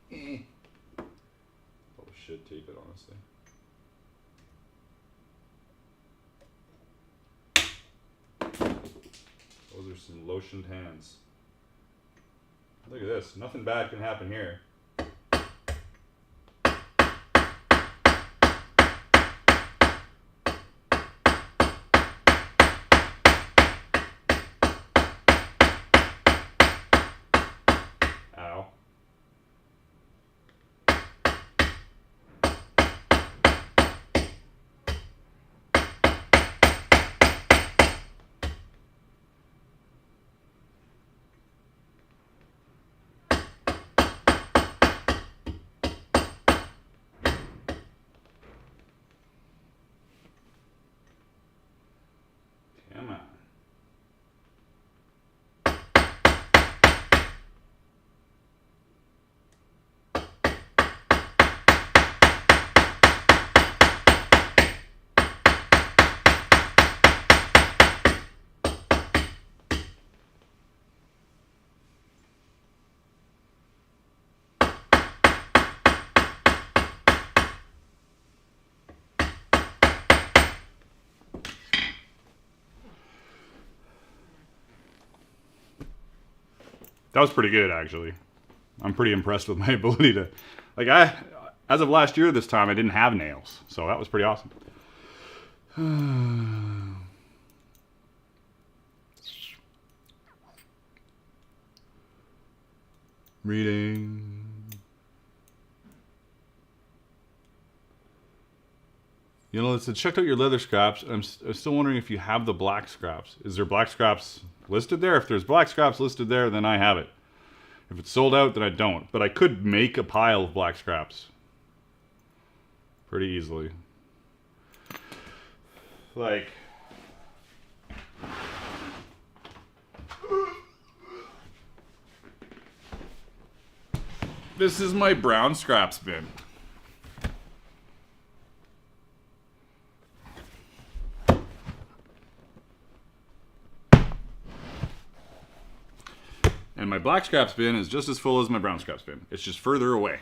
Probably should tape it, honestly. Those are some lotioned hands. Look at this. Nothing bad can happen here. Ow. Come on. That was pretty good, actually. I'm pretty impressed with my ability to... Like, as of last year this time, I didn't have nails. So that was pretty awesome. Reading. You know, it said, checked out your leather scraps. I'm still wondering if you have the black scraps. Is there black scraps listed there? If there's black scraps listed there, then I have it. If it's sold out, then I don't. But I could make a pile of black scraps pretty easily. Like... This is my brown scraps bin. And my black scraps bin is just as full as my brown scraps bin. It's just further away.